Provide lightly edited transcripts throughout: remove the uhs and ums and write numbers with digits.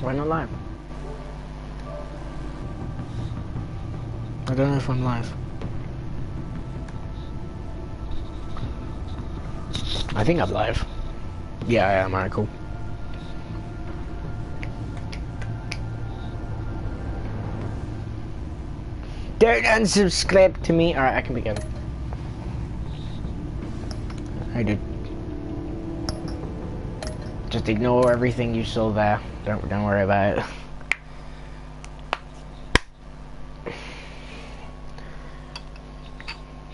Why not live? I don't know if I'm live. I think I'm live. Yeah, I am, alright, cool. Don't unsubscribe to me. Alright, I can begin. I did. Just ignore everything you saw there. Don't worry about it.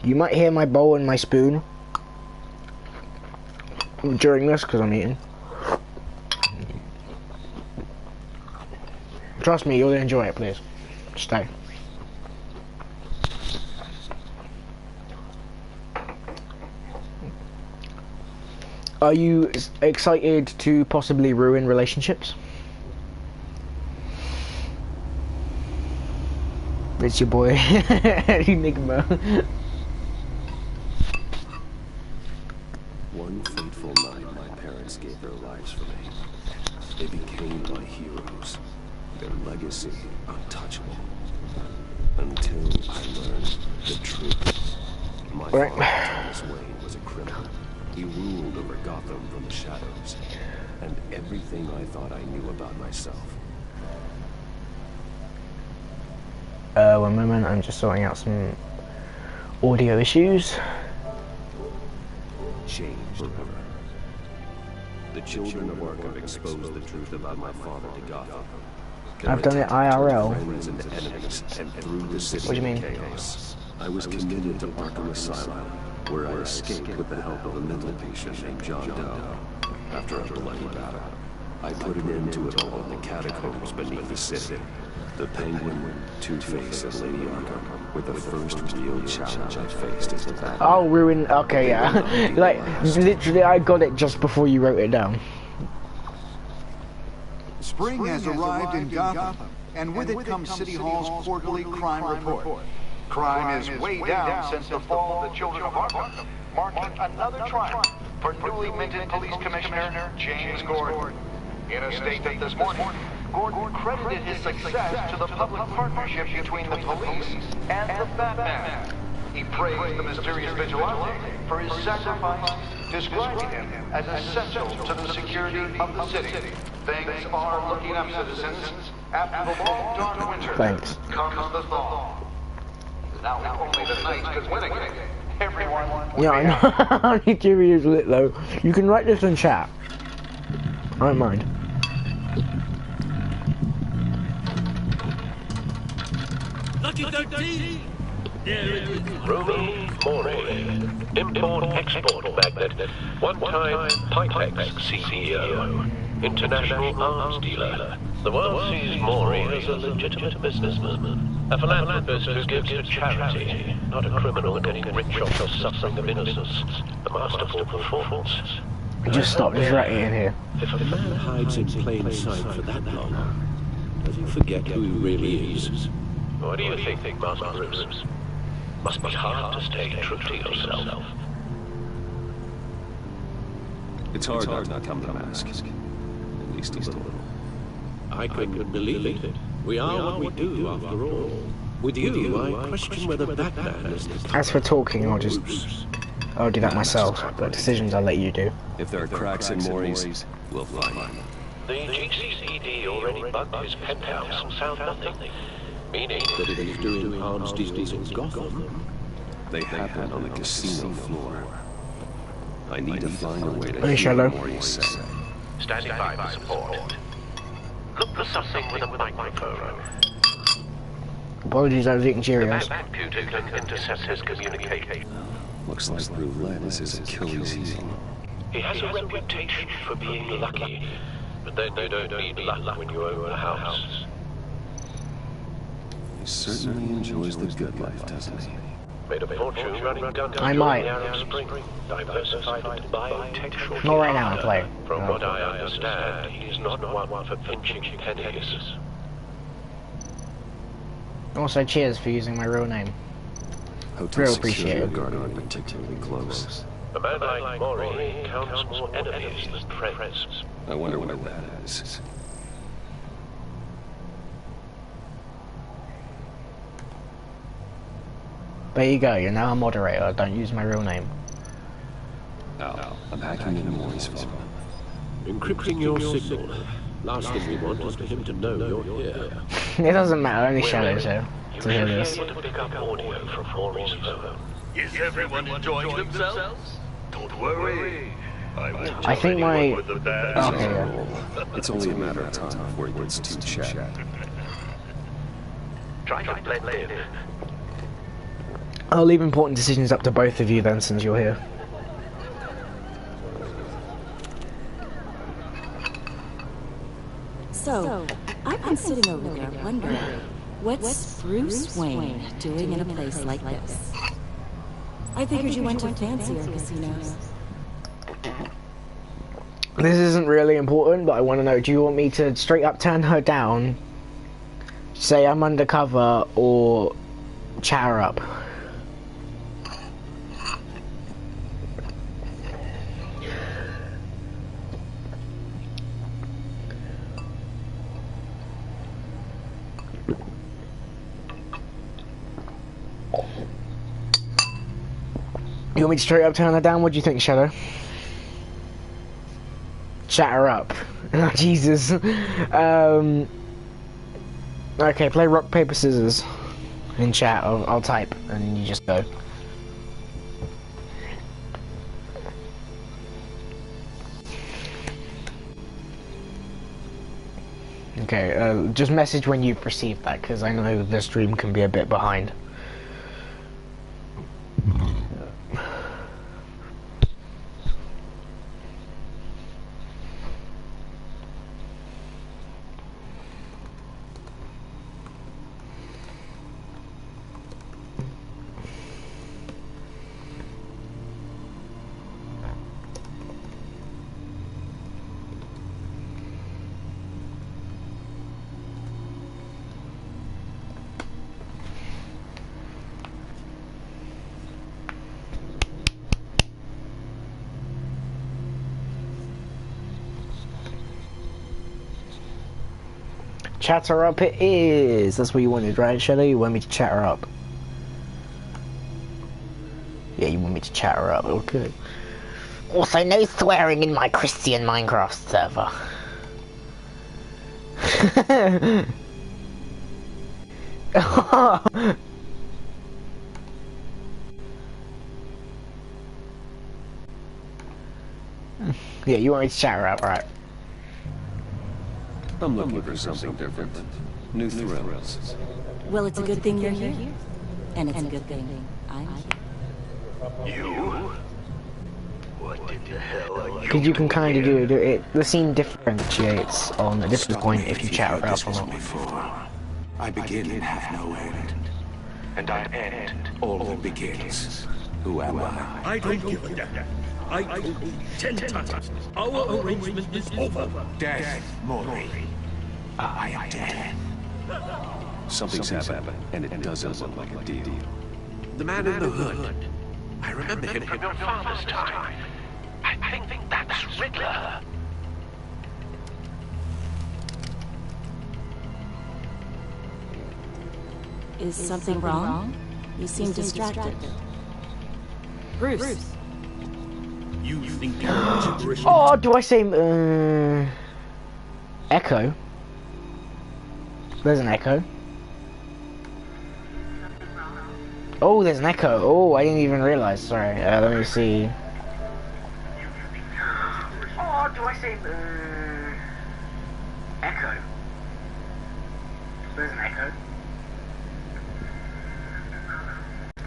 You might hear my bowl and my spoon during this because I'm eating. Trust me, you'll enjoy it, please. Stay. Are you excited to possibly ruin relationships? It's your boy, Enigma. One fateful night, my parents gave their lives for me. They became my heroes, their legacy untouchable. Until I learned the truth. My father, Thomas Wayne, was a criminal. He ruled over Gotham from the shadows, and everything I thought I knew about myself. One moment, I'm just sorting out some audio issues. Changed forever. The children of Arkham exposed the truth about my father to Gotham. I've done it IRL. Friends and enemies, and through the city What do you mean? chaos. I was committed to Arkham Asylum, where I escaped with the help of a mental patient named John Doe. After a bloody battle, I put an end to it all in the catacombs beneath the city. The Penguin, Two-Face, and Lady Arkham were the first real challenge I faced as the Batman. I'll ruin. Okay, yeah. Like literally, I got it just before you wrote it down. Spring has arrived in Gotham, and with it comes City Hall's quarterly crime report. Crime is way down since the fall of the Children of Arkham, marking another triumph for newly minted Police Commissioner James Gordon. In a statement this morning, Gordon credited his success to the public partnership between the police and the Batman. He praised the mysterious vigilante for his sacrifice, describing him as essential to the security of the city. Things are looking up, citizens. After the long, dark winter Thanks. comes the thaw. Now only the night is winning. Everyone will Yeah, I know. How many TV is lit though? You can write this in chat. I don't mind. Lucky 13! There it is. Romy Mori, import-export magnate, one-time Pitex CEO, international arms dealer. The world sees Mori as a legitimate businessman, a philanthropist who gives to charity, not a criminal getting rich off the suffering of innocence. A masterful performance. Just stop this right in here. If a man hides in plain sight for that long, does he forget who he really is? What do you think, Master Bruce? Must be hard to stay true to yourself. It's hard not to come to mask. At least a little. I couldn't believe it. We are what we do, after all. With you, I question whether Batman is the... As for talking, I'll do that myself. But decisions I'll let you do. If there are cracks in Mori's, we'll find them. The GCPD already bugged his penthouse and found nothing. Meaning that it is doing arms deals in Gotham. They happen on the casino floor. I need to find a way to Hey, hear Shadow. what Mori said. standing by for support. Look for something with a microphone. Apologies, I was eating The Cheerios. Bat computer can intercept his communication. Looks like roulette is his Achilles heel. He has a reputation for being lucky, but then you don't need luck when you own a house. He certainly enjoys the good life, doesn't he? Made a fortune running guns I during might. the Arab Spring. Diversified into biotech shortly Not right now, after. play. From what I understand, he's not one for pinching pennies. Also, cheers for using my real name. Hotel Real security appreciated. guard are particularly close. A man like Mori counts more enemies than friends. I wonder what that is. There you go, you're now a moderator. Don't use my real name. Al, I'm hacking into Maury's phone. Encrypting your signal. Last thing we want is for him to know you're here. It doesn't matter, only Shadow's here to hear You this. should be able to pick up audio from Maury's phone. Is everyone enjoying themselves? Don't worry. I think my... Okay, yeah. It's only a matter of time before he gets too chatty. Try to blend in. I'll leave important decisions up to both of you then, since you're here. So, I've been sitting over there wondering, what's Bruce Wayne doing in a place like this? I figured you went to fancier casinos. This isn't really important, but I want to know, do you want me to straight up turn her down, say I'm undercover, or chat her up? You want me to straight up turn her down? What do you think, Shadow? Chat her up. Oh, Jesus. Okay, play rock, paper, scissors. In chat, I'll type, and you just go. Okay, just message when you've received that, because I know the stream can be a bit behind. Chat her up it is! That's what you wanted, right, Shadow? You want me to chat her up? Yeah, you want me to chat her up, okay. Also, no swearing in my Christian Minecraft server. Yeah, you want me to chat her up, right? I'm looking for something different. New thrills. Well, it's a good thing you're here. And it's a good thing I'm here. You? What in the hell are you? Because you can kind of do it. The scene differentiates on a different point if you chat her up or not. Before I begin and have no end, and I end all that begins. Who am I? I don't give a damn. I told you 10 times. Our arrangement is over. Death, Maury. I am dead. Something's happened, and it doesn't look like a deal. The man in the hood. I remember him From your father's time. I think that's Riddler. Is something wrong? You seem distracted. Bruce. You think you're gibberish? Oh, do I say Echo? There's an Echo. Oh, there's an Echo. Oh, I didn't even realize. Sorry. Let me see. Oh, do I say Echo? There's an Echo.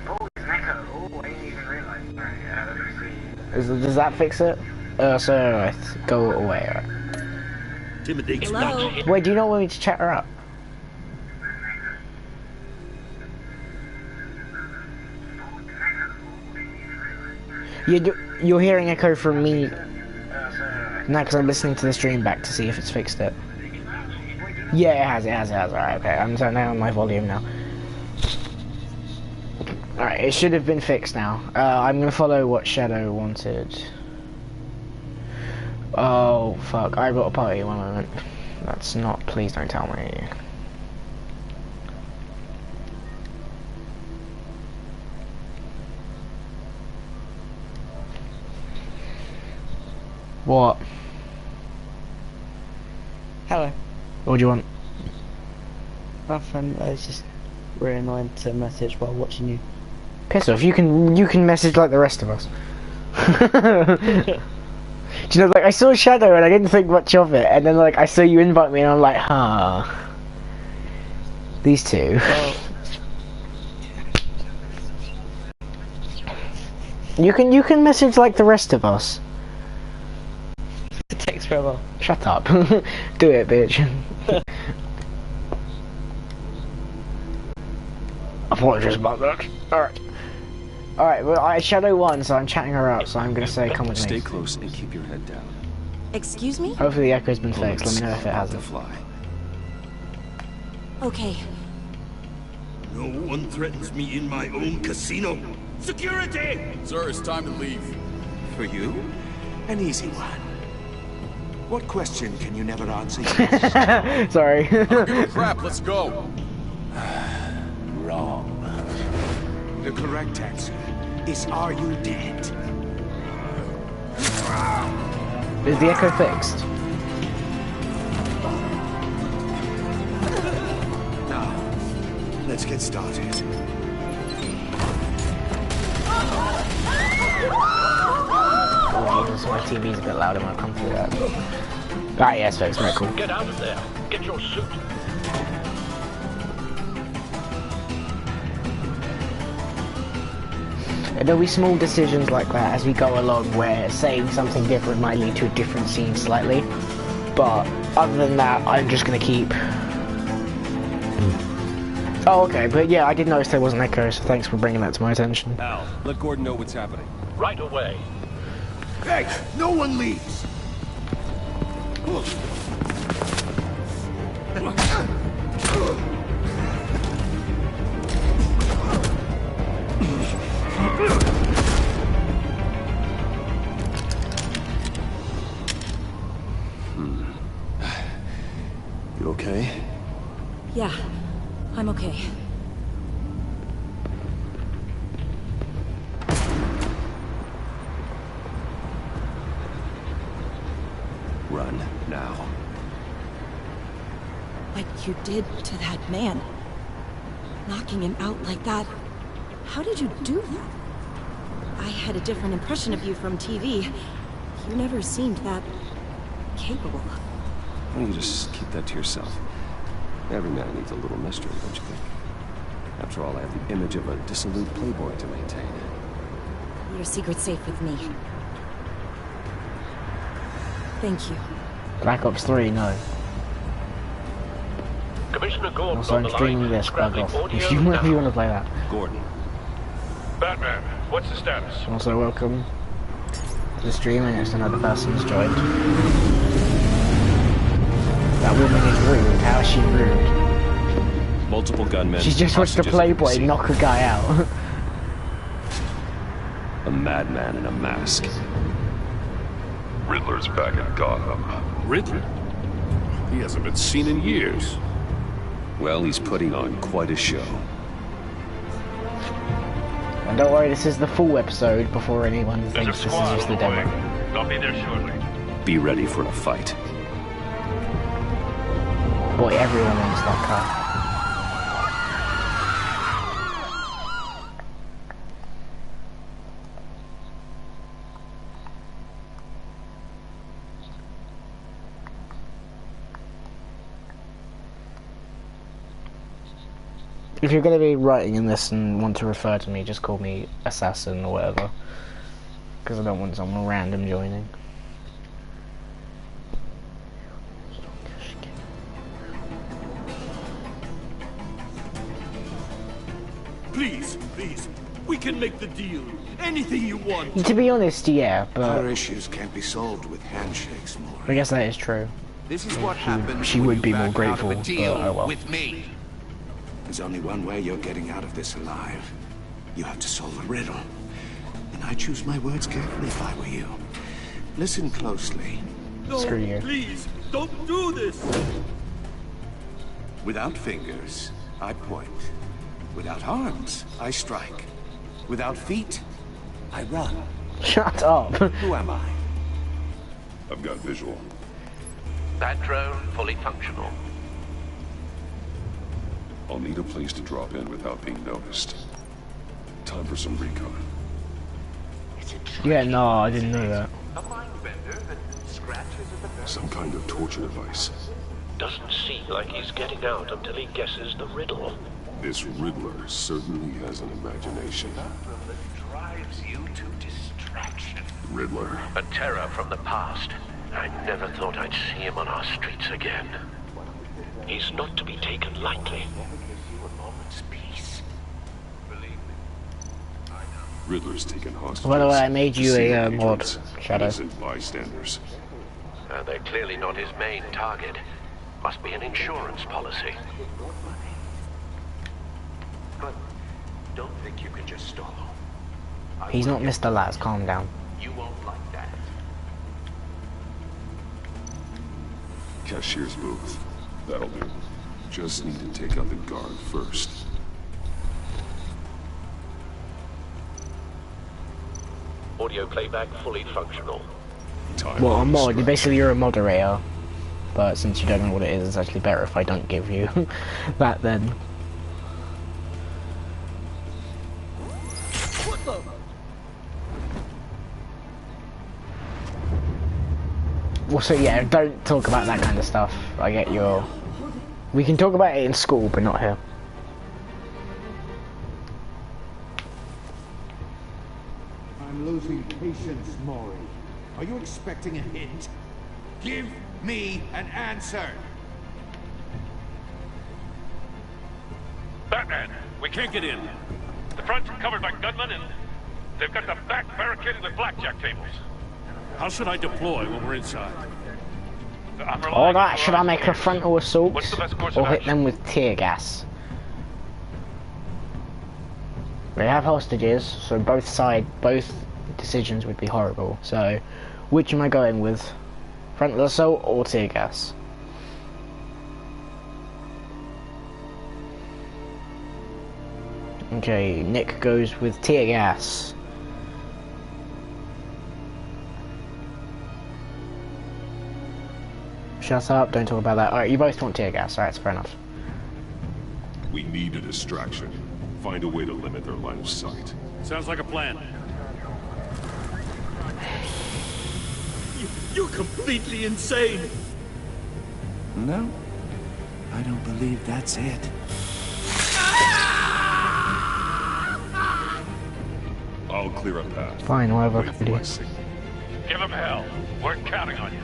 Oh, there's an Echo. Oh, I didn't even realize. Sorry. Let me see. Does that fix it? So go away. Right. Intimidates Hello? me. Wait, do you not want me to chat her up? You're hearing echo from me now because I'm listening to the stream back to see if it's fixed it. Yeah, it has. Alright, okay. I'm turning down my volume now. Alright, it should have been fixed now. I'm gonna follow what Shadow wanted. Oh, fuck. I got a party, one moment. That's not... Please don't tell me. What? Hello. What do you want? Nothing. It's just really annoying to message while watching you. Piss off. You can message like the rest of us. Do you know, like, I saw Shadow and I didn't think much of it, and then like I saw you invite me and I'm like, huh. These two. Well, You can message like the rest of us. it takes forever. Shut up. Do it, bitch. I thought just about that. Alright, well, I Shadow won, so I'm chatting her up, so I'm gonna say come with Stay me. close and keep your head down. Excuse me? Hopefully the echo's been fixed, let me know if it To hasn't. fly. Okay. No one threatens me in my own casino. Security! Sir, it's time to leave. For you? An easy one. What question can you never answer yes? Sorry. Give a crap, let's go. Wrong. The correct answer is, are you dead? Is the echo fixed? Now, let's get started. Oh Jesus, my TV's a bit loud, it might come through that. Right, yes, folks, right, cool. Get out of there. Get your suit. There'll be small decisions like that as we go along where saying something different might lead to a different scene slightly. But other than that, I'm just gonna keep... Oh, okay, but yeah, I did notice there was an echo, so thanks for bringing that to my attention. Al, let Gordon know what's happening. Right away. Hey, no one leaves! You okay? Yeah, I'm okay. Run, now. What you did to that man. Knocking him out like that. How did you do that? I had a different impression of you from TV. You never seemed that... capable. Why don't you just keep that to yourself? Every man needs a little mystery, don't you think? After all, I have the image of a dissolute playboy to maintain. Your secret's safe with me. Thank you. Black Ops 3, no. Commissioner Gordon Also, on I'm the streaming line. this, bug Scrapping off. audio If you want now. to play that. Gordon. Batman, what's the status? Also, welcome to the stream, and it's another person who's joined. That woman is rude. How is she rude? Multiple gunmen. She's just watched a hostages Playboy at the knock a guy out. scene. A madman in a mask. Riddler's back in Gotham. Riddler? He hasn't been seen in years. Well, he's putting on quite a show. And don't worry, this is the full episode before anyone thinks this is just the demo. I'll be there shortly. Be ready for a fight. Boy, everyone wants that car. If you're going to be writing in this and want to refer to me, just call me Assassin or whatever. Because I don't want someone random joining. Please, please. We can make the deal. Anything you want. To be honest, yeah, Our but issues can't be solved with handshakes, more. I guess that is true. This is what happens. She when would you be more back out of grateful, a deal but oh well. with me. There's only one way you're getting out of this alive. You have to solve a riddle. And I choose my words carefully if I were you. Listen closely. No, Screw you. please, don't do this. Without fingers, I point. Without arms, I strike. Without feet, I run. Shut up. Who am I? I've got visual. That drone fully functional. I'll need a place to drop in without being noticed. Time for some recon. Yeah, no, I didn't know that. A mind bender that scratches at the nerve. Some kind of torture device. Doesn't seem like he's getting out until he guesses the riddle. This Riddler certainly has an imagination. That drives you to distraction. Riddler. A terror from the past. I never thought I'd see him on our streets again. He's not to be taken lightly. Riddler's taken hostages. By the way, I made you a mod, Agents, Shadow. innocent bystanders. They're clearly not his main target. Must be an insurance policy. But don't think you can just stall. He's not Mr. Laz, calm down. You won't like that. Cashier's booth. That'll do. Just need to take out the guard first. Audio playback fully functional. Time Well, a on the mod, stretch. basically you're a moderator. But since you don't know what it is, it's actually better if I don't give you that then. Well, so yeah, don't talk about that kind of stuff. I get your... We can talk about it in school, but not here. I'm losing patience, Maury. Are you expecting a hint? Give me an answer! Batman, we can't get in. The front's covered by gunmen and they've got the back barricaded with blackjack tables. How should I deploy when we're inside? Alright, should I make a frontal assault? What's the best course Or of hit action? them with tear gas? They have hostages, so both decisions would be horrible. So, which am I going with? Frontal assault or tear gas? Okay, Nick goes with tear gas. Shut up, don't talk about that. Alright, you both want tear gas, alright, it's fair enough. We need a distraction. Find a way to limit their line of sight. Sounds like a plan. You're completely insane! No, I don't believe that's it. I'll clear a path. Fine, whatever. Wait for my signal. Give him hell. We're counting on you.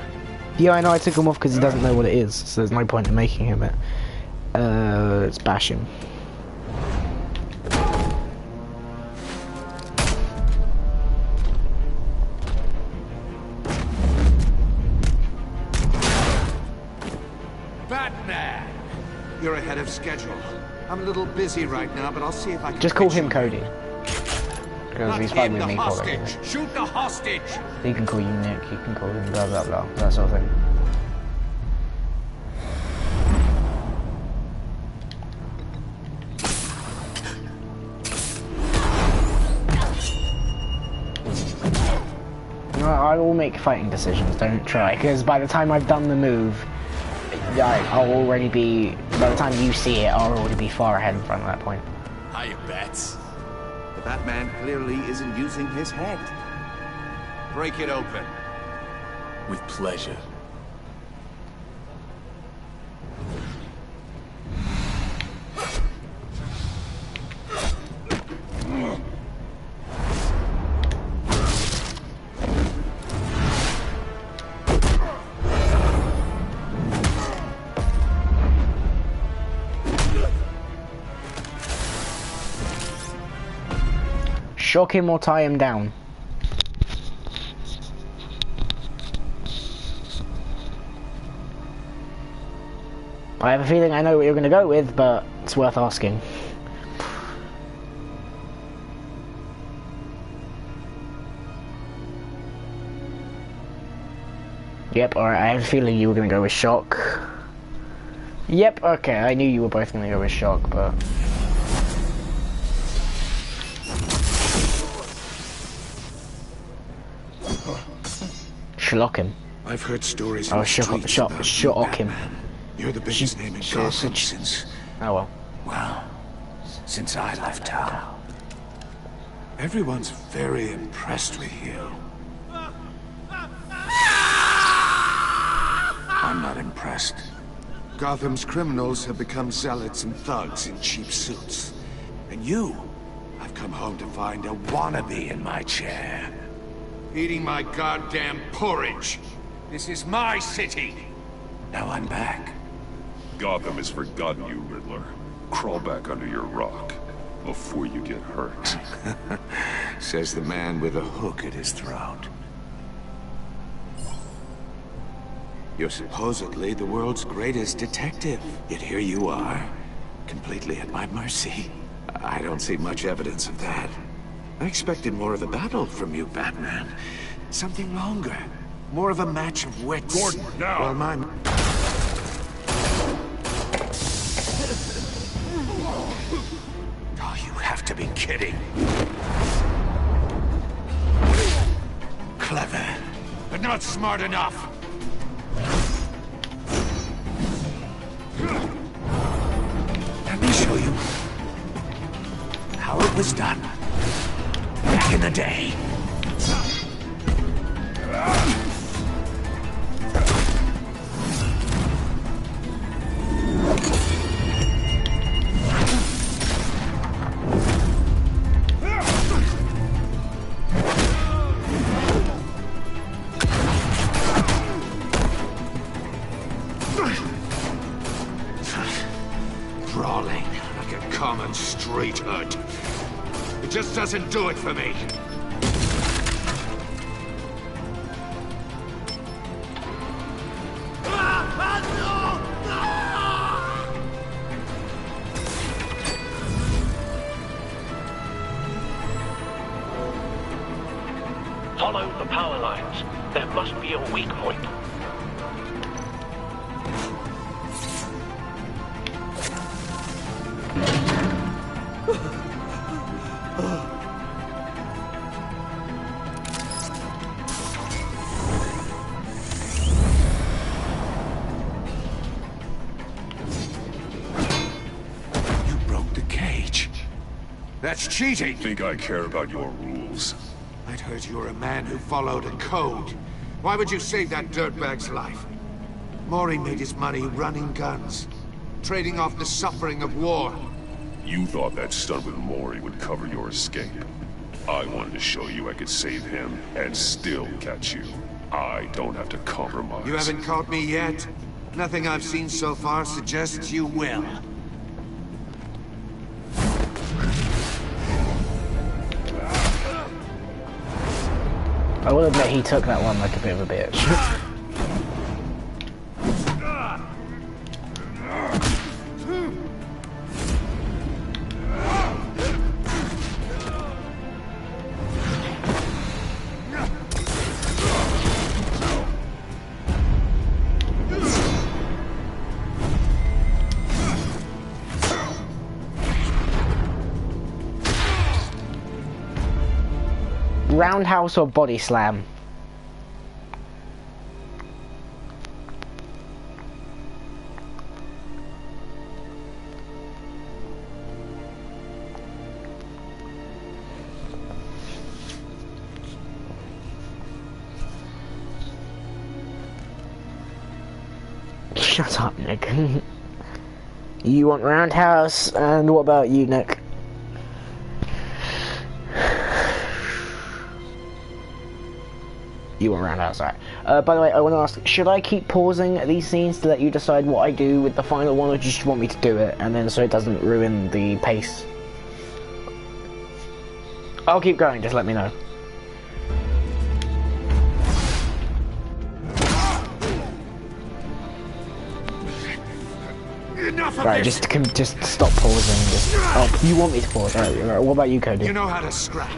Yeah, I know, I took him off because he doesn't know what it is, so there's no point in making him it. Let's bash him. Batman! You're ahead of schedule. I'm a little busy right now, but I'll see if I can... Just call fix him you. Cody. Because Not he's fine him, with the me calling him. hostage! Shoot the hostage! He can call you Nick, he can call him blah blah blah, that sort of thing. No, I will make fighting decisions, don't try, because by the time I've done the move, I'll already be, by the time you see it, I'll already be far ahead in front of that point. Hiya, Bats. The Batman clearly isn't using his head. Break it open. With pleasure. Shock him or tie him down. I have a feeling I know what you're going to go with, but it's worth asking. Yep, alright, I have a feeling you were going to go with shock. Yep, okay, I knew you were both going to go with shock, but... Schlock him. I've heard stories. Oh, shock him. You're the biggest name in Gotham since. Oh well. Well, since I left town. Everyone's very impressed with you. I'm not impressed. Gotham's criminals have become zealots and thugs in cheap suits. And you, I've come home to find a wannabe in my chair. Eating my goddamn porridge. This is my city. Now I'm back. Gotham has forgotten you, Riddler. Crawl back under your rock before you get hurt. Says the man with a hook at his throat. You're supposedly the world's greatest detective. Yet here you are, completely at my mercy. I don't see much evidence of that. I expected more of a battle from you, Batman. Something longer. More of a match of wits. Gordon, now! Well, my... Oh, you have to be kidding. Clever, but not smart enough. Let me show you how it was done back in the day. Brawling like a common street hood. It just doesn't do it for me. Follow the power lines. There must be a weak point. You broke the cage. That's cheating. Think I care about your rules? I'd heard you were a man who followed a code. Why would you save that dirtbag's life? Mori made his money running guns, trading off the suffering of war. You thought that stunt with Mori would cover your escape. I wanted to show you I could save him and still catch you. I don't have to compromise. You haven't caught me yet. Nothing I've seen so far suggests you will. I will admit he took that one like a bit of a bitch. Roundhouse or body slam? Shut up, Nick. You want roundhouse, and what about you, Nick? You want roundhouse, alright. By the way, I want to ask, should I keep pausing these scenes to let you decide what I do with the final one, or do you just want me to do it, and then so it doesn't ruin the pace? I'll keep going, just let me know. Right, just stop pausing. Oh, you want me to pause? Right, what about you, Cody? You know how to scrap.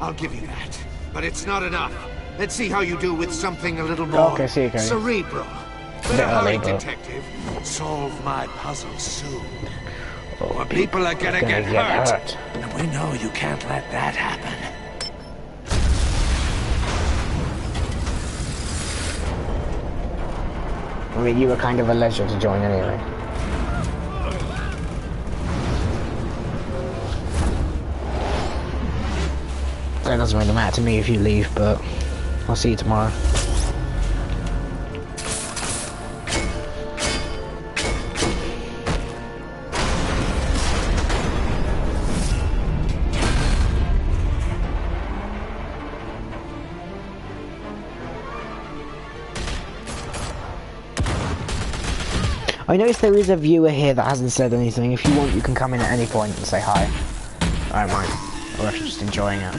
I'll give you that. But it's not enough. Let's see how you do with something a little more cerebral. Better hurry, detective. Solve my puzzle soon. Or people are gonna get hurt. And we know you can't let that happen. I mean, you were kind of a leisure to join anyway. That doesn't really matter to me if you leave, but I'll see you tomorrow. I noticed there is a viewer here that hasn't said anything. If you want, you can come in at any point and say hi. I don't mind. Or if you're just enjoying it.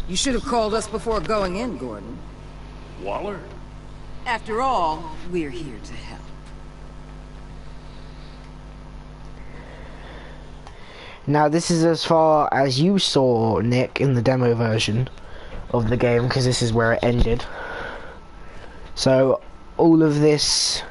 You should have called us before going in, Gordon. Waller? After all, we're here to help. Now, this is as far as you saw, Nick, in the demo version of the game, because this is where it ended. So, all of this...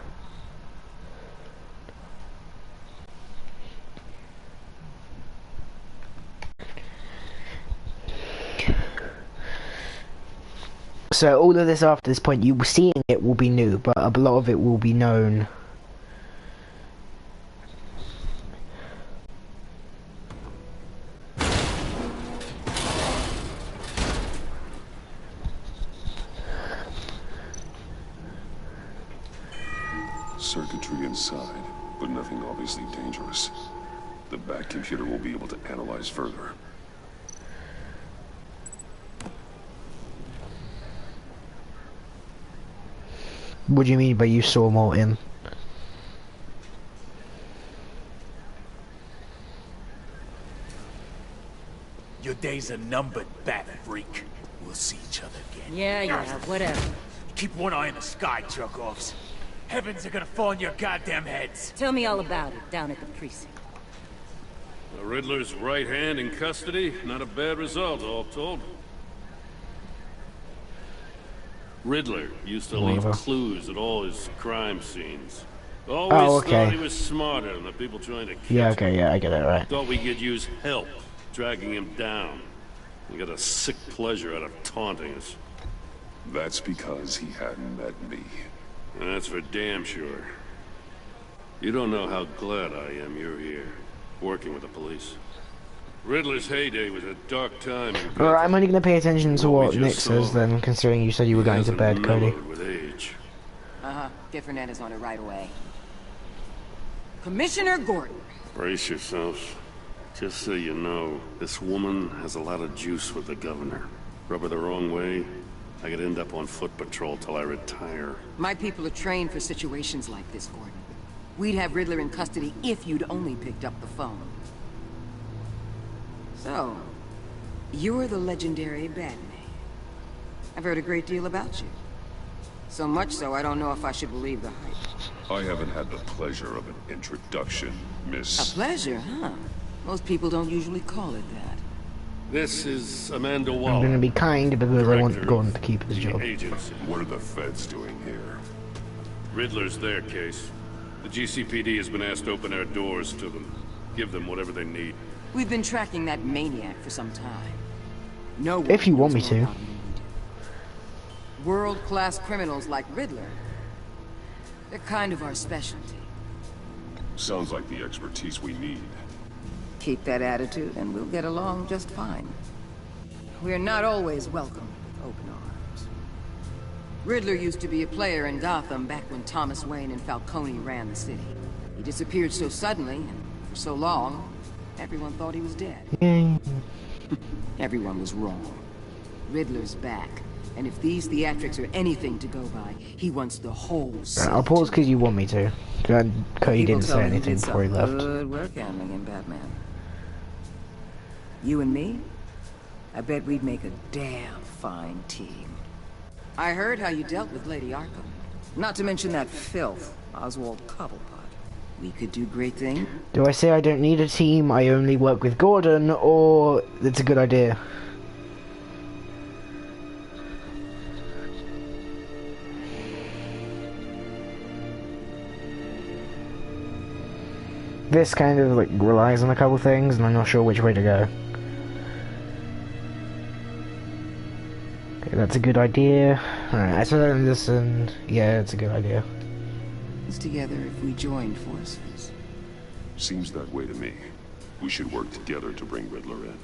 So all of this after this point, you seeing it will be new, but a lot of it will be known. Circuitry inside, but nothing obviously dangerous. The back computer will be able to analyze further. What do you mean by you saw more in? Your days are numbered, bat freak. We'll see each other again. Yeah, whatever. Keep one eye in the sky, jerk-offs. Heavens are gonna fall on your goddamn heads. Tell me all about it down at the precinct. The Riddler's right hand in custody. Not a bad result, all told. Riddler used to leave clues at all his crime scenes. Always thought he was smarter than the people trying to catch him. Yeah, okay, yeah, I get it, right. Thought we could use help, dragging him down. He got a sick pleasure out of taunting us. That's because he hadn't met me. That's for damn sure. You don't know how glad I am you're here, working with the police. Riddler's heyday was a dark time. Alright, I'm only going to pay attention to what Nick says then, considering you said you were going to bed, Cody. With age. Get Fernandez on it right away. Commissioner Gordon. Brace yourselves. Just so you know, this woman has a lot of juice with the governor. Rub her the wrong way, I could end up on foot patrol till I retire. My people are trained for situations like this, Gordon. We'd have Riddler in custody if you'd only picked up the phone. So, you're the legendary Batman. I've heard a great deal about you. So much so, I don't know if I should believe the hype. I haven't had the pleasure of an introduction, Miss... A pleasure, huh? Most people don't usually call it that. This is Amanda Waller. I'm gonna be kind because I want Gordon to keep his job. Agency. What are the feds doing here? Riddler's their case. The GCPD has been asked to open their doors to them. Give them whatever they need. We've been tracking that maniac for some time. No one if you want me knows to. more about him. World-class criminals like Riddler. They're kind of our specialty. Sounds like the expertise we need. Keep that attitude and we'll get along just fine. We're not always welcome with open arms. Riddler used to be a player in Gotham back when Thomas Wayne and Falcone ran the city. He disappeared so suddenly and for so long, everyone thought he was dead. Everyone was wrong. Riddler's back. And if these theatrics are anything to go by, he wants the whole city. I'll pause because you want me to. Cody didn't say anything before he left. Good work handling him, Batman. You and me? I bet we'd make a damn fine team. I heard how you dealt with Lady Arkham. Not to mention that filth, Oswald Cobblepot. We could do great things. Do I say I don't need a team, I only work with Gordon, or it's a good idea? This kind of like relies on a couple things, and I'm not sure which way to go. Okay, that's a good idea. Alright, I said listen. Yeah, it's a good idea. It's together if we join forces. Seems that way to me. We should work together to bring Riddler in.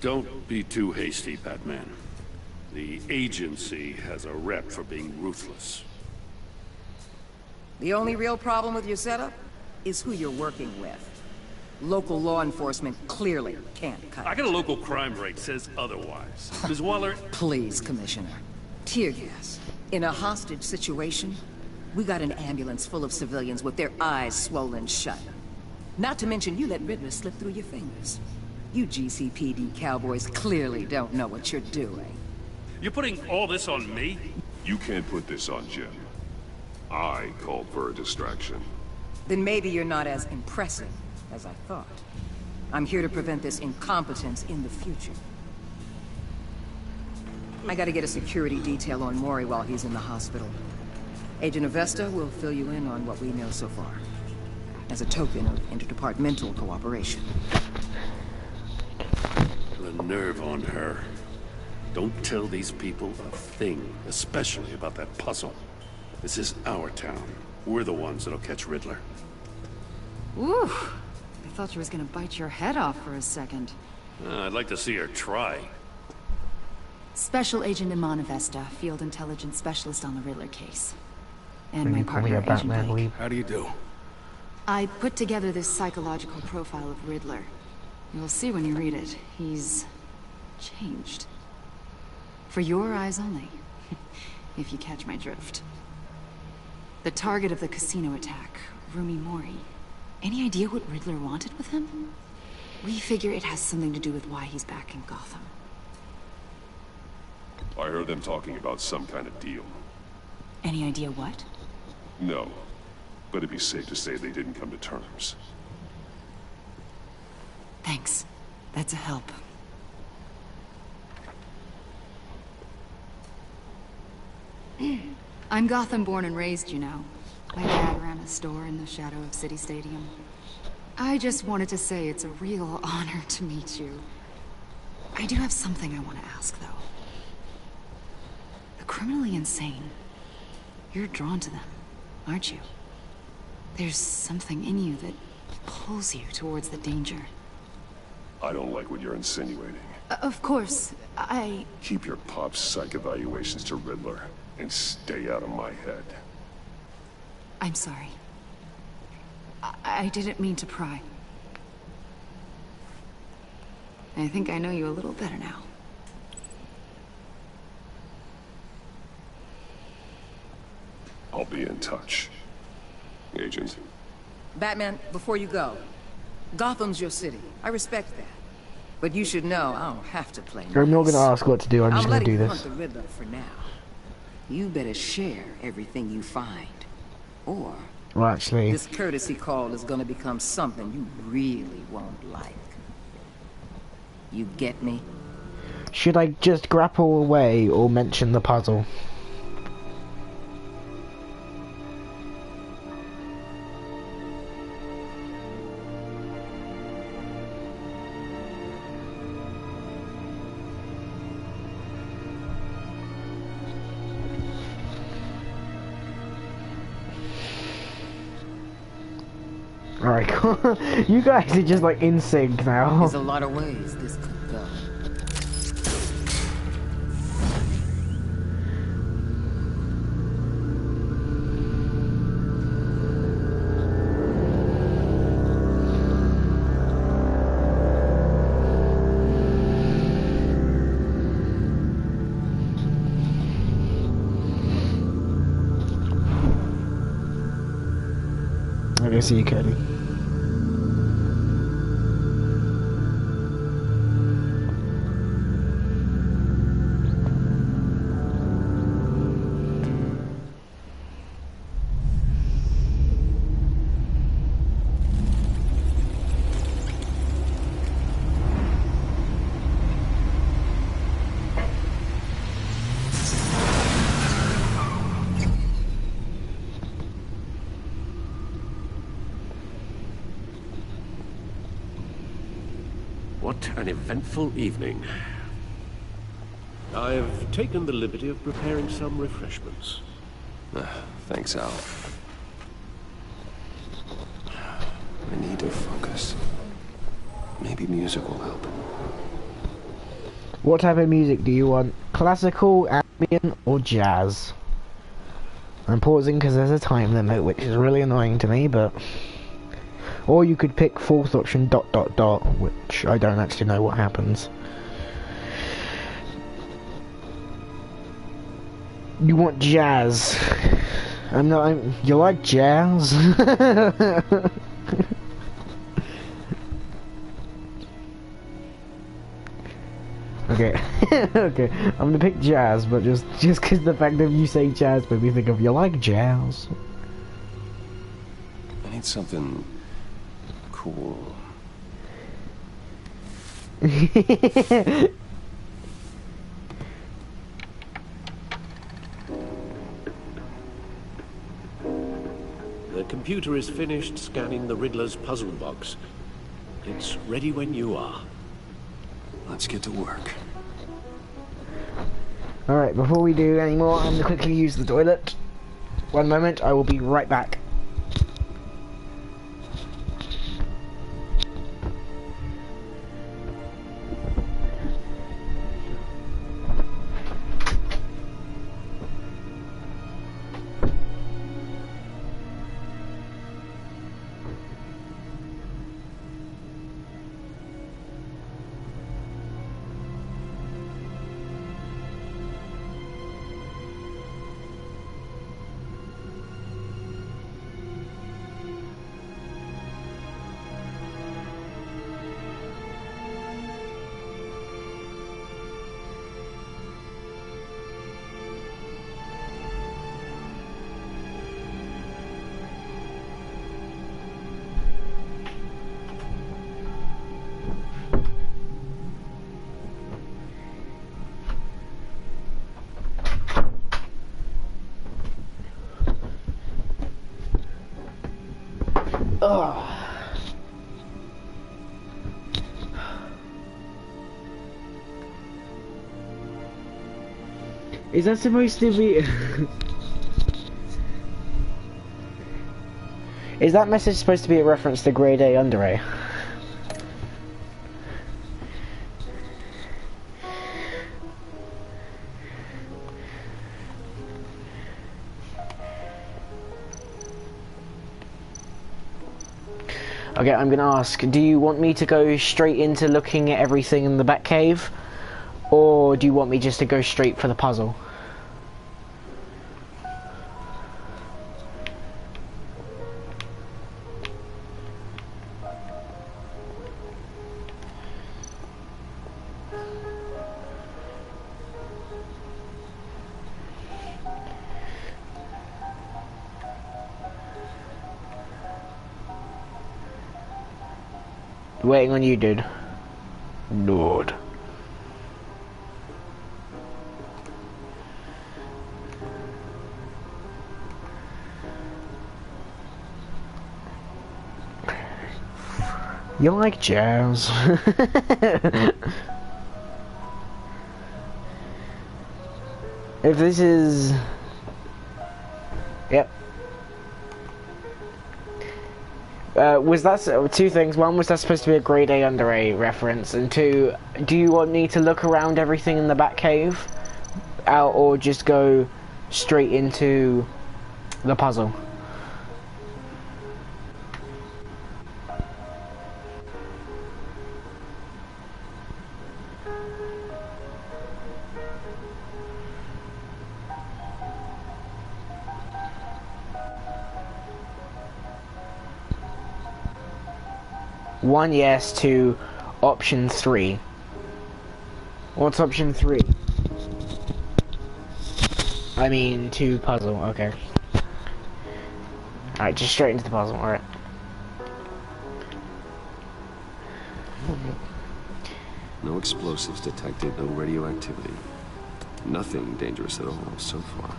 Don't be too hasty, Batman. The agency has a rep for being ruthless. The only real problem with your setup is who you're working with. Local law enforcement clearly can't cut it. I got a local crime rate says otherwise. Ms. Waller... Please, Commissioner. Tear gas. In a hostage situation, we got an ambulance full of civilians with their eyes swollen shut. Not to mention you let Riddler slip through your fingers. You GCPD cowboys clearly don't know what you're doing. You're putting all this on me? You can't put this on Jim. I called for a distraction. Then maybe you're not as impressive as I thought. I'm here to prevent this incompetence in the future. I gotta get a security detail on Mori while he's in the hospital. Agent Avesta will fill you in on what we know so far, as a token of interdepartmental cooperation. The nerve on her. Don't tell these people a thing, especially about that puzzle. This is our town. We're the ones that'll catch Riddler. Ooh, I thought she was gonna bite your head off for a second. I'd like to see her try. Special Agent Iman Avesta, Field Intelligence Specialist on the Riddler case. And my You call me partner, a Agent Batman Blake. leap. How do you do? I put together this psychological profile of Riddler. You'll see when you read it. He's... changed. For your eyes only, if you catch my drift. The target of the casino attack, Rumi Mori. Any idea what Riddler wanted with him? We figure it has something to do with why he's back in Gotham. I heard them talking about some kind of deal. Any idea what? No, but it'd be safe to say they didn't come to terms. Thanks. That's a help. I'm Gotham born and raised, you know. My dad ran a store in the shadow of City Stadium. I just wanted to say it's a real honor to meet you. I do have something I want to ask, though. The criminally insane. You're drawn to them, aren't you? There's something in you that pulls you towards the danger. I don't like what you're insinuating. Of course, I... Keep your pop's psych evaluations to Riddler, and stay out of my head. I'm sorry. I didn't mean to pry. I think I know you a little better now. I'll be in touch. Agent. Batman, before you go, Gotham's your city. I respect that. But you should know I don't have to play nice. I'm not gonna ask what to do, I'm just gonna do letting you this. hunt the Riddler for now. You better share everything you find. Or... Well, actually... this courtesy call is gonna become something you really won't like. You get me? Should I just grapple away or mention the puzzle? Alright, cool. You guys are just like in sync now. There's a lot of ways this could go. I see you, Cody. What an eventful evening. I've taken the liberty of preparing some refreshments. Thanks, Al. I need to focus. Maybe music will help. What type of music do you want? Classical, ambient, or jazz? I'm pausing because there's a time limit, which is really annoying to me, but... Or you could pick fourth option ... which I don't actually know what happens. You want jazz. You like jazz? Okay. Okay, I'm gonna pick jazz, but just because the fact that you say jazz made me think of, you like jazz? I need something cool. The computer is finished scanning the Riddler's puzzle box. It's ready when you are. Let's get to work. Alright, before we do any more, I'm gonna quickly use the toilet. One moment, I will be right back. Is that supposed to be... Is that message supposed to be a reference to Grade A Under A? Okay, I'm gonna ask, do you want me to go straight into looking at everything in the Batcave? Or do you want me just to go straight for the puzzle? Waiting on you, dude. Lord. You like jazz? If this is... Yep. Was that two things? One, was that supposed to be a Grade A Under A reference? And two, do you want me to look around everything in the Batcave out, or just go straight into the puzzle? One yes to option 3. What's option 3? I mean, to puzzle, okay. Alright, just straight into the puzzle, alright. No explosives detected, no radioactivity. Nothing dangerous at all so far.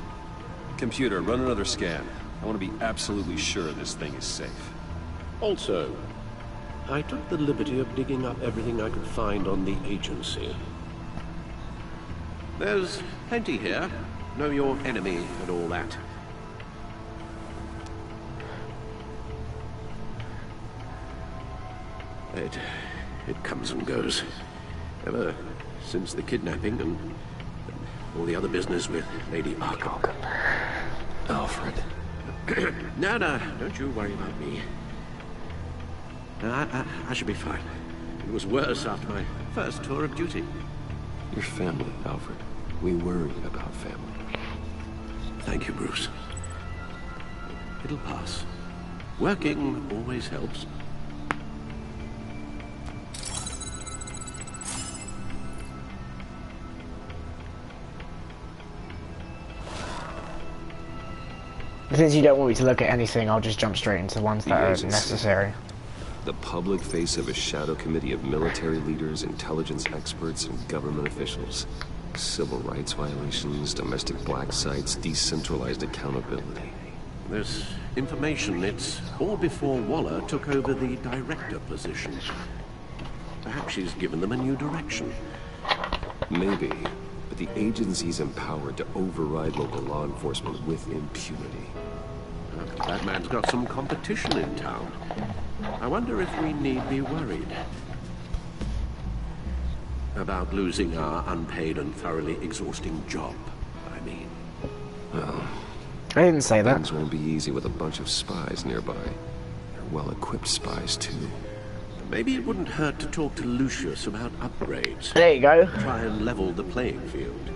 Computer, run another scan. I want to be absolutely sure this thing is safe. Also, I took the liberty of digging up everything I could find on the agency. There's plenty here. Know your enemy and all that. It comes and goes. Ever since the kidnapping and all the other business with Lady Arkham. Alfred. No, don't you worry about me. I should be fine. It was worse after my first tour of duty. Your family, Alfred. We worry about family. Thank you, Bruce. It'll pass. Working always helps. Since you don't want me to look at anything, I'll just jump straight into the ones that are necessary. The public face of a shadow committee of military leaders, intelligence experts, and government officials. Civil rights violations, domestic black sites, decentralized accountability. This information, it's all before Waller took over the director position. Perhaps she's given them a new direction. Maybe, but the agency's empowered to override local law enforcement with impunity. That man's got some competition in town. I wonder if we need be worried about losing our unpaid and thoroughly exhausting job, I mean. Well, I didn't say that. Things won't be easy with a bunch of spies nearby. They're well-equipped spies, too. Maybe it wouldn't hurt to talk to Lucius about upgrades. There you go. Try and level the playing field.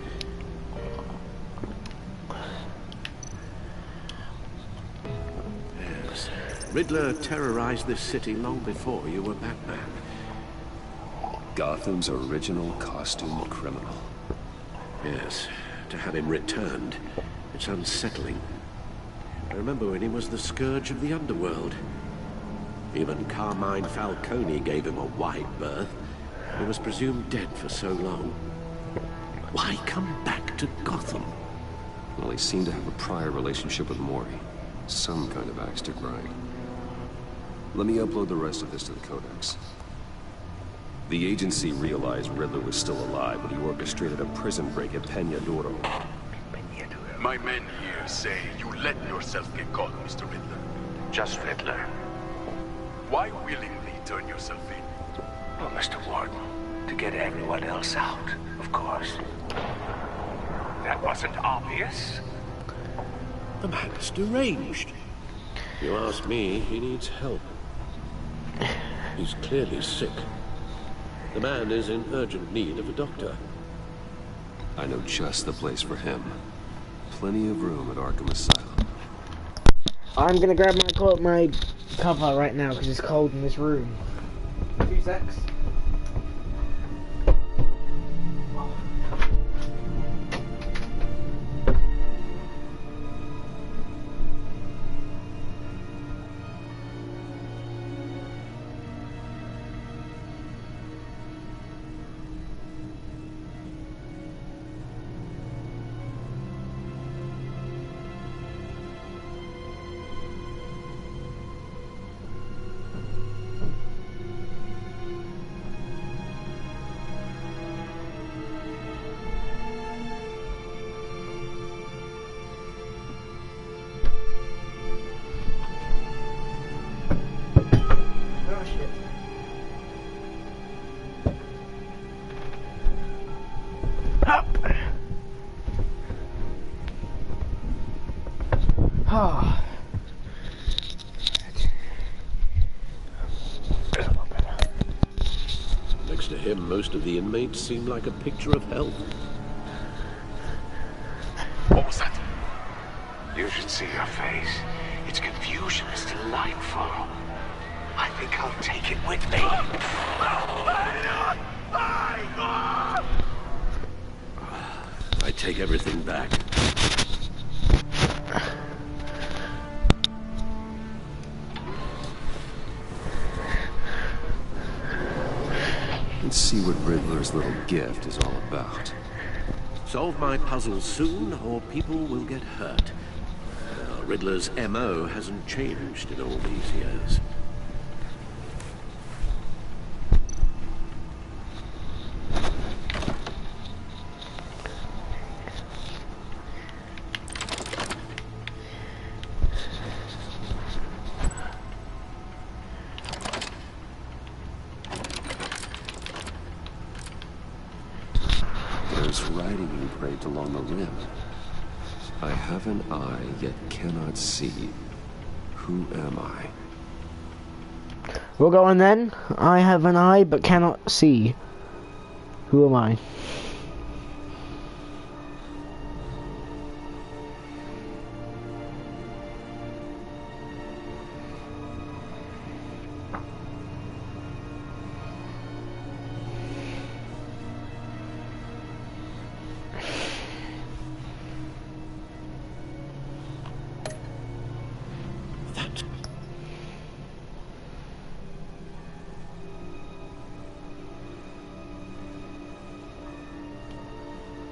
Yes. Riddler terrorized this city long before you were Batman. Gotham's original costume criminal. Yes. To have him returned, it's unsettling. I remember when he was the scourge of the underworld. Even Carmine Falcone gave him a wide berth. He was presumed dead for so long. Why come back to Gotham? Well, he seemed to have a prior relationship with Mori. Some kind of axe to grind. Let me upload the rest of this to the Codex. The agency realized Riddler was still alive when he orchestrated a prison break at Peñadoro. My men here say you let yourself get caught, Mr. Riddler. Just Riddler. Why willingly turn yourself in? Well, Mr. Warden, to get everyone else out, of course. That wasn't obvious. The man is deranged. If you ask me, he needs help. He's clearly sick. The man is in urgent need of a doctor. I know just the place for him. Plenty of room at Arkham Asylum. I'm gonna grab my cover right now because it's cold in this room. 2 secs. Next to him, most of the inmates seem like a picture of health. What was that? You should see your face. Its confusion is delightful. I think I'll take it with me. I take everything back. Let's see what Riddler's little gift is all about. Solve my puzzle soon, or people will get hurt. Riddler's MO hasn't changed in all these years. engraved along the rim. I have an eye, yet cannot see. Who am I? We'll go on then. I have an eye, but cannot see. Who am I?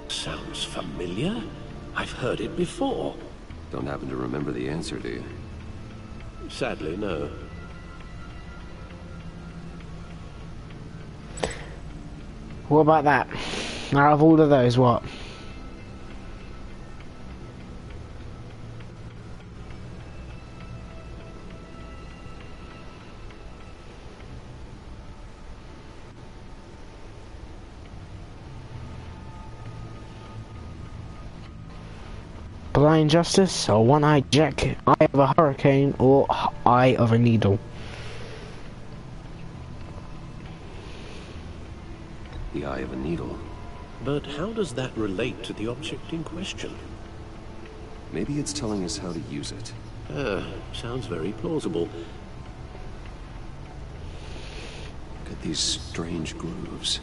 Sounds familiar. I've heard it before. Don't happen to remember the answer, do you? Sadly, no. What about that? Out of all of those, what? Blind Justice, or One-Eyed Jack, Eye of a Hurricane, or Eye of a Needle? The Eye of a Needle. But how does that relate to the object in question? Maybe it's telling us how to use it. Sounds very plausible. Look at these strange grooves.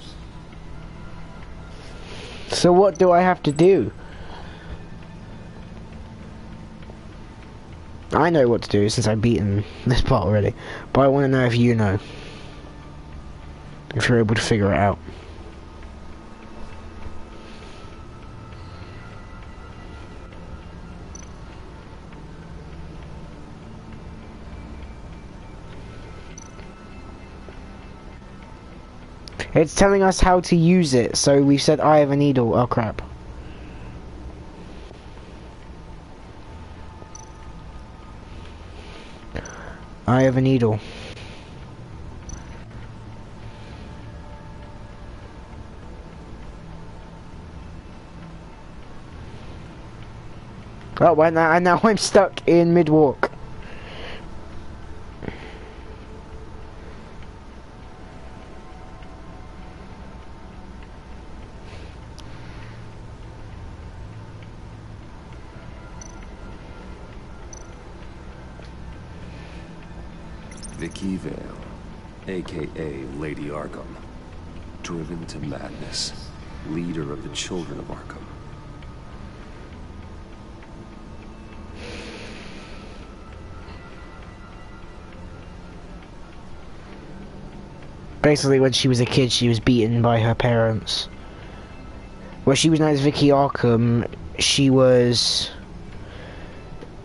So what do I have to do? I know what to do since I've beaten this part already, but I want to know if you know. If you're able to figure it out. It's telling us how to use it, so we said Eye of a Needle. Oh crap. Eye of a Needle. Oh, and now I'm stuck in mid-walk. Vicky Vale, a.k.a. Lady Arkham. Driven to madness. Leader of the Children of Arkham. Basically, when she was a kid, she was beaten by her parents. Well, she was known as Vicky Arkham. She was...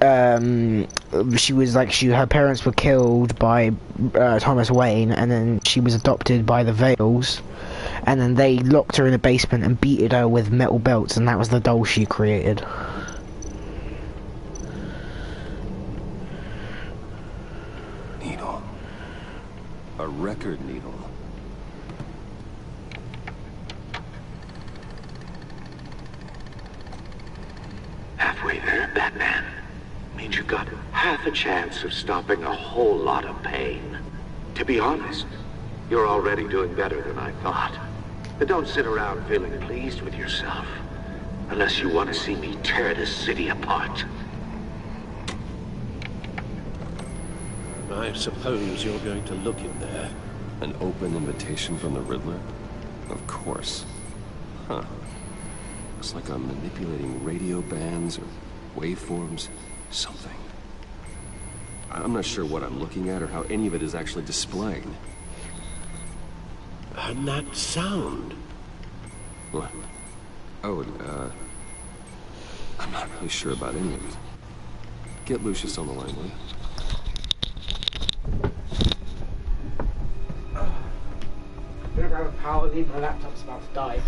her parents were killed by Thomas Wayne, and then she was adopted by the Vales, and then they locked her in a basement and beated her with metal belts, and that was the doll she created. Needle. A record needle. Halfway there, Batman. Means you got half a chance of stopping a whole lot of pain. To be honest, you're already doing better than I thought. But don't sit around feeling pleased with yourself. Unless you want to see me tear this city apart. I suppose you're going to look in there. An open invitation from the Riddler? Of course. Huh. Looks like I'm manipulating radio bands or waveforms. Something. I'm not sure what I'm looking at or how any of it is actually displaying. And that sound. What? Oh, I'm not really sure about any of it. Get Lucius on the line, will you? I'm gonna grab a power lead, my laptop's about to die.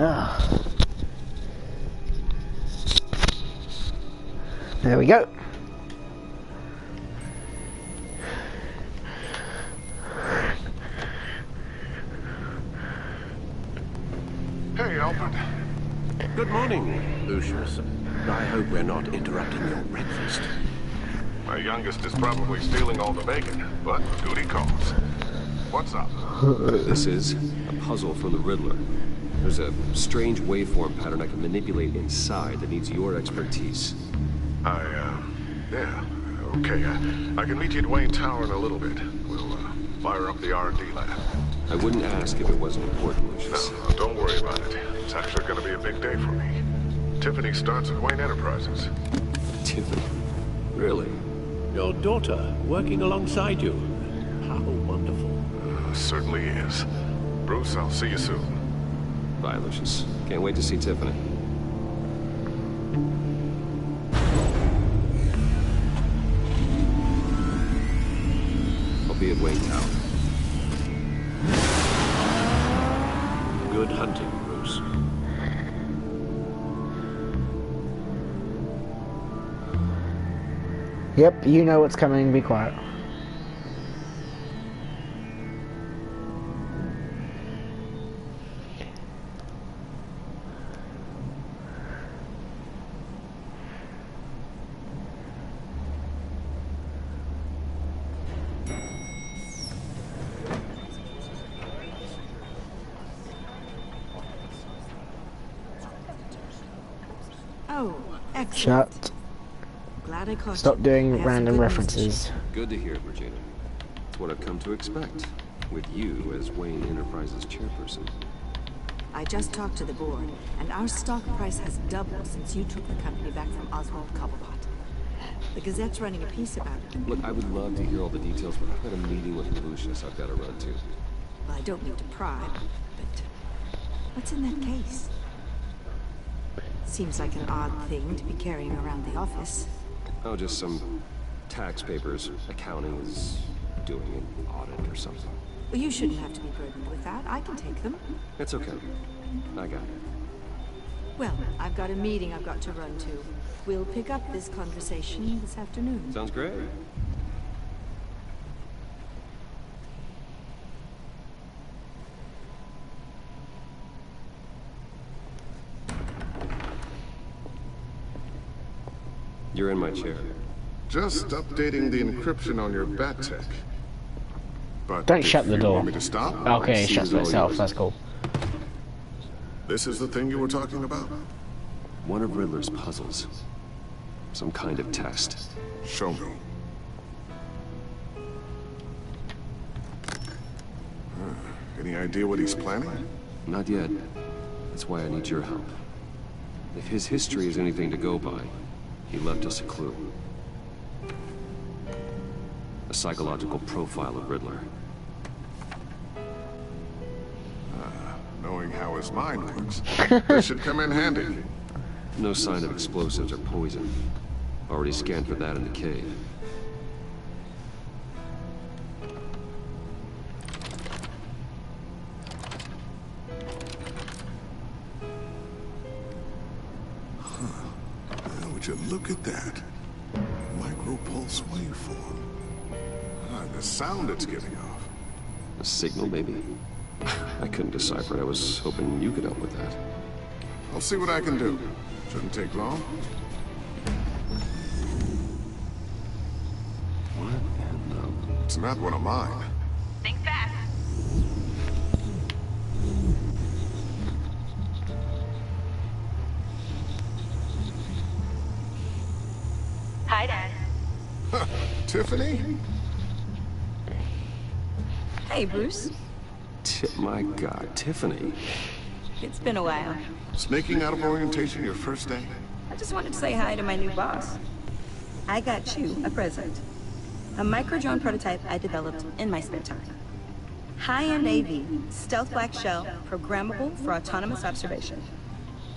Ugh. There we go. Hey, Alfred. Good morning, Lucius. I hope we're not interrupting your breakfast. My youngest is probably stealing all the bacon, but duty calls. What's up? This is a puzzle from the Riddler. There's a strange waveform pattern I can manipulate inside that needs your expertise. Yeah, okay. I can meet you at Wayne Tower in a little bit. We'll, fire up the R&D lab. I wouldn't ask if it wasn't important, Lucius. No, don't worry about it. It's actually gonna be a big day for me. Tiffany starts at Wayne Enterprises. Tiffany? Really? Your daughter working alongside you. How wonderful. Certainly is. Bruce, I'll see you soon. Bye, Lucius. Can't wait to see Tiffany. I'll be at Wayne Tower. Good hunting, Bruce. Yep, you know what's coming, be quiet. Oh, excellent. Shut. Glad I caught Stop you. doing I have random some good references. Good to hear, Regina. It's what I've come to expect, with you as Wayne Enterprises chairperson. I just talked to the board, and our stock price has doubled since you took the company back from Oswald Cobblepot. The Gazette's running a piece about it. Look, I would love to hear all the details, but I've got a meeting with Lucius I've got to run to. Well, I don't mean to pry, but what's in that case? Seems like an odd thing to be carrying around the office. Oh, just some tax papers. Accounting is doing an audit or something. Well, you shouldn't have to be burdened with that. I can take them. It's okay. I got it. Well, I've got a meeting I've got to run to. We'll pick up this conversation this afternoon. Sounds great. You're in my chair. Just updating the encryption on your Bat-Tech. But Don't shut the you door. Want me to stop? Okay, it shuts itself. That's cool. This is the thing you were talking about? One of Riddler's puzzles. Some kind of test. Show me. Any idea what he's planning? Not yet. That's why I need your help. If his history is anything to go by, he left us a clue. A psychological profile of Riddler. Knowing how his mind works, this should come in handy. No sign of explosives or poison. Already scanned for that in the cave. Would you look at that? Micropulse waveform. The sound it's giving off. A signal, maybe? I couldn't decipher it. I was hoping you could help with that. I'll see what I can do. Shouldn't take long. What in the... It's not one of mine. Think fast. Hi, Dad. Tiffany? Hey, Bruce. My God, Tiffany. It's been a while. Sneaking out of orientation your first day? I just wanted to say hi to my new boss. I got you a present. A micro-drone prototype I developed in my spare time. High-end AV, stealth black shell, programmable for autonomous observation.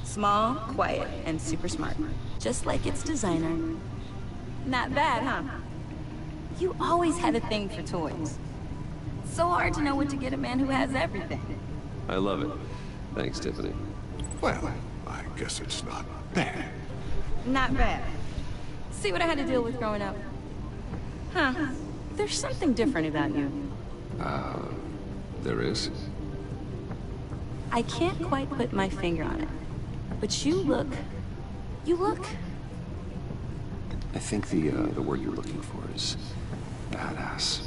Small, quiet, and super smart. Just like its designer. Not bad, huh? You always had a thing for toys. So hard to know what to get a man who has everything. I love it. Thanks, Tiffany. Well, I guess it's not bad. Not bad. See what I had to deal with growing up? Huh. There's something different about you. There is? I can't quite put my finger on it. But you look... I think the word you're looking for is badass.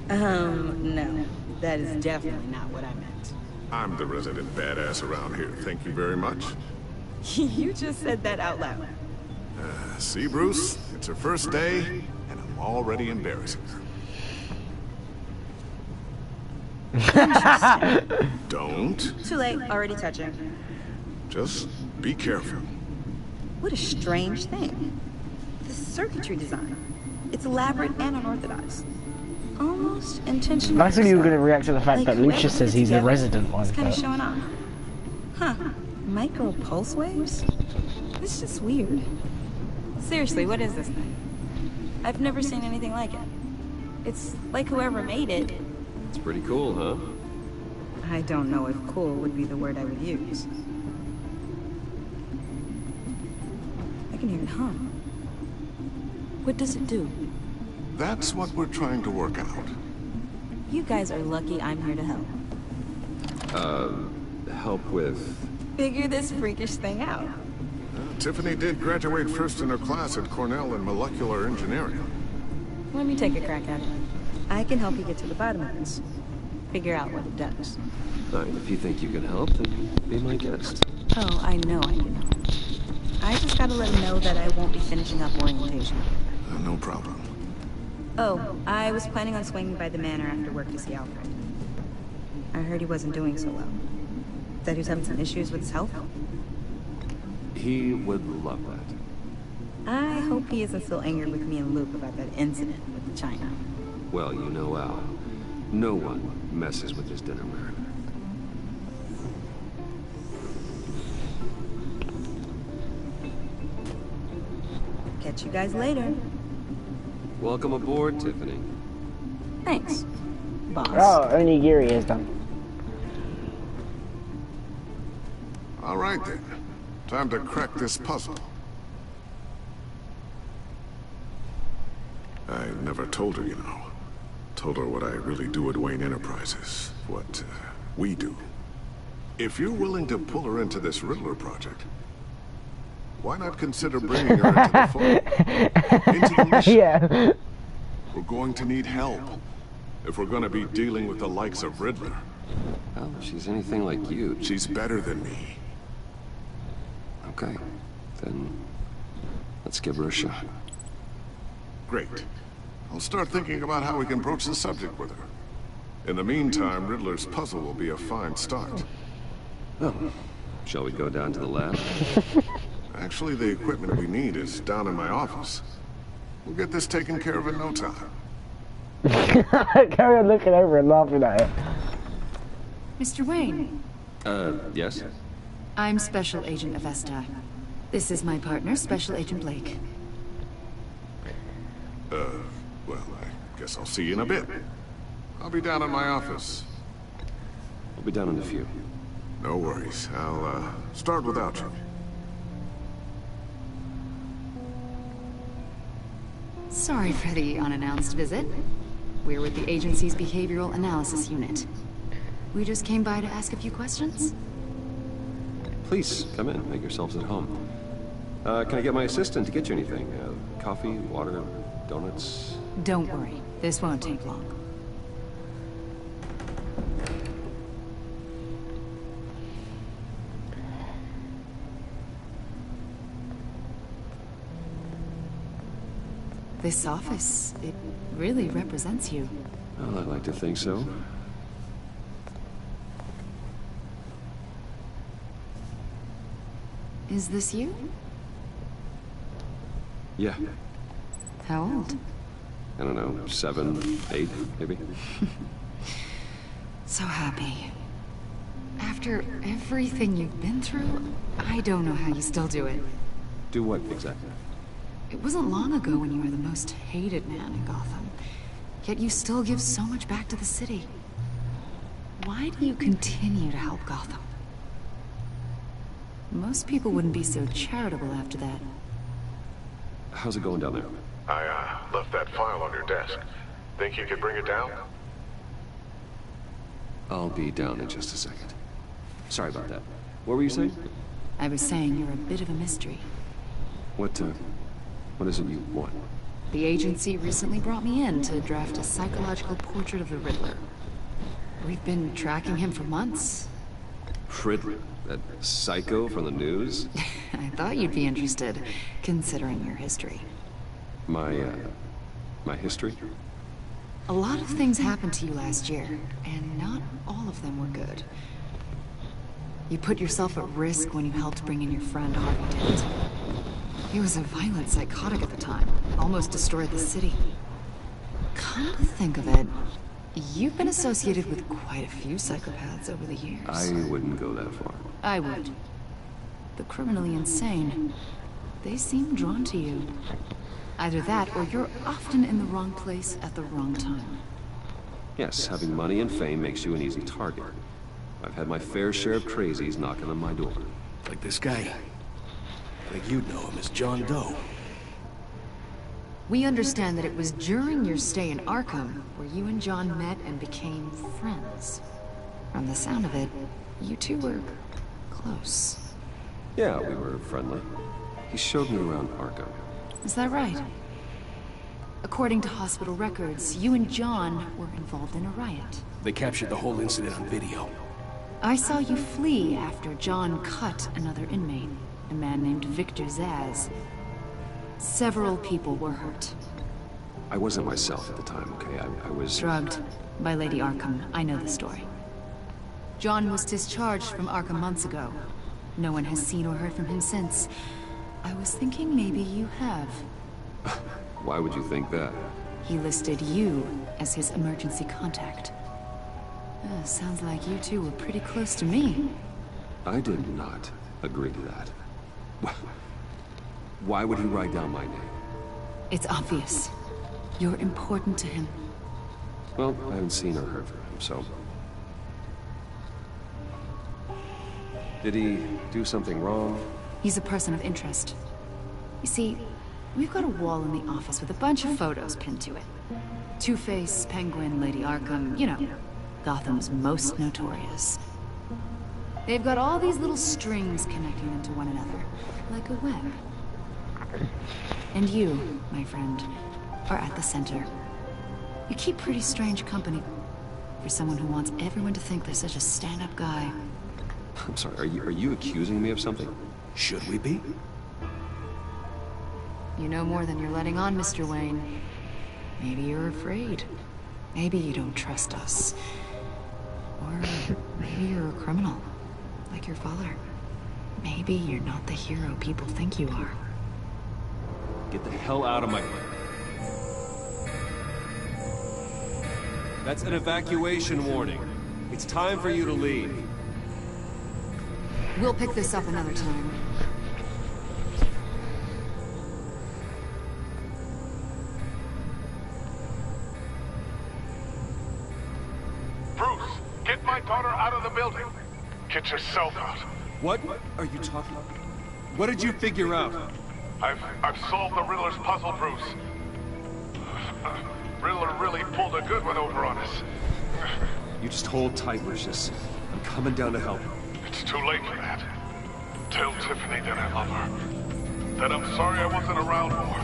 No. That is definitely not what I meant. I'm the resident badass around here. Thank you very much. You just said that out loud. See, Bruce? It's her first day, and I'm already embarrassing her. Don't. Too late. Already touching. Just be careful. What a strange thing. The circuitry design. It's elaborate and unorthodox. Almost intentional. I thought you were going to react to the fact Like that Lucius whoever says put he's a together, resident one. It's kind of but- showing off. Huh. Micro pulse waves? This is just weird. Seriously, what is this thing? I've never seen anything like it. It's like whoever made it. It's pretty cool, huh? I don't know if cool would be the word I would use. I can hear it hum. What does it do? That's what we're trying to work out. You guys are lucky I'm here to help. Help with... Figure this freakish thing out. Tiffany did graduate first in her class at Cornell in molecular engineering. Let me take a crack at it. I can help you get to the bottom of this. Figure out what it does. If you think you can help, then be my guest. Oh, I know I can help. I just gotta let him know that I won't be finishing up orientation. No problem. Oh, I was planning on swinging by the manor after work to see Alfred. I heard he wasn't doing so well. That he was having some issues with his health. He would love that. I hope he isn't still angered with me and Luke about that incident with the China. Well, you know Al. No one messes with his dinner marathon. Catch you guys later. Welcome aboard, Tiffany. Thanks, boss. Oh, only Geary is done. All right then. Time to crack this puzzle. I never told her, you know. Told her what I really do at Wayne Enterprises. What we do. If you're willing to pull her into this Riddler project, why not consider bringing her into the fold? Into the mission. Yeah. We're going to need help if we're going to be dealing with the likes of Riddler. Well, if she's anything like you... She's better than me. Okay, then let's give her a shot. Great. I'll start thinking about how we can broach the subject with her. In the meantime, Riddler's puzzle will be a fine start. Oh, shall we go down to the lab? Actually, the equipment we need is down in my office. We'll get this taken care of in no time. Carry on looking over and laughing at it. Mr. Wayne. Yes? I'm Special Agent Avesta. This is my partner, Special Agent Blake. Well, I guess I'll see you in a bit. I'll be down in my office. I'll be down in a few. No worries. I'll, start without you. Sorry for the unannounced visit. We're with the agency's Behavioral Analysis Unit. We just came by to ask a few questions. Please, come in. Make yourselves at home. Can I get my assistant to get you anything? Coffee, water, donuts? Don't worry. This won't take long. This office, it really represents you. Well, I'd like to think so. Is this you? Yeah. How old? I don't know, 7, 8, maybe? So happy. After everything you've been through, I don't know how you still do it. Do what, exactly? It wasn't long ago when you were the most hated man in Gotham. Yet you still give so much back to the city. Why do you continue to help Gotham? Most people wouldn't be so charitable after that. How's it going down there? I, left that file on your desk. Think you could bring it down? I'll be down in just a second. Sorry about that. What were you saying? I was saying you're a bit of a mystery. What is it you want? The agency recently brought me in to draft a psychological portrait of the Riddler. We've been tracking him for months. Riddler? That psycho from the news? I thought you'd be interested, considering your history. My history? A lot of things happened to you last year, and not all of them were good. You put yourself at risk when you helped bring in your friend Harvey Dent. He was a violent psychotic at the time, almost destroyed the city. Come to think of it, you've been associated with quite a few psychopaths over the years. I wouldn't go that far. I would. The criminally insane, they seem drawn to you. Either that, or you're often in the wrong place at the wrong time. Yes, having money and fame makes you an easy target. I've had my fair share of crazies knocking on my door. Like this guy. Like you'd know him as John Doe. We understand that it was during your stay in Arkham where you and John met and became friends. From the sound of it, you two were close. Yeah, we were friendly. He showed me around Arkham. Is that right? According to hospital records, you and John were involved in a riot. They captured the whole incident on video. I saw you flee after John cut another inmate, a man named Victor Zsasz. Several people were hurt. I wasn't myself at the time, okay? I was... Drugged by Lady Arkham. I know the story. John was discharged from Arkham months ago. No one has seen or heard from him since. I was thinking maybe you have. Why would you think that? He listed you as his emergency contact. Sounds like you two were pretty close to me. I did not agree to that. Why would he write down my name? It's obvious. You're important to him. Well, I haven't seen or heard from him, so... Did he do something wrong? He's a person of interest. You see, we've got a wall in the office with a bunch of photos pinned to it. Two-Face, Penguin, Lady Arkham, you know, Gotham's most notorious. They've got all these little strings connecting them to one another, like a web. And you, my friend, are at the center. You keep pretty strange company for someone who wants everyone to think they're such a stand-up guy. I'm sorry, are you accusing me of something? Should we be? You know more than you're letting on, Mr. Wayne. Maybe you're afraid. Maybe you don't trust us. Or maybe you're a criminal, like your father. Maybe you're not the hero people think you are. Get the hell out of my... That's an evacuation warning. It's time for you to leave. We'll pick this up another time. Bruce, get my daughter out of the building. Get yourself out. What are you talking about? What did you figure out? I've solved the Riddler's puzzle, Bruce. Riddler really pulled a good one over on us. You just hold tight, Lucius. I'm coming down to help. It's too late for that. Tell Tiffany that I love her. That I'm sorry I wasn't around more.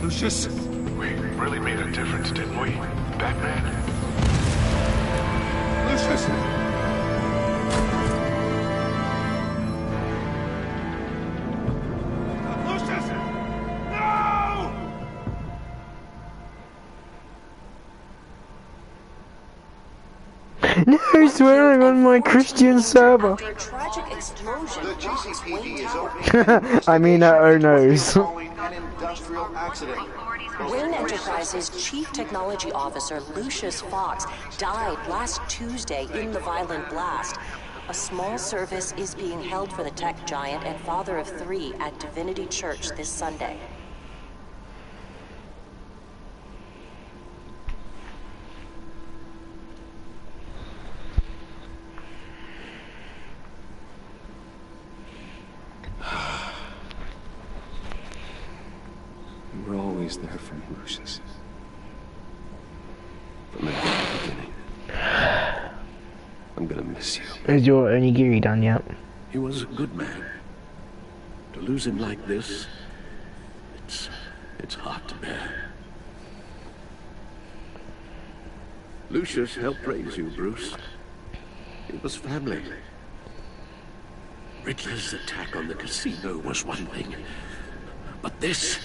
Lucius! We really made a difference, didn't we, Batman? Lucius! Lucius! No! No swearing on my Christian server. After a tragic explosion, the GCPD is over. I mean, oh no's. An industrial accident. Wayne Enterprises' Chief Technology Officer, Lucius Fox, died last Tuesday in the violent blast. A small service is being held for the tech giant and father of three at Divinity Church this Sunday. always there for me, Lucius. From the very beginning. I'm gonna miss you. Is your onigiri done yet? He was a good man. To lose him like this, it's hard to bear. Lucius helped raise you, Bruce. It was family. Riddler's attack on the casino was one thing, but this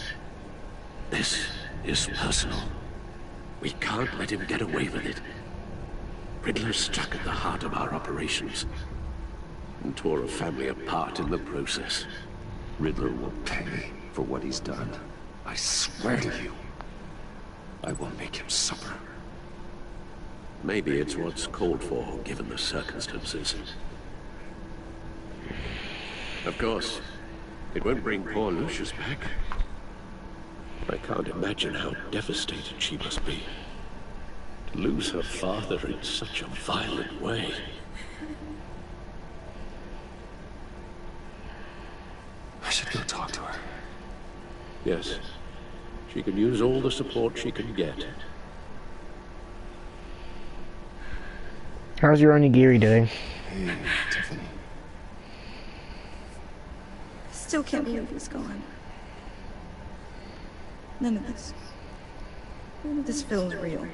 is personal. We can't let him get away with it. Riddler struck at the heart of our operations and tore a family apart in the process. Riddler will pay for what he's done. I swear to you, I will make him suffer. Maybe it's what's called for, given the circumstances. Of course, it won't bring poor Lucius back. I can't imagine how devastated she must be. To lose her father in such a violent way. I should go talk to her. Yes, she could use all the support she can get. How's your onigiri doing? Hey, Tiffany. Still can't believe he's gone. None of this feels real.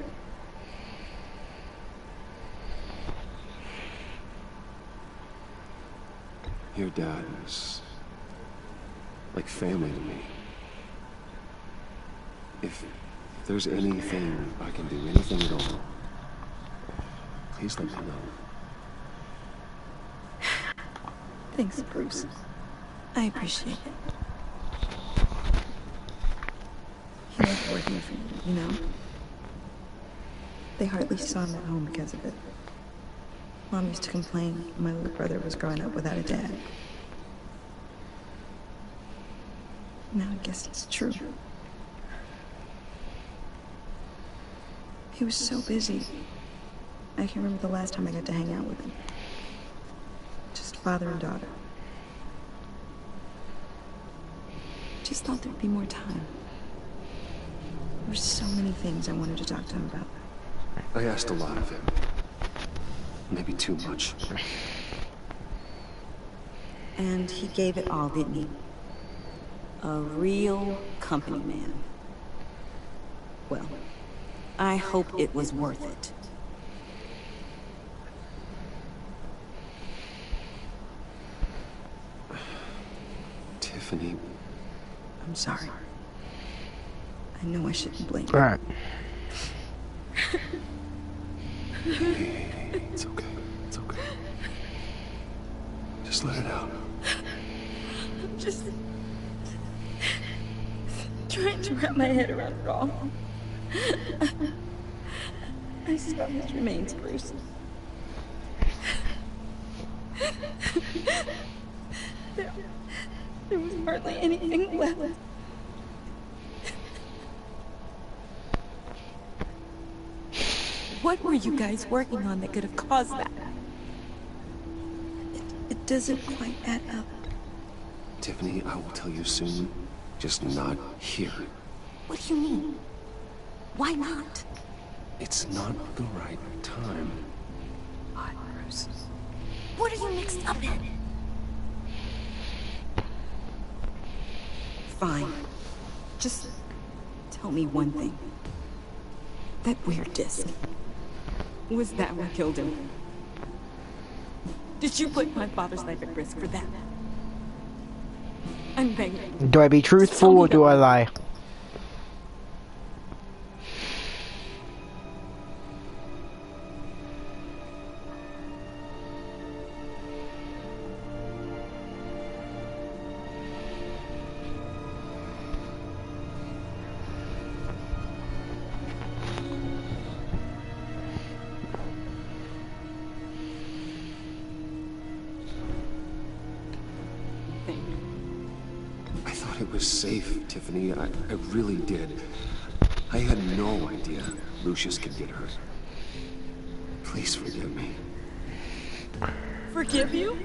Your dad was like family to me. If there's anything I can do, anything at all, please let me know. Thanks, Bruce. I appreciate it. He loved working for me, you know? They hardly saw him at home because of it. Mom used to complain my little brother was growing up without a dad. Now I guess it's true. He was so busy. I can't remember the last time I got to hang out with him. Just father and daughter. Just thought there'd be more time. There were so many things I wanted to talk to him about. I asked a lot of him. Maybe too much. And he gave it all, didn't he? A real company man. Well, I hope it was worth it. Tiffany. I'm sorry. I know I shouldn't blame you. Alright. Hey, it's okay. It's okay. Just let it out. I'm just trying to wrap my head around it all. I saw his remains, Bruce. There was hardly anything left. What were you guys working on that could have caused that? It doesn't quite add up. Tiffany, I will tell you soon. Just not here. What do you mean? Why not? It's not the right time. What, Bruce? What are you mixed up in? Fine. Just tell me one thing. That weird disc. Was that what killed him? Did you put my father's life at risk for that? I'm begging. Do I be truthful or do I lie? It was safe, Tiffany. I really did. I had no idea Lucius could get hurt. Please forgive me. Forgive you?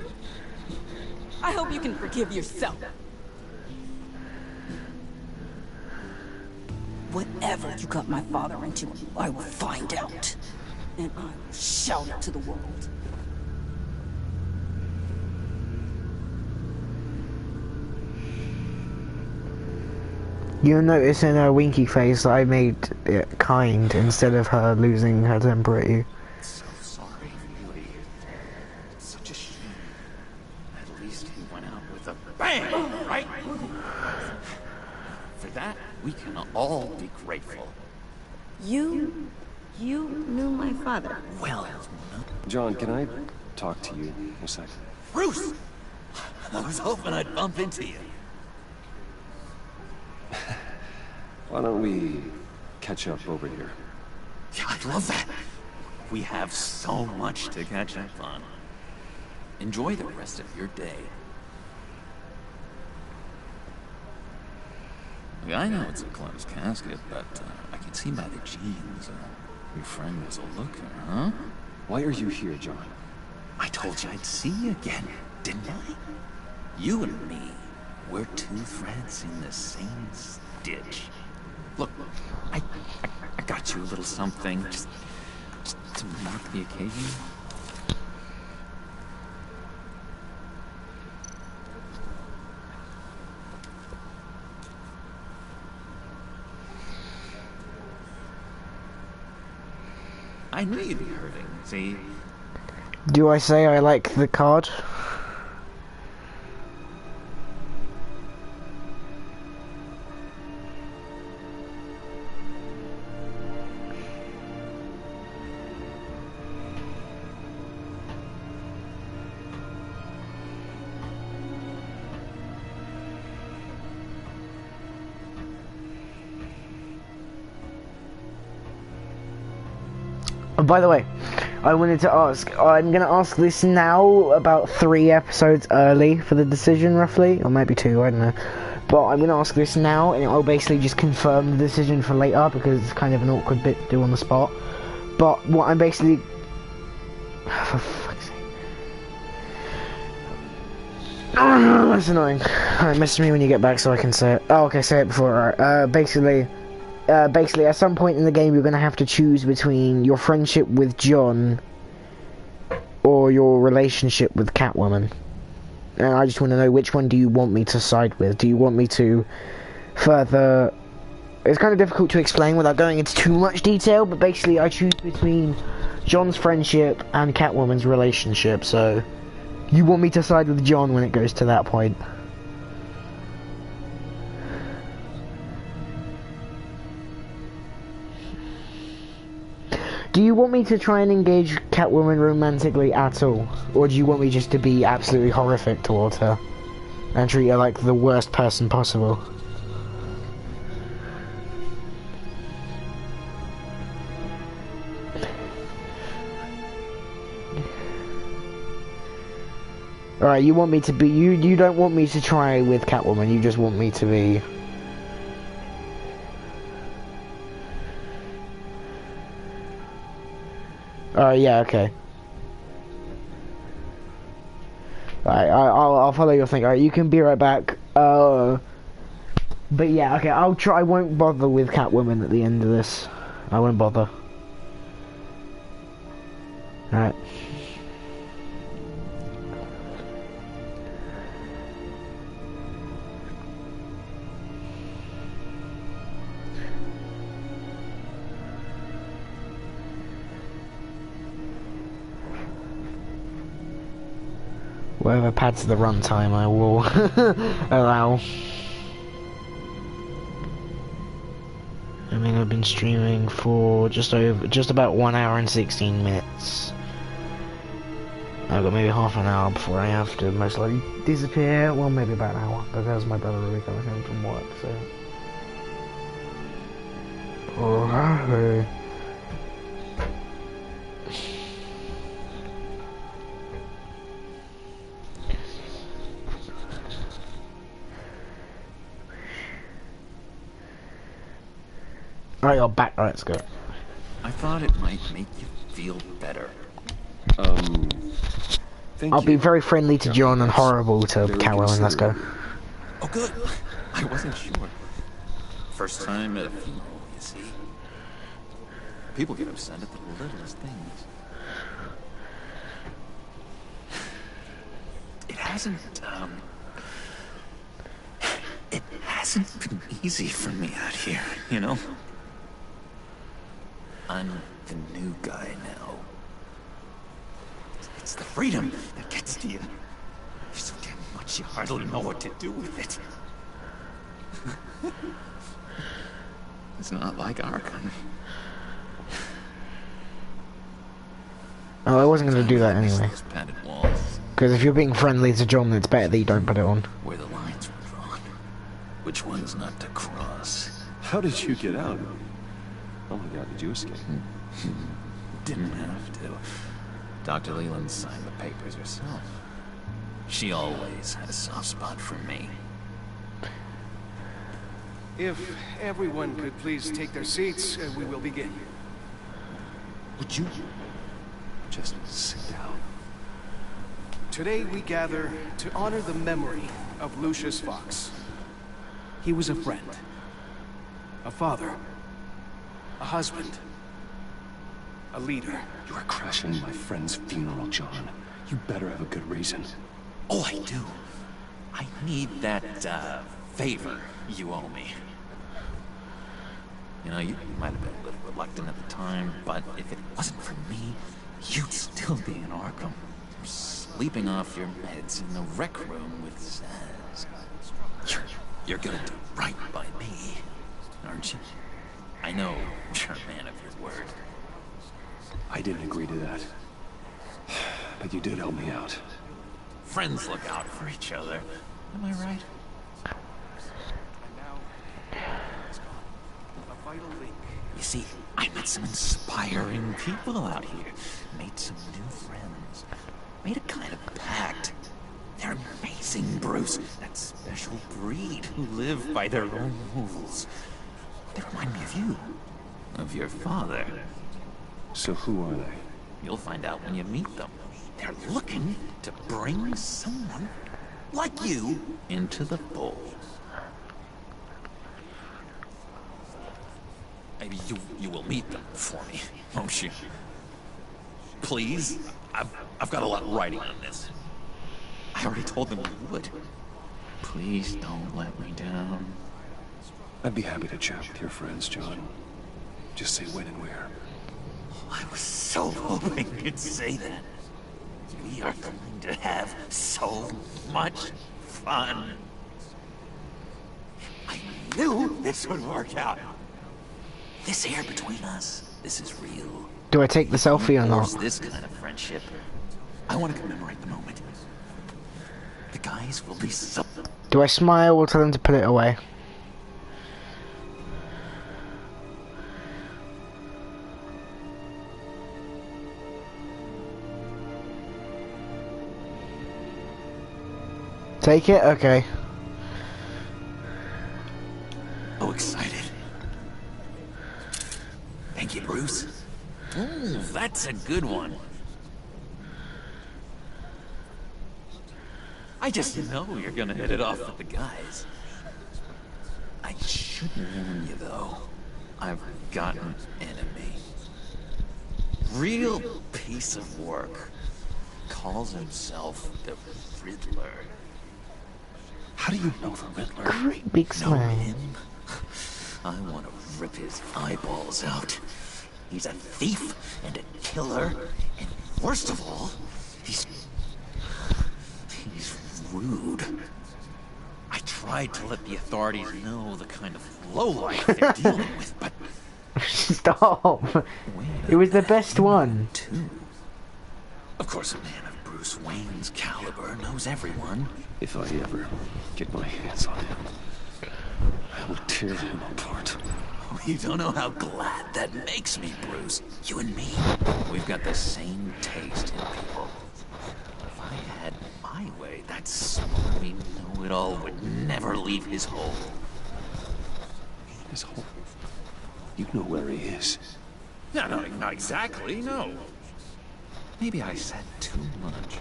I hope you can forgive yourself. Whatever you got my father into, I will find out. And I will shout it to the world. You'll notice in her winky face that I made it kind instead of her losing her temper at you. So sorry, really. It's such a shame. At least he went out with a bang, right? For that, we can all be grateful. You knew my father. Well, John, can I talk to you a second? Bruce! I was hoping I'd bump into you. Why don't we catch up over here? Yeah, I'd love that. We have so much to catch up on. Enjoy the rest of your day. I know it's a closed casket, but I can see by the jeans. Your friend was a looker, huh? Why are you here, John? I told you I'd see you again, didn't I? You and me, we're two threads in the same stitch. Look, I got you a little something, just to mark the occasion. I knew you'd be hurting, see? Do I say I like the card? By the way, I wanted to ask, I'm going to ask this now about 3 episodes early for the decision roughly, or maybe 2, I don't know. But I'm going to ask this now, and I'll basically just confirm the decision for later, because it's kind of an awkward bit to do on the spot. But what I'm basically... For fuck's sake. That's annoying. Alright, message me when you get back so I can say it. Oh, okay, say it before, alright. Basically, at some point in the game, you're going to have to choose between your friendship with John or your relationship with Catwoman. And I just want to know, which one do you want me to side with? Do you want me to further... It's kind of difficult to explain without going into too much detail, but basically I choose between John's friendship and Catwoman's relationship, so... You want me to side with John when it goes to that point. Do you want me to try and engage Catwoman romantically at all? Or do you want me just to be absolutely horrific towards her? And treat her like the worst person possible? Alright, you want me to be... You don't want me to try with Catwoman, you just want me to be... Yeah, okay. Alright, I'll follow your thing. Alright, you can be right back. But yeah, okay, I'll try. I won't bother with Catwoman at the end of this. I won't bother. Alright. Whatever pads the runtime, I will allow. I mean, I've been streaming for just about 1 hour and 16 minutes. I've got maybe half an hour before I have to most likely disappear. Well, maybe about an hour, because my brother will be coming home from work, so. Oh, Alright, you're back. Alright, let's go. I thought it might make you feel better. I'll be very friendly to John and horrible to Catwoman. Let's go. Oh, good. I wasn't sure. First time at a funeral, People get upset at the littlest things. It hasn't been easy for me out here, you know? I'm the new guy now. It's the freedom that gets to you. There's so damn much you hardly know what to do with it. It's not like Arkham. Oh, I wasn't going to do that anyway. Those padded walls, Because if you're being friendly to John, it's better that you don't put it on. where the lines were drawn. Which ones not to cross. How did you get out? Oh my god, did you escape? Didn't have to. Dr. Leland signed the papers herself. She always had a soft spot for me. If everyone could please take their seats, we will begin. Would you just sit down? Today we gather to honor the memory of Lucius Fox. He was a friend, a father, a husband, a leader. You are crashing my friend's funeral, John. You better have a good reason. Oh, I do. I need that, favor you owe me. You know, you might have been a little reluctant at the time, but if it wasn't for me, you'd still be in Arkham. Sleeping off your meds in the rec room with Zaz. You're gonna do right by me, aren't you? I know you're a man of your word. I didn't agree to that. But you did help me out. Friends look out for each other. Am I right? You see, I met some inspiring people out here. Made some new friends. Made a kind of pact. They're amazing, Bruce. That special breed who live by their own rules. They remind me of you. Of your father. So who are they? You'll find out when you meet them. They're looking to bring someone like you into the fold. Maybe you will meet them for me, won't you? Please? I've got a lot writing on this. I already told them you would. Please don't let me down. I'd be happy to chat with your friends, John. Just say when and where. I was so hoping you'd say that. We are going to have so much fun. I knew this would work out. This air between us, this is real. Do I take the selfie or not? This kind of friendship. I want to commemorate the moment. The guys will be so... Do I smile or tell them to put it away? Take it? Okay. Oh, excited. Thank you, Bruce. Ooh, that's a good one. I just know you're gonna hit it off with the guys. I should warn you, though. I've got an enemy. Real piece of work. Calls himself the Riddler. How do you know the Riddler? Great big smile. I want to rip his eyeballs out. He's a thief and a killer, and worst of all, he's rude. I tried to let the authorities know the kind of lowlife they're dealing with, but... Stop! It was the best one. Of course, a man of Bruce Wayne's caliber knows everyone. If I ever get my hands on him, I will tear him apart. Oh, you don't know how glad that makes me, Bruce. You and me, we've got the same taste in people. If I had my way, that smarmy know-it-all would never leave his hole. His hole? You know where he is. No, not exactly, no. Maybe I said too much.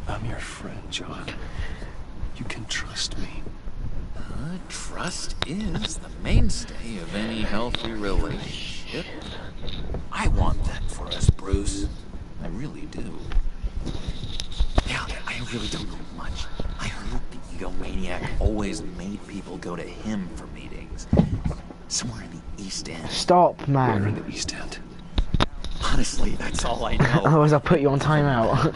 I'm your friend, John. You can trust me. Huh? But trust is the mainstay of any healthy relationship. I want that for us, Bruce. I really do. Yeah, I really don't know much. I heard the egomaniac always made people go to him for meetings. Somewhere in the East End. Stop, man. Where in the East End? Honestly, that's all I know. Otherwise I'll put you on timeout.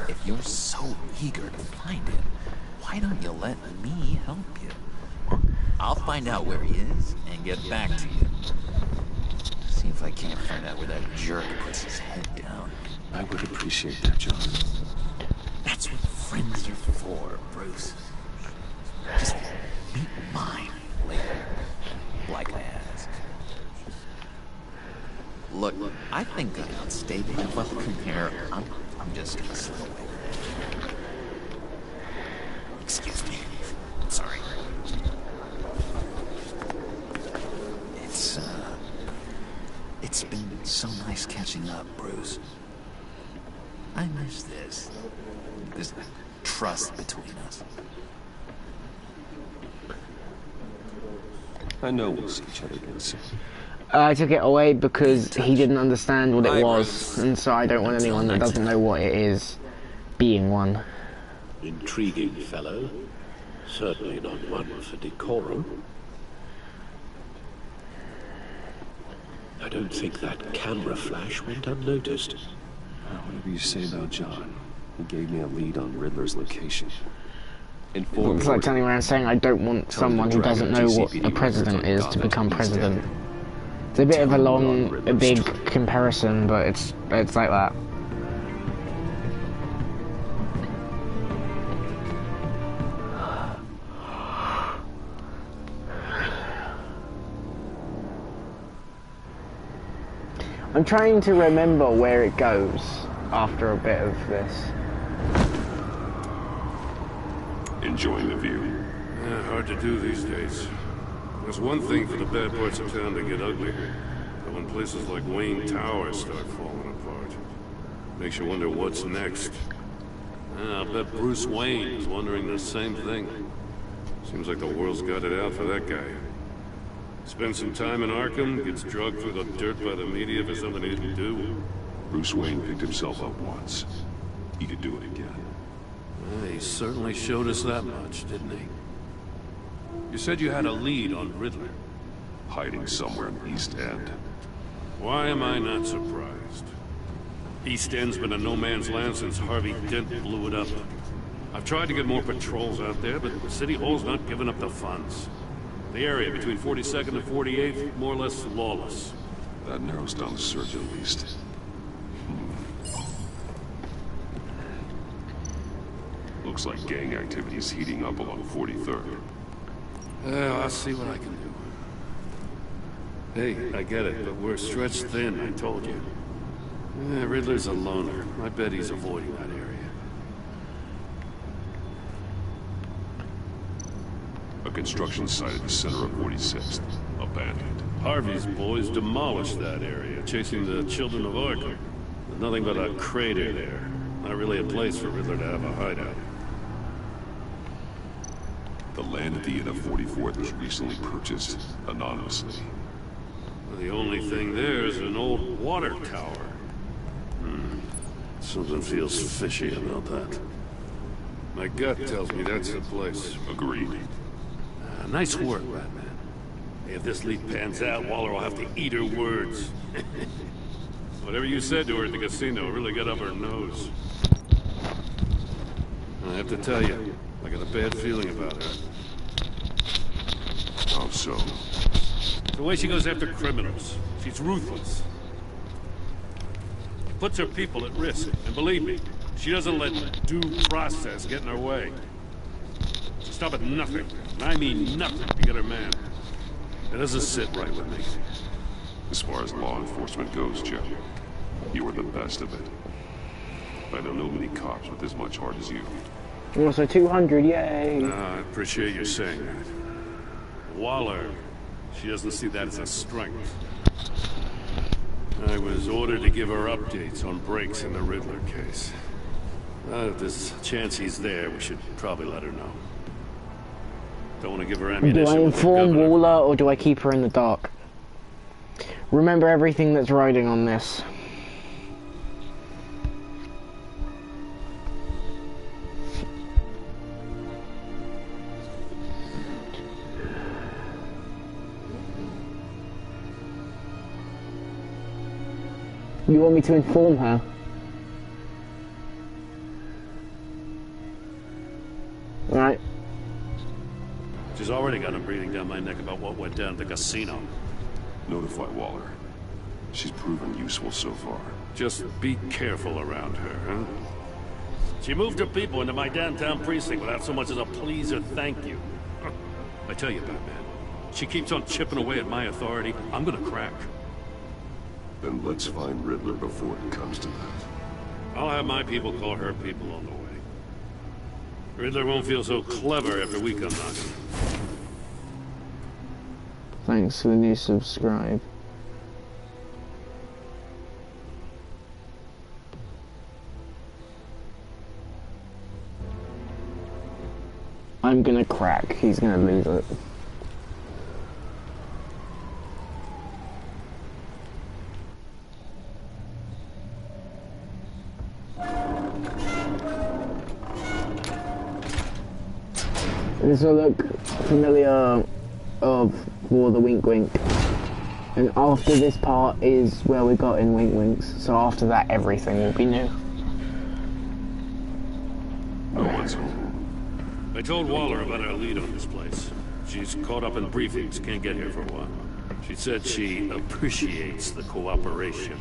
If you're so eager to find it, why don't you let me help you? I'll find out where he is and get back to you. See if I can't find out where that jerk puts his head down. I would appreciate that, John. That's what friends are for, Bruce. Just meet mine later, like I asked. Look, I think I outstayed my welcome here. I'm just gonna slip away. Excuse me. Sorry. It's been so nice catching up, Bruce. I miss this trust between us. I know we'll see each other again soon. I took it away because he didn't understand what it was, and so I don't want anyone that doesn't know what it is being one. Intriguing fellow. Certainly not one for decorum. I don't think that camera flash went unnoticed. Whatever you say about John, he gave me a lead on Riddler's location. It's like turning around saying I don't want someone who doesn't know what the president is to become president. It's a bit of a big comparison, but it's like that. I'm trying to remember where it goes after a bit of this. Enjoying the view? Yeah, hard to do these days. There's one thing for the bad parts of town to get ugly, but when places like Wayne Tower start falling apart, makes you wonder what's next. I'll bet Bruce Wayne is wondering the same thing. Seems like the world's got it out for that guy. Spends some time in Arkham, gets dragged through the dirt by the media for something he didn't do. Bruce Wayne picked himself up once. He could do it again. He certainly showed us that much, didn't he? You said you had a lead on Riddler. Hiding somewhere in the East End. Why am I not surprised? East End's been a no-man's land since Harvey Dent blew it up. I've tried to get more patrols out there, but City Hall's not giving up the funds. The area between 42nd and 48th, more or less lawless. That narrows down the search at least. Looks like gang activity is heating up along 43rd. I'll see what I can do. Hey, I get it, but we're stretched thin, I told you. Riddler's a loner. I bet he's avoiding that area. A construction site at the center of 46th. Abandoned. Harvey's boys demolished that area, chasing the children of Arkham. There's nothing but a crater there. Not really a place for Riddler to have a hideout. The land at the end of 44th was recently purchased anonymously. Well, the only thing there is an old water tower. Something feels fishy about that. My gut tells me that's the place. Agreed. Nice work, Batman. If this lead pans out, Waller will have to eat her words. Whatever you said to her at the casino really got up her nose. I have to tell you, I got a bad feeling about her. How so? The way she goes after criminals. She's ruthless. Puts her people at risk. And believe me, she doesn't let due process get in her way. She'll stop at nothing. And I mean nothing to get her man. It doesn't sit right with me. As far as law enforcement goes, Joe, you are the best of it. I don't know many cops with as much heart as you. Also 200, yay! I appreciate you saying that. Waller, she doesn't see that as a strength. I was ordered to give her updates on breaks in the Riddler case. If there's a chance he's there, we should probably let her know. Don't want to give her Do ammunition. I with the inform governor. Waller or do I keep her in the dark? Remember everything that's riding on this. You want me to inform her? Right. She's already got him breathing down my neck about what went down at the casino. Notify Waller. She's proven useful so far. Just be careful around her, huh? She moved her people into my downtown precinct without so much as a please or thank you. I tell you, Batman, she keeps on chipping away at my authority. I'm gonna crack. Then let's find Riddler before it comes to that. I'll have my people call her people on the way. Riddler won't feel so clever after we come knocking. Thanks for the new subscribe. I'm gonna crack. He's gonna lose it. This will look familiar for the Wink Wink. And after this part is where we got in Wink Winks. So after that everything will be new. No one's home. I told Waller about our lead on this place. She's caught up in briefings, can't get here for a while. She said she appreciates the cooperation.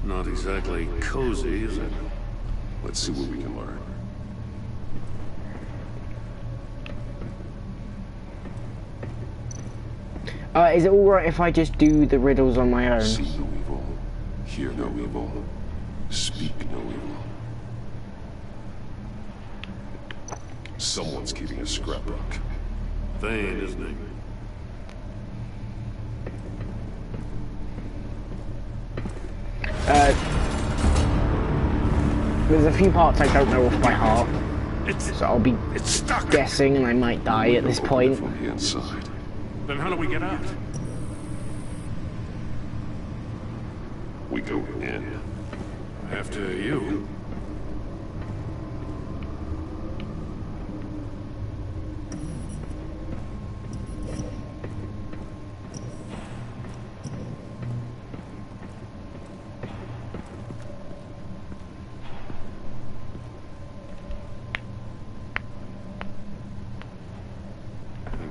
Not exactly cozy, is it? Let's see what we can learn. Is it alright if I just do the riddles on my own? See no evil, hear no evil, speak no evil. Someone's keeping a scrapbook. Thane, isn't he? There's a few parts I don't know off by heart. So I'll be guessing and I might die at this point. From the inside. Then how do we get out? We go in. After you.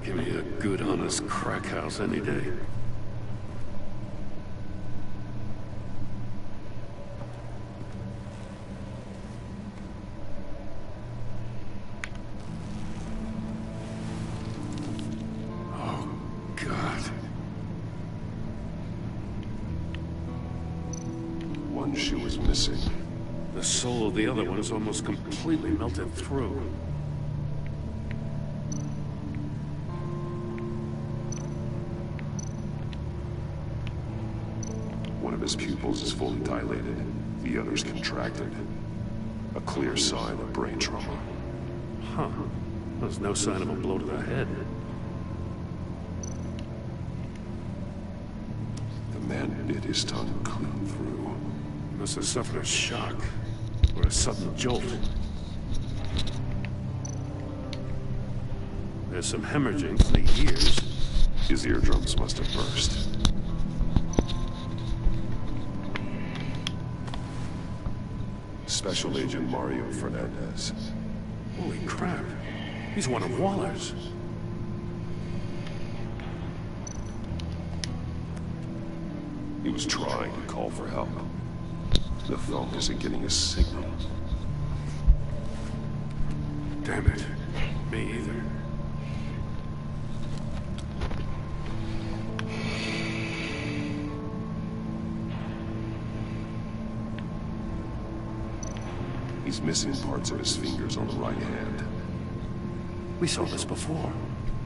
Give me a good, honest crack house any day. Oh, God. One shoe is missing. The soul of the other one is almost completely melted through. One of his pupils is fully dilated. The other's contracted. A clear sign of brain trauma. Huh. There's no sign of a blow to the head. The man bit his tongue clean through. He must have suffered a shock. Or a sudden jolt. There's some hemorrhaging from the ears. His eardrums must have burst. Special Agent Mario Fernandez. Holy crap. He's one of Waller's. He was trying to call for help. The phone isn't getting a signal. Damn it. Me either. He's missing parts of his fingers on the right hand. We saw this before.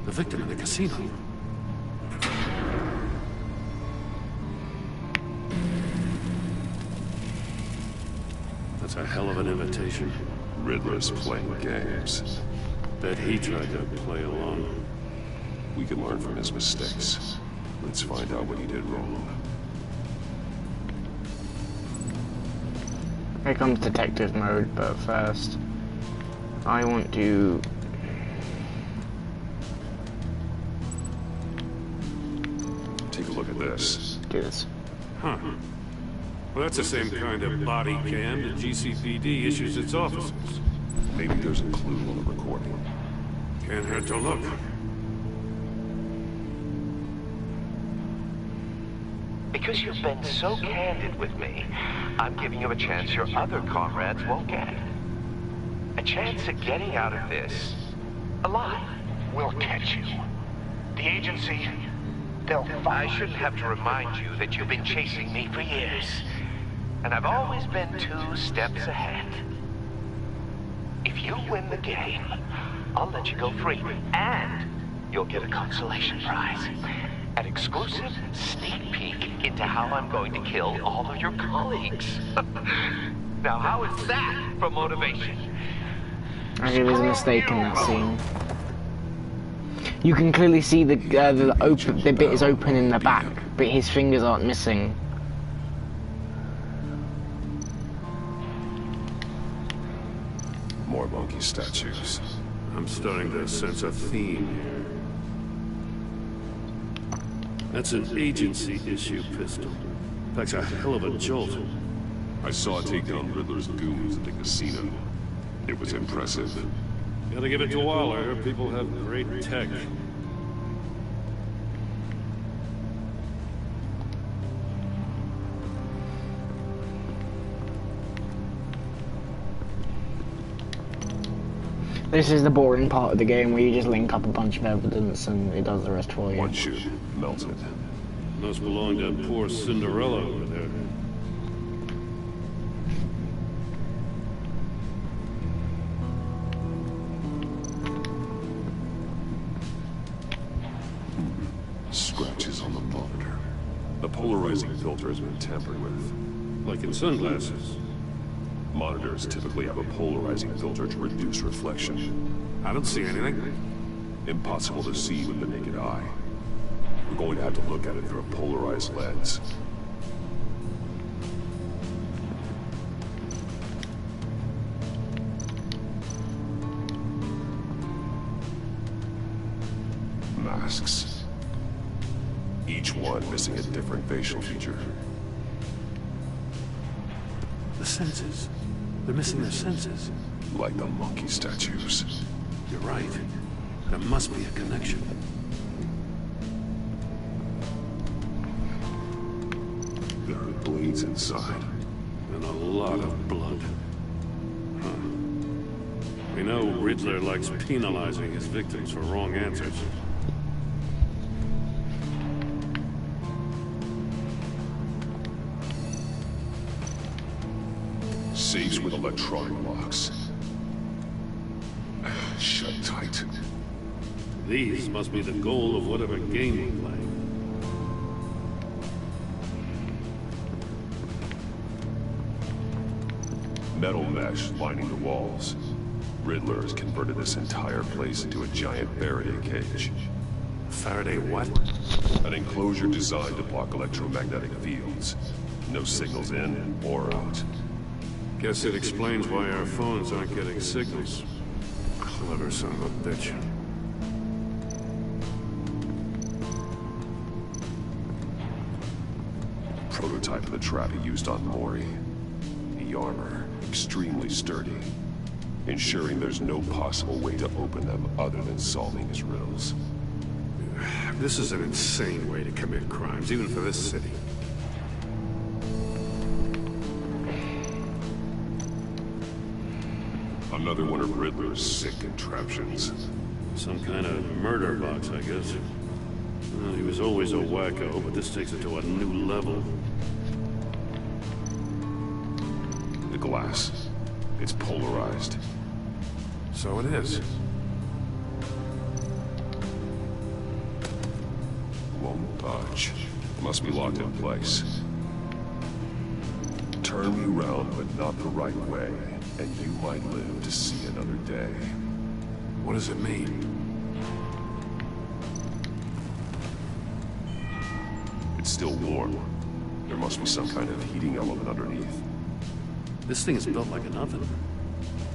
The victim in the casino. That's a hell of an invitation. Riddler's playing games. Bet he tried to play along. We can learn from his mistakes. Let's find out what he did wrong. Here comes detective mode, but first, I want to... Take a look at this. Do this. Huh. Well, that's the same kind of body cam that GCPD issues its officers. Maybe there's a clue on the recording. Can't hurt to look. Because you've been so candid with me, I'm giving you a chance your other comrades won't get. A chance at getting out of this alive. We'll catch you. The agency, they'll find... I shouldn't have to remind you that you've been chasing me for years. And I've always been 2 steps ahead. If you win the game, I'll let you go free. And you'll get a consolation prize. An exclusive sneak peek into how I'm going to kill all of your colleagues. Now, how is that for motivation? Okay, there's a mistake in that scene. You can clearly see the bit is open in the back, but his fingers aren't missing. More monkey statues. I'm starting to sense a theme here. That's an agency-issue pistol. That's a hell of a jolt. I saw it take down Riddler's goons at the casino. It was impressive. Gotta give it to Waller. People have great tech. This is the boring part of the game where you just link up a bunch of evidence and it does the rest for you. One shoot, melted. Must belong to poor Cinderella over there. Scratches on the monitor. The polarizing filter has been tampered with. Like in sunglasses. Monitors typically have a polarizing filter to reduce reflection. I don't see anything. Impossible to see with the naked eye. We're going to have to look at it through a polarized lens. Masks. Each one missing a different facial feature. The senses. They're missing their senses. Like the monkey statues. You're right. There must be a connection. There are blades inside. And a lot of blood. Huh. We know Riddler likes penalizing his victims for wrong answers. Safes with electronic locks. Shut tight. These must be the goal of whatever game we play. Metal mesh lining the walls. Riddler has converted this entire place into a giant Faraday cage. Faraday what? An enclosure designed to block electromagnetic fields. No signals in or out. Guess it explains why our phones aren't getting signals. Clever son of a bitch. Prototype of the trap he used on Mori. The armor, extremely sturdy, ensuring there's no possible way to open them other than solving his riddles. This is an insane way to commit crimes, even for this city. Another one of Riddler's sick contraptions. Some kind of murder box, I guess. Well, he was always a wacko, but this takes it to a new level. The glass. It's polarized. So it is. Won't budge. Must be locked in place. Turn me around, but not the right way, And you might live to see another day. What does it mean? It's still warm. There must be some kind of heating element underneath. This thing is built like an oven.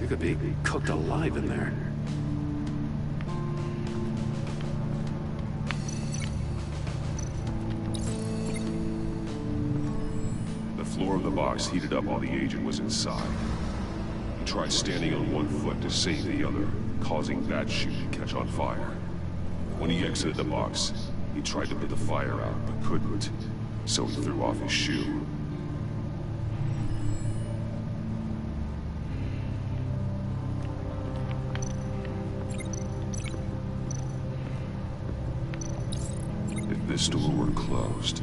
You could be cooked alive in there. The floor of the box heated up while the agent was inside. He tried standing on one foot to save the other, causing that shoe to catch on fire. When he exited the box, he tried to put the fire out, but couldn't, so he threw off his shoe. If this door were closed,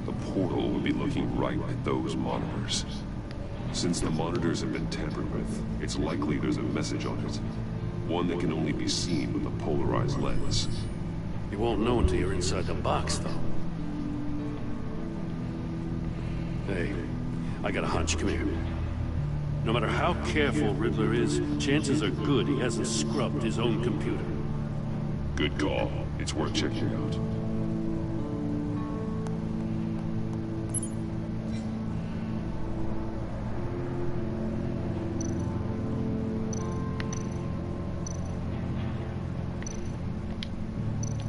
the portal would be looking right at those monitors. Since the monitors have been tampered with, it's likely there's a message on it. One that can only be seen with a polarized lens. You won't know until you're inside the box, though. Hey, I got a hunch. Come here. No matter how careful Riddler is, chances are good he hasn't scrubbed his own computer. Good call. It's worth checking out.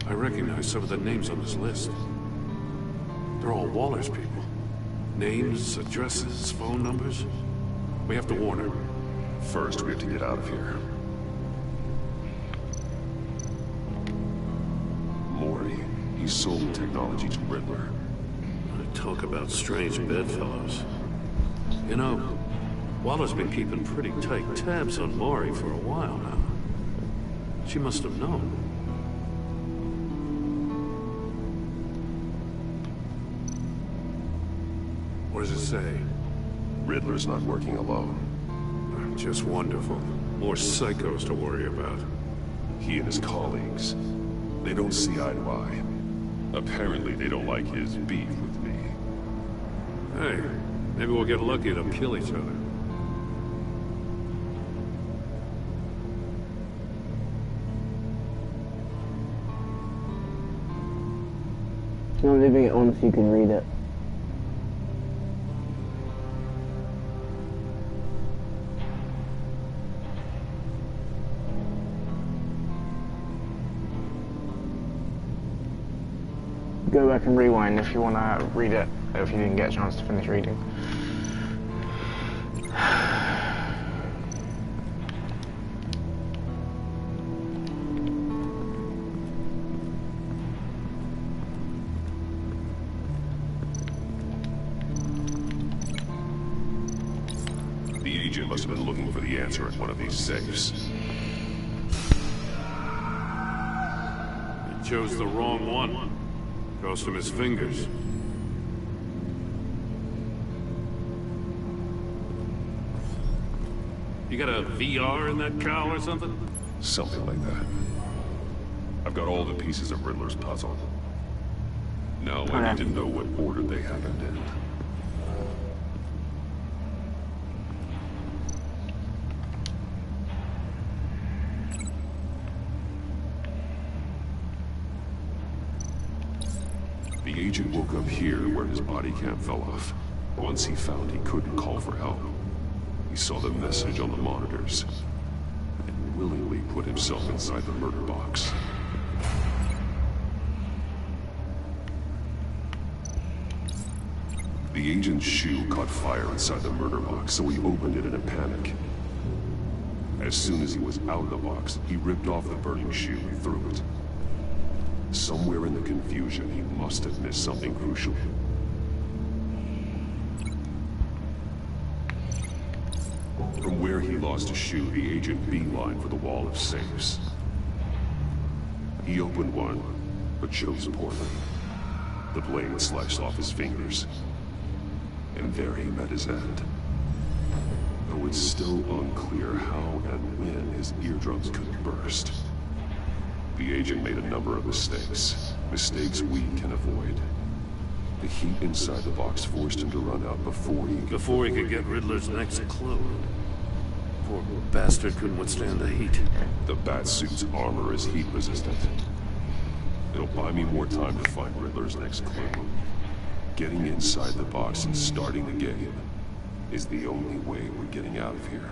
I recognize some of the names on this list. They're all Waller's people. Names, addresses, phone numbers. We have to warn her. First, we have to get out of here. Mori, he sold technology to Riddler. Talk about strange bedfellows. You know, Waller's been keeping pretty tight tabs on Mori for a while now. She must have known. What does it say? Riddler's not working alone. Just wonderful. More psychos to worry about. He and his colleagues, they don't see eye to eye. Apparently they don't like his beef with me. Hey, maybe we'll get lucky to kill each other. I'm leaving it on so you can read it. Go back and rewind if you want to read it, if you didn't get a chance to finish reading. The agent must have been looking for the answer at one of these safes. He chose the wrong one. Cost him his fingers. You got a VR in that cowl or something? Something like that. I've got all the pieces of Riddler's puzzle. Now I need to know what order they happened in. The agent woke up here where his body cam fell off. Once he found he couldn't call for help, he saw the message on the monitors and willingly put himself inside the murder box. The agent's shoe caught fire inside the murder box, so he opened it in a panic. As soon as he was out of the box, he ripped off the burning shoe and threw it. Somewhere in the confusion, he must have missed something crucial. From where he lost a shoe, the agent beelined for the wall of safes. He opened one, but chose poorly. The blade sliced off his fingers, and there he met his end. Though it's still unclear how and when his eardrums could burst. The agent made a number of mistakes. Mistakes we can avoid. The heat inside the box forced him to run out before he could get Riddler's next clue. Poor bastard couldn't withstand the heat. The Batsuit's armor is heat resistant. It'll buy me more time to find Riddler's next clue. Getting inside the box and starting the game is the only way we're getting out of here.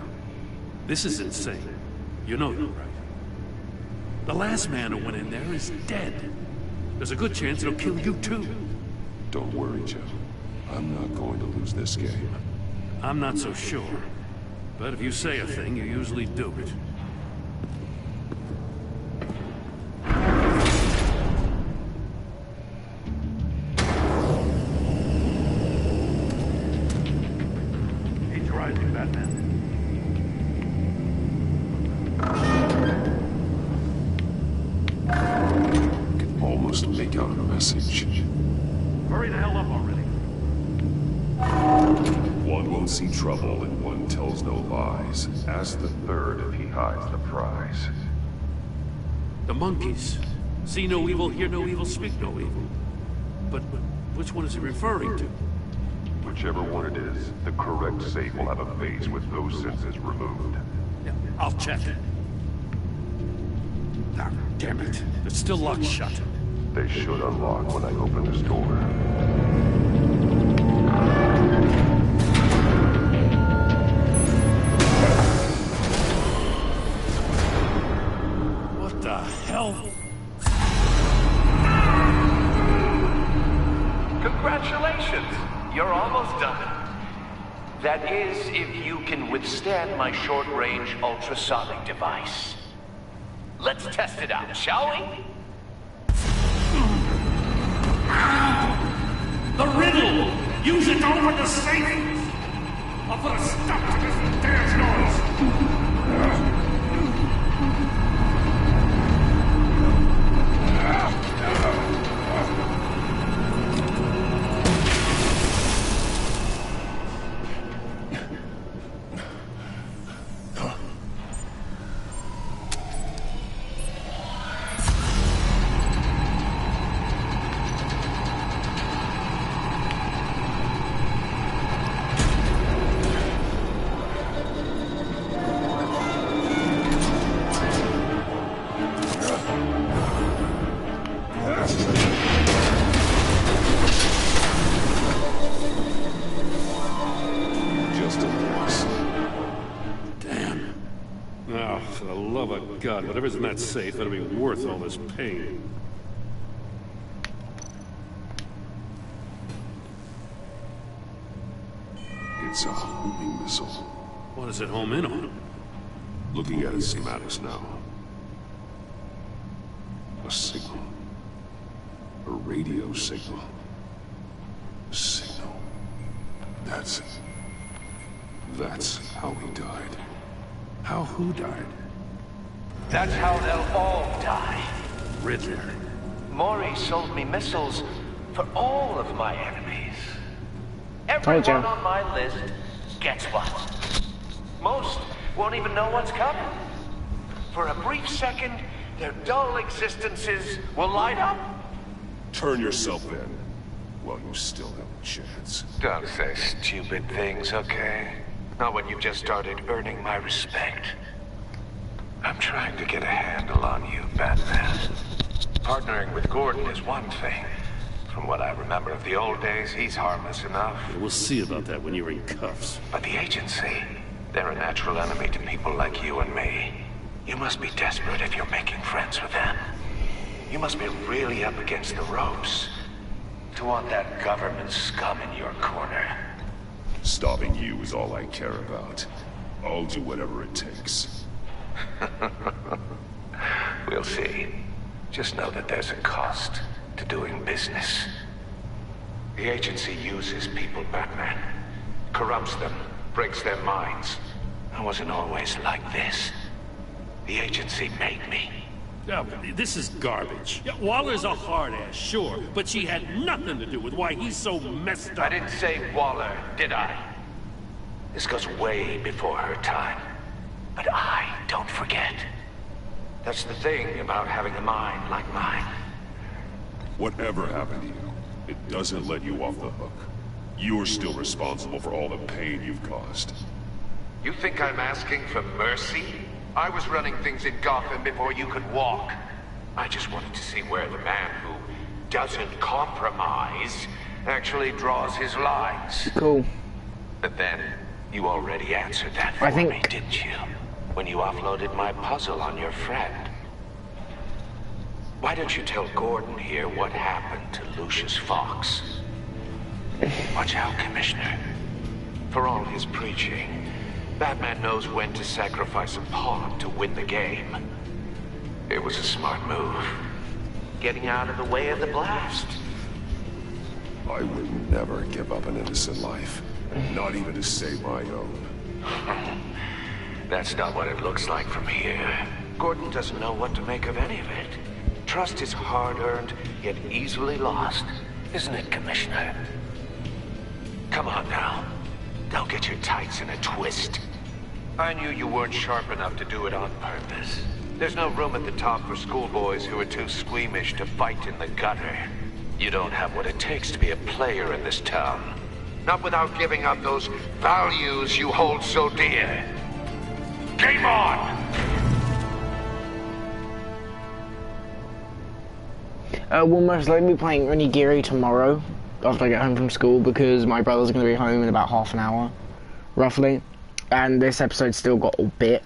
This is insane. You know that, right? The last man who went in there is dead. There's a good chance it'll kill you too. Don't worry, Joe. I'm not going to lose this game. I'm not so sure. But if you say a thing, you usually do it. He's rising, Batman. I can almost make out a message. Hurry the hell up already. One won't see trouble and one tells no lies. Ask the third if he hides the prize. The monkeys. See no evil, hear no evil, speak no evil. But which one is he referring to? Whichever one it is, the correct safe will have a phase with those senses removed. Yeah, I'll check. Ah, damn it. It's still locked shut. They should unlock when I open this door. What the hell? Congratulations! You're almost done. That is, if you can withstand my short-range ultrasonic device. Let's test it out, shall we? The riddle! Use it to open the safe! I'll put a stop to this damn noise! God, whatever's in that safe ought to be worth all this pain. It's a homing missile. What does it home in on? Looking at its schematics now. A signal. A radio signal. A signal. That's it. That's how he died. How who died? That's how they'll all die. Riddler. Mori sold me missiles for all of my enemies. Everyone on my list gets one. Most won't even know what's coming. For a brief second, their dull existences will light up. Turn yourself in while you still have a chance. Don't say stupid things, okay? Not when you've just started earning my respect. I'm trying to get a handle on you, Batman. Partnering with Gordon is one thing. From what I remember of the old days, he's harmless enough. We'll see about that when you're in cuffs. But the agency, they're a natural enemy to people like you and me. You must be desperate if you're making friends with them. You must be really up against the ropes to want that government scum in your corner. Stopping you is all I care about. I'll do whatever it takes. We'll see. Just know that there's a cost to doing business. The agency uses people, Batman. Corrupts them, breaks their minds. I wasn't always like this. The agency made me. Oh, this is garbage. Yeah, Waller's a hard-ass, sure, but she had nothing to do with why he's so messed up. I didn't say Waller, did I? This goes way before her time. But I don't forget. That's the thing about having a mind like mine. Whatever happened to you, it doesn't let you off the hook. You're still responsible for all the pain you've caused. You think I'm asking for mercy? I was running things in Gotham before you could walk. I just wanted to see where the man who doesn't compromise actually draws his lines. Cool. But then, you already answered that for me, didn't you? When you offloaded my puzzle on your friend. Why don't you tell Gordon here what happened to Lucius Fox? Watch out, Commissioner. For all his preaching, Batman knows when to sacrifice a pawn to win the game. It was a smart move. Getting out of the way of the blast. I would never give up an innocent life. Not even to save my own. That's not what it looks like from here. Gordon doesn't know what to make of any of it. Trust is hard-earned, yet easily lost. Isn't it, Commissioner? Come on now. Don't get your tights in a twist. I knew you weren't sharp enough to do it on purpose. There's no room at the top for schoolboys who are too squeamish to fight in the gutter. You don't have what it takes to be a player in this town. Not without giving up those values you hold so dear. Game on! We'll most likely be playing Onigiri tomorrow after I get home from school because my brother's going to be home in about half an hour, roughly. And this episode's still got a bit.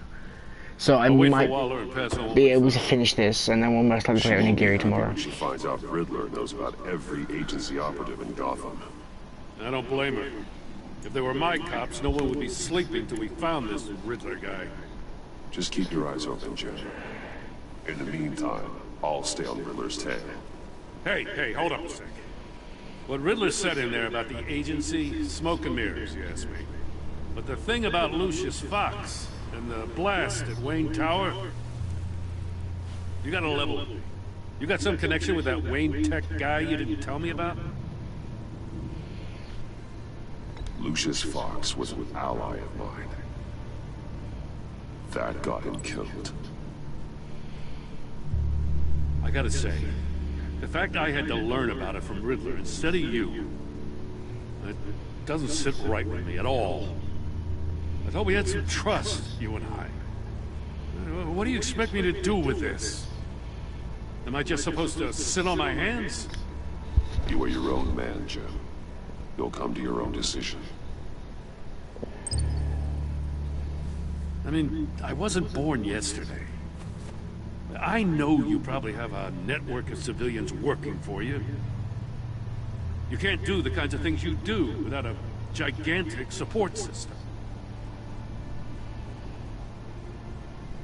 So I might be able to finish this and then we'll most likely play Onigiri tomorrow. She finds out Riddler knows about every agency operative in Gotham. I don't blame her. If they were my cops, no one would be sleeping till we found this Riddler guy. Just keep your eyes open, Jim. In the meantime, I'll stay on Riddler's tail. Hey, hold up a sec. What Riddler said in there about the agency, smoke and mirrors, you ask me. But the thing about Lucius Fox and the blast at Wayne Tower, you gotta level with me. You got some connection with that Wayne Tech guy you didn't tell me about? Lucius Fox was an ally of mine. That got him killed. I gotta say, the fact I had to learn about it from Riddler instead of you, it doesn't sit right with me at all. I thought we had some trust, you and I. What do you expect me to do with this? Am I just supposed to sit on my hands? You are your own man, Jim. You'll come to your own decision. I mean, I wasn't born yesterday. I know you probably have a network of civilians working for you. You can't do the kinds of things you do without a gigantic support system.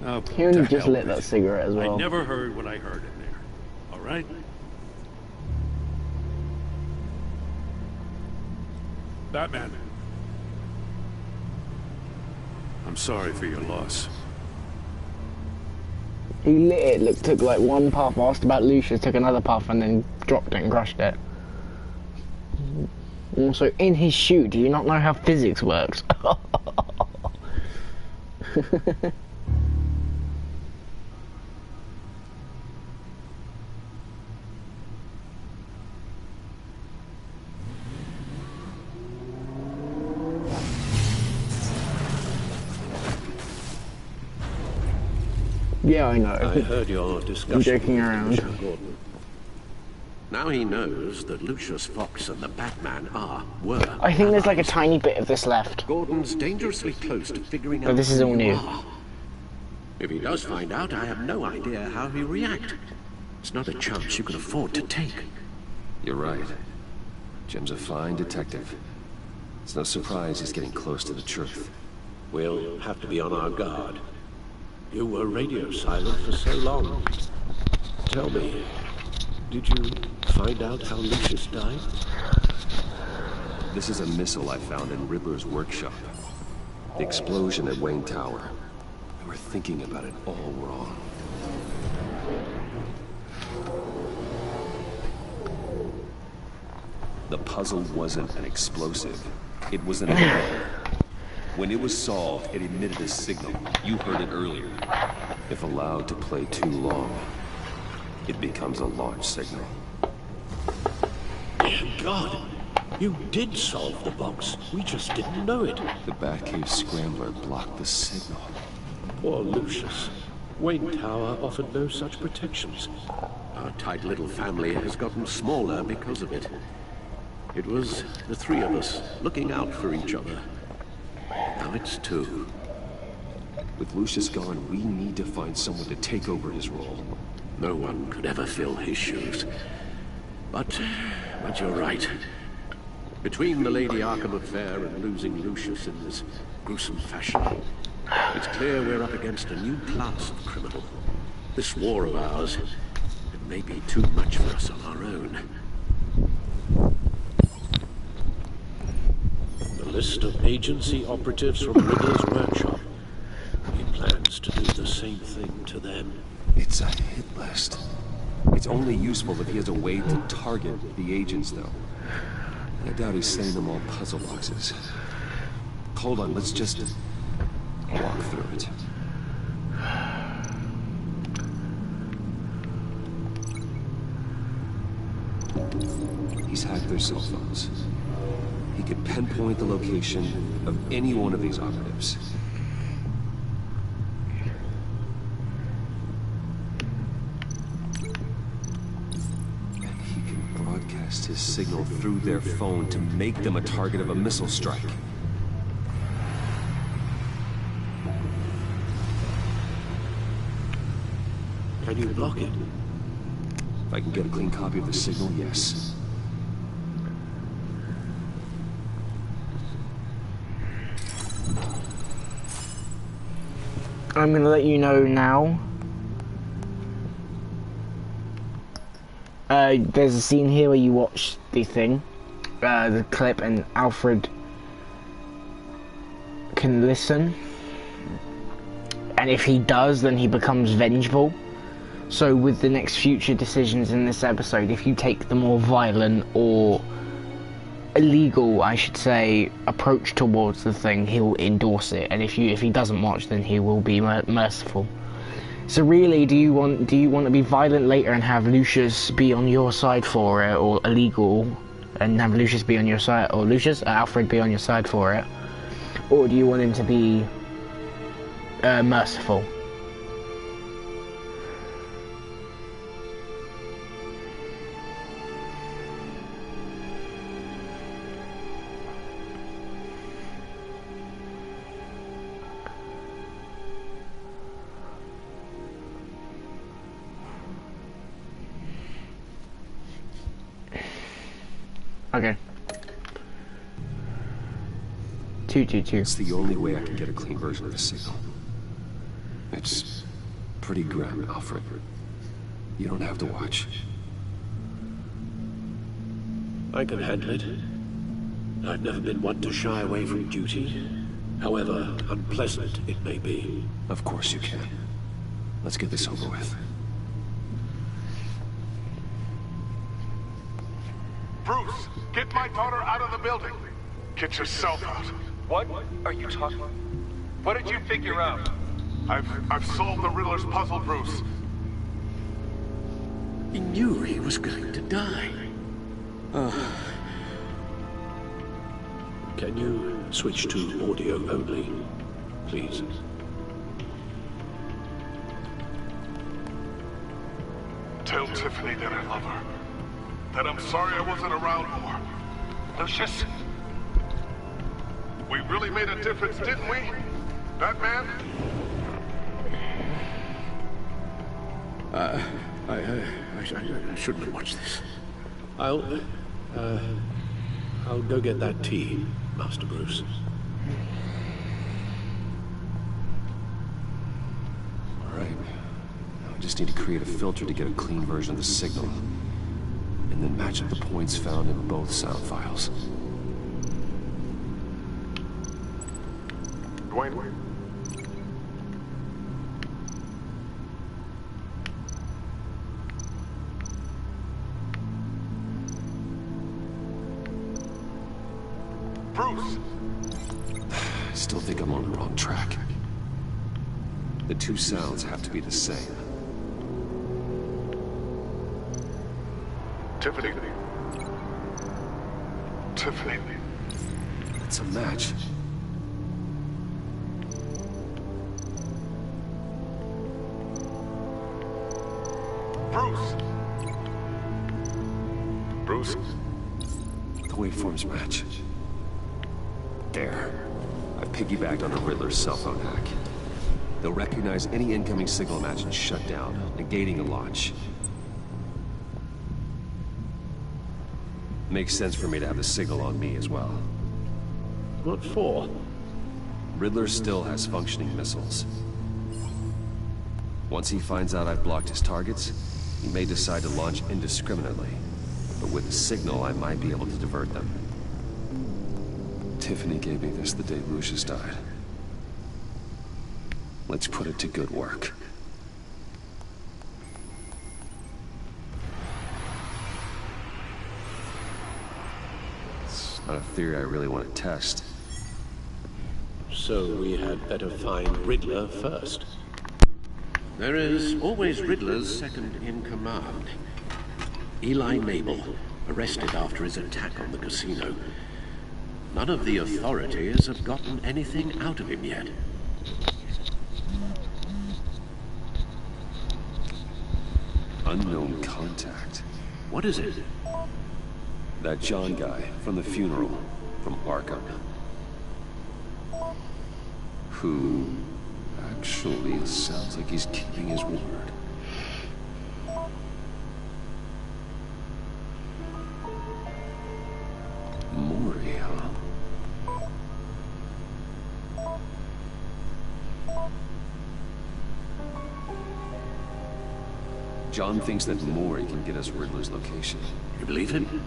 Oh, He only just lit that cigarette as well. I never heard what I heard in there. All right? Batman. I'm sorry for your loss. He lit it, took like one puff, asked about Lucius, took another puff and then dropped it and crushed it. Also, in his shoe, do you not know how physics works? Yeah, I know. I heard your discussion. I'm joking around. Gordon. Now he knows that Lucius Fox and the Batman were. I think there's like a tiny bit of this left. Gordon's dangerously close to figuring out. But this is all who you new. are. If he does find out, I have no idea how he'll react. It's not a chance you can afford to take. You're right. Jim's a fine detective. It's no surprise he's getting close to the truth. We'll have to be on our guard. You were radio silent for so long. Tell me, did you find out how Lucius died? This is a missile I found in Riddler's workshop. The explosion at Wayne Tower. We were thinking about it all wrong. The puzzle wasn't an explosive. It was an arrow. When it was solved, it emitted a signal. You heard it earlier. If allowed to play too long, it becomes a launch signal. Dear God, You did solve the box. We just didn't know it. The Batcave Scrambler blocked the signal. Poor Lucius. Wayne Tower offered no such protections. Our tight little family has gotten smaller because of it. It was the three of us looking out for each other. Now it's two. With Lucius gone, we need to find someone to take over his role. No one could ever fill his shoes. But you're right. Between the Lady Arkham affair and losing Lucius in this gruesome fashion, it's clear we're up against a new class of criminal. This war of ours, it may be too much for us on our own. The list of agency operatives from Riddler's workshop. He plans to do the same thing to them. It's a hit list. It's only useful if he has a way to target the agents, though. I doubt he's sending them all puzzle boxes. Hold on, let's just walk through it. He's hacked their cell phones. He could pinpoint the location of any one of these operatives. His signal through their phone to make them a target of a missile strike. Can you block it? If I can get a clean copy of the signal, yes. I'm gonna let you know now. There's a scene here where you watch the thing, the clip, and Alfred can listen. And if he does, then he becomes vengeful. So with the next future decisions in this episode, if you take the more violent or illegal, I should say, approach towards the thing, he'll endorse it. And if he doesn't watch, then he will be merciful. So really, do you want to be violent later and have Lucius be on your side for it, or illegal and have Lucius be on your side, or Alfred be on your side for it, or do you want him to be merciful? Okay. 222. It's the only way I can get a clean version of the signal. It's pretty grim, Alfred. You don't have to watch. I can handle it. I've never been one to shy away from duty, however unpleasant it may be. Of course you can. Let's get this over with. Bruce, get my daughter out of the building. Get yourself out. What are you talking? What did you figure out? I've solved the Riddler's puzzle, Bruce. He knew he was going to die. Can you switch to audio only, please? Tell Tiffany that I love her. That I'm sorry I wasn't around more. Lucius? We really made a difference, didn't we? Batman? I shouldn't have watched this. I'll go get that tea, Master Bruce. All right. Now I just need to create a filter to get a clean version of the signal. And then match up the points found in both sound files. Dwayne? Bruce! I still think I'm on the wrong track. The two sounds have to be the same. Tiffany? Tiffany. It's a match. Bruce! Bruce? The waveforms match. There. I've piggybacked on a Riddler's cell phone hack. They'll recognize any incoming signal match and shut down, negating a launch. Makes sense for me to have the signal on me as well. What for? Riddler still has functioning missiles. Once he finds out I've blocked his targets, he may decide to launch indiscriminately. But with the signal, I might be able to divert them. Tiffany gave me this the day Lucius died. Let's put it to good work. It's not a theory I really want to test. So we had better find Riddler first. There is always Riddler's second in command. Eli Mabel, arrested after his attack on the casino. None of the authorities have gotten anything out of him yet. Unknown contact. What is it? That John guy from the funeral, from Arkham. Who actually sounds like he's keeping his word. Mori, huh? John thinks that Mori can get us Riddler's location. You believe him?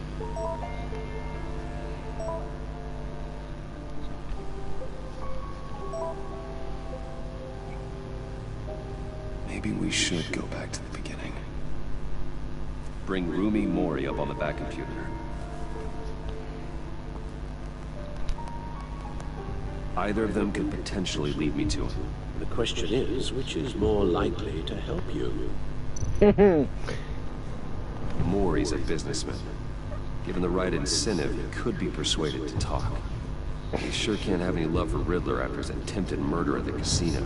Maybe we should go back to the beginning. Bring Rumi Mori up on the back computer. Either of them could potentially lead me to him. The question is, which is more likely to help you? Mori's a businessman. Given the right incentive, he could be persuaded to talk. He sure can't have any love for Riddler after his attempted murder at the casino.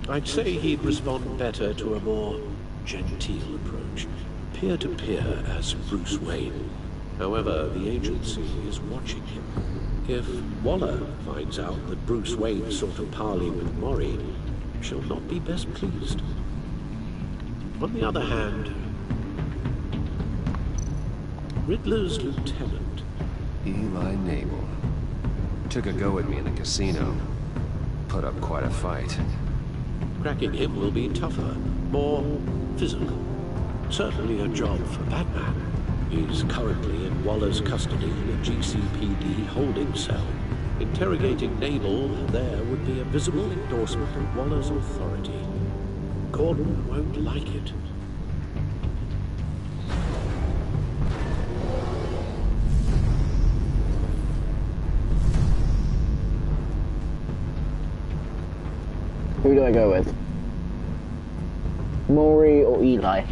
I'd say he'd respond better to a more genteel approach. Peer-to-peer as Bruce Wayne. However, the agency is watching him. If Waller finds out that Bruce Wayne sought a parley with Mori, she'll not be best pleased. On the other hand, Riddler's lieutenant, Eli Mabel, took a go at me in the casino. Put up quite a fight. Cracking him will be tougher, more physical. Certainly a job for Batman. He's currently in Waller's custody in a GCPD holding cell. Interrogating Mabel there would be a visible endorsement of Waller's authority. Gordon won't like it. Who do I go with? Mori or Eli?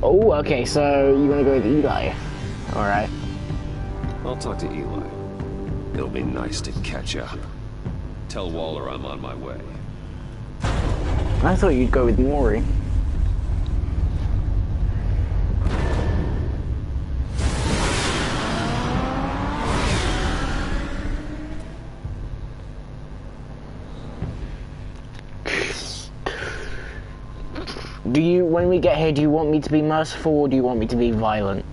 Oh, okay, so you're gonna go with Eli. Alright. I'll talk to Eli. It'll be nice to catch up. Tell Waller I'm on my way. I thought you'd go with Mori. Do you, when we get here, do you want me to be merciful or do you want me to be violent?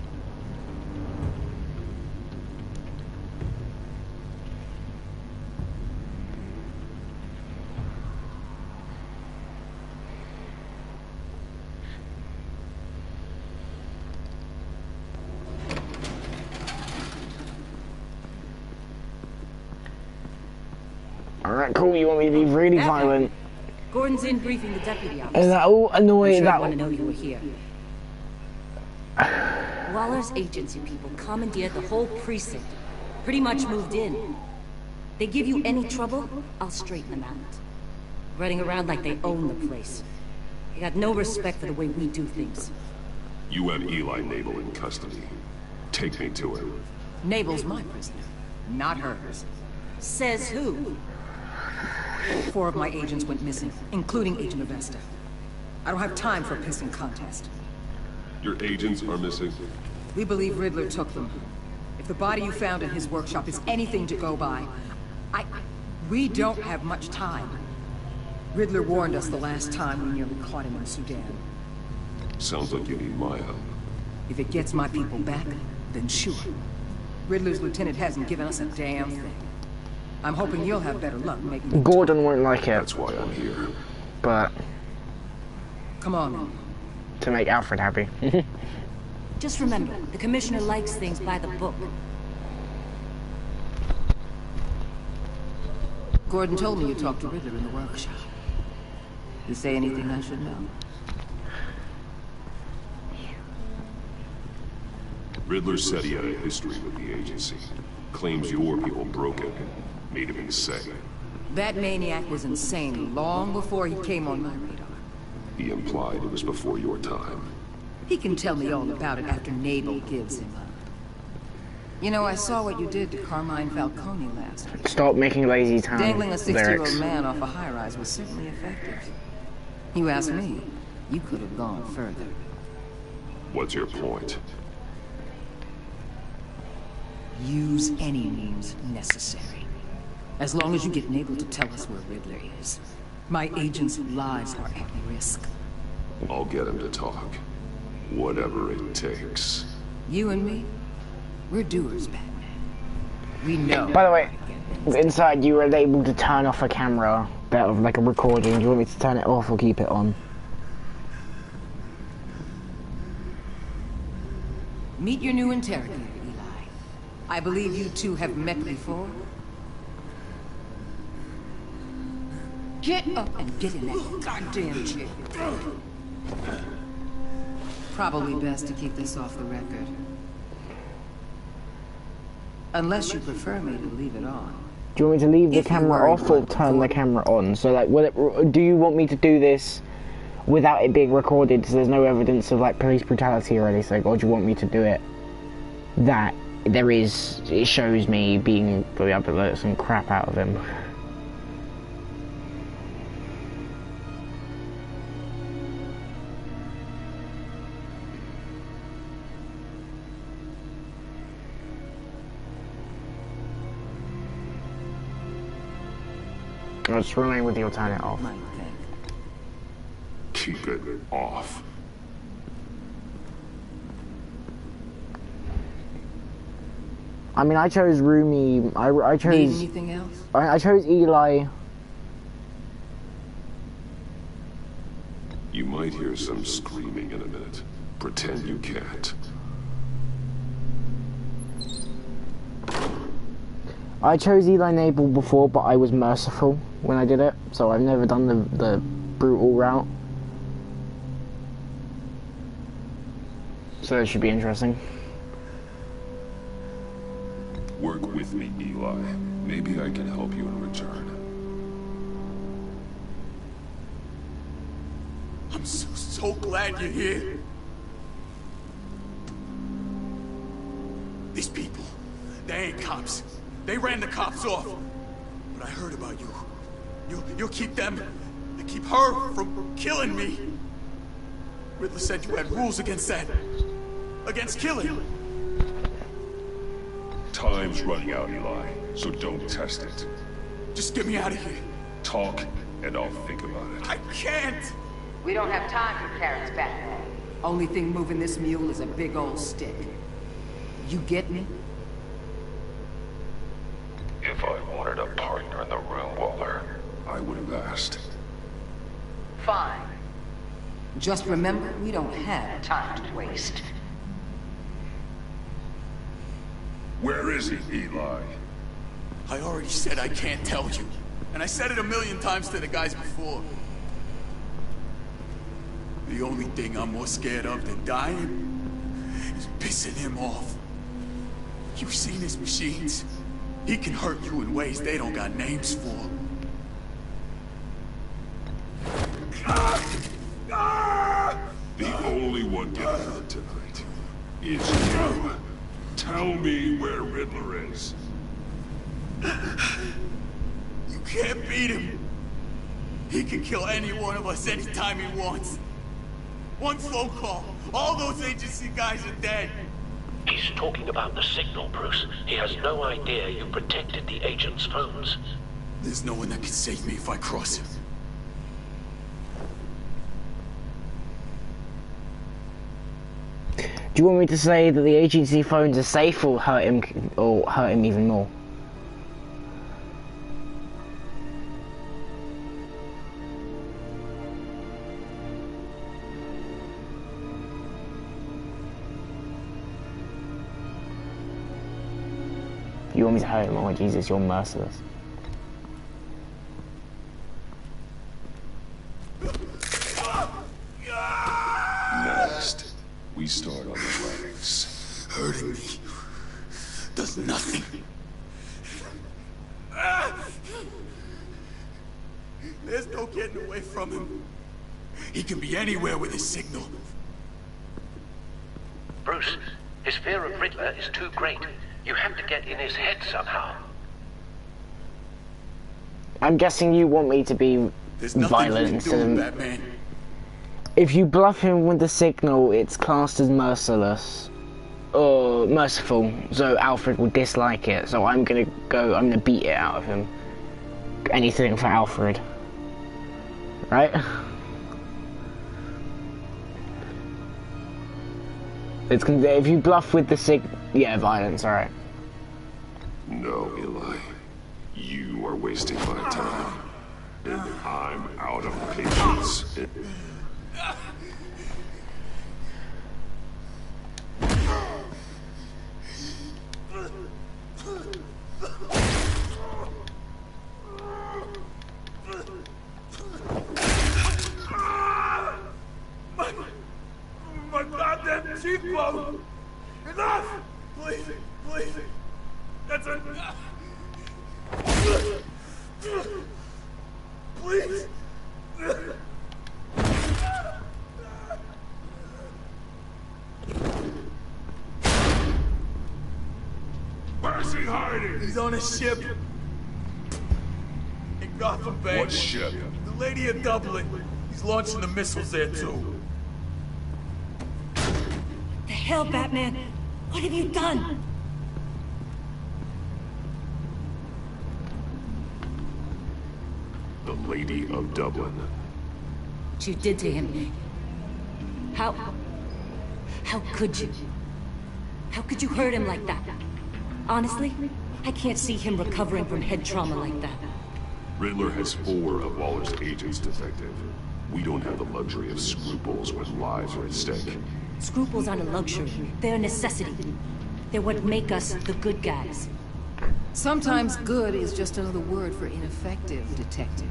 Alright, cool, you want me to be really violent? Gordon's in briefing the deputy officer. Is that all annoying? I'm sure I'd want to know you were here. Waller's agency people commandeered the whole precinct. Pretty much moved in. They give you any trouble, I'll straighten them out. Running around like they own the place. They got no respect for the way we do things. You have Eli Nabel in custody. Take me to him. Nabel's my prisoner, not hers. Says who? 4 of my agents went missing, including Agent Avesta. I don't have time for a pissing contest. Your agents are missing? We believe Riddler took them. If the body you found in his workshop is anything to go by, we don't have much time. Riddler warned us the last time we nearly caught him in Sudan. Sounds like you need my help. If it gets my people back, then sure. Riddler's lieutenant hasn't given us a damn thing. I'm hoping you'll have better luck making... Gordon won't like it. That's why I'm here. But... Come on, then. To make Alfred happy. Just remember, the Commissioner likes things by the book. Gordon told me you talked to Riddler in the workshop. You say anything I should know? Riddler said he had a history with the agency. Claims your people broke it. Made him insane. That maniac was insane long before he came on my radar. He implied it was before your time. He can tell me all about it after Nabel gives him up. You know, I saw what you did to Carmine Falcone last week. Stop making Lazy Town Dangling a 60-year-old lyrics. man off a high-rise was certainly effective. You ask me, you could have gone further. What's your point? Use any means necessary. As long as you get Nabel to tell us where Riddler is. My agents' lives are at risk. I'll get him to talk. Whatever it takes. You and me, we're doers, Batman. We know. By the way, inside you were able to turn off a camera that of like a recording. Do you want me to turn it off or keep it on? Meet your new interrogator, Eli. I believe you two have met before. Get up and get in that goddamn chair. Probably best to keep this off the record. Unless you prefer me to leave it on. Do you want me to leave the camera off or turn the camera on? So like, do you want me to do this without it being recorded so there's no evidence of like police brutality or anything? Or do you want me to do it that there is, it shows me being able to let some crap out of him? I'll just remain with you or turn it off. Keep it off. I mean, I chose Rumi. I chose. Need anything else? I chose Eli. You might hear some screaming in a minute. Pretend you can't. I chose Eli Nabel before, but I was merciful when I did it, so I've never done the brutal route. So it should be interesting. Work with me, Eli. Maybe I can help you in return. I'm so glad you're here. These people, they ain't cops. They ran the cops off. But I heard about you. You'll keep them and keep her from killing me. Riddler said you had rules against that. Against killing. Time's running out, Eli, so don't test it. Just get me out of here. Talk, and I'll think about it. I can't! We don't have time for carrots, Batman. Only thing moving this mule is a big old stick. You get me? If I wanted a partner in the room, Waller, I would have asked. Fine. Just remember, we don't have time to waste. Where is he, Eli? I already said I can't tell you. And I said it 1,000,000 times to the guys before. The only thing I'm more scared of than dying is pissing him off. You've seen his machines. He can hurt you in ways they don't got names for. The only one getting hurt tonight is you. Tell me where Riddler is. You can't beat him. He can kill any one of us anytime he wants. One phone call, all those agency guys are dead. He's talking about the signal, Bruce. He has no idea you protected the agent's phones. There's no one that can save me if I cross him. Do you want me to say that the agency phones are safe or hurt him even more? You want me to hurt him? Oh Jesus, you're merciless. Next, we start on the legs. Hurting me does nothing. There's no getting away from him. He can be anywhere with his signal. Bruce, his fear of Riddler is too great. You have to get in his head somehow. I'm guessing you want me to be violent instead of... Batman. If you bluff him with the signal, it's classed as merciless. Or merciful, so Alfred will dislike it. So I'm gonna beat it out of him. Anything for Alfred. Right? If you bluff with the yeah, violence, alright. No, Eli. You are wasting my time. And I'm out of patience. My goddamn cheekbone! Enough! Please, please. That's enough. Please. Where's he hiding? He's on a ship. In Gotham Bay. What ship? The Lady of Dublin. He's launching the missiles there too. The hell, Batman? What have you done? The Lady of Dublin. What you did to him. How could you? How could you hurt him like that? Honestly, I can't see him recovering from head trauma like that. Riddler has 4 of Waller's agents, Detective. We don't have the luxury of scruples when lives are at stake. Scruples aren't a luxury. They're a necessity. They're what make us the good guys. Sometimes good is just another word for ineffective, Detective.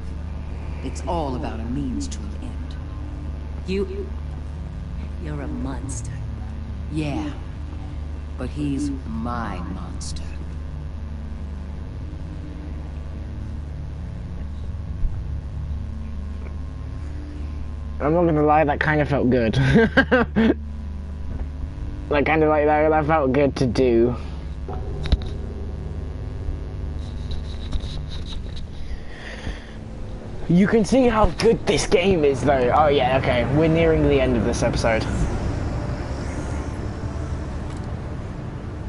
It's all about a means to an end. You're a monster. Yeah, but he's my monster. I'm not gonna lie, that kind of felt good. Like, kind of like that felt good to do. You can see how good this game is, though. Oh yeah, okay, we're nearing the end of this episode.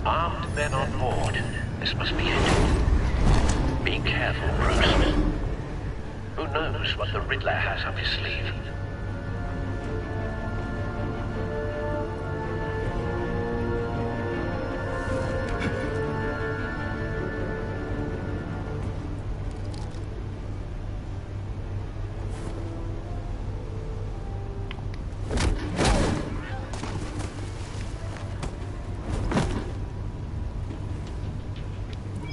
Armed men on board. This must be it. Be careful, Bruce. Who knows what the Riddler has up his sleeve?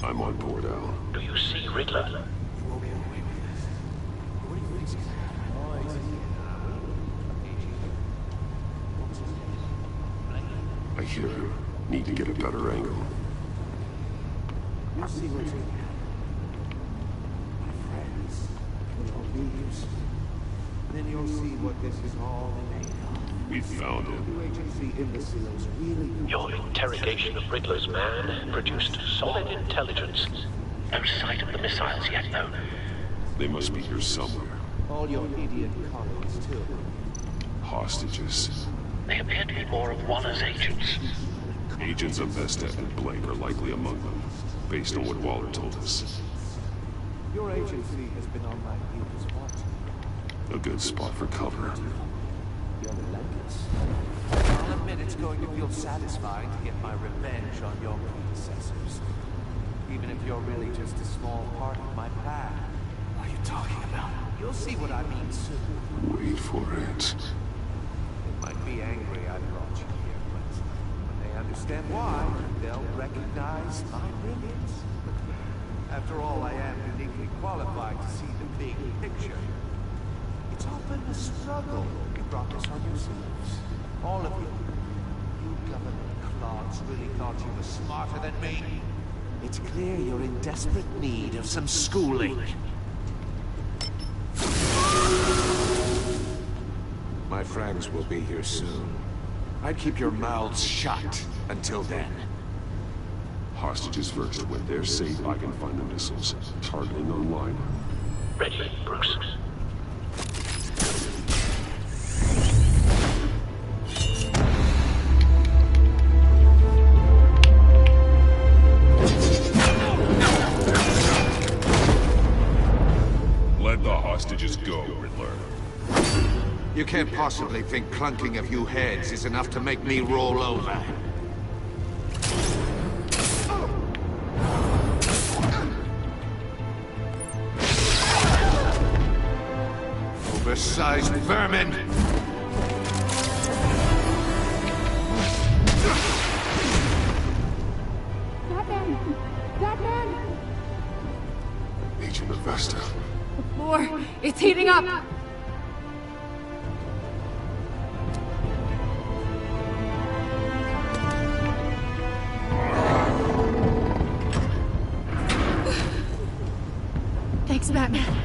I'm on board, Al. Do you see Riddler? I I hear him. Need to get a better angle. You see what's in here. My friends, will be used. Then you'll see what this is all made of. We found him. Agency imbeciles really... Your interrogation of Riddler's man produced solid intelligence. No sight of the missiles yet, though. They must be here somewhere. All your idiot colleagues, too. Hostages. They appear to be more of Waller's agents. Agents of Vesta and Blake are likely among them, based on what Waller told us. Your agency has been on my heels watching. A good spot for cover. You're relentless. I'll admit it's going to feel satisfying to get my revenge on your predecessors. Even if you're really just a small part of my plan. What are you talking about? You'll see what I mean soon. Wait for it. They might be angry I brought you here, but when they understand why, they'll recognize my brilliance. After all, I am uniquely qualified to see the big picture. It's often a struggle. You brought this on yourselves. All of you. You government clods really thought you were smarter than me. It's clear you're in desperate need of some schooling. My friends will be here soon. I'd keep your mouths shut until then. Hostages first. When they're safe, I can find the missiles. Targeting online. Ready, Bruce. Let the hostages go, Riddler. You can't possibly think clunking a few heads is enough to make me roll over. Oversized vermin! Batman! Batman! Agent of Vesta. The floor, it's heating up! Thanks, Batman.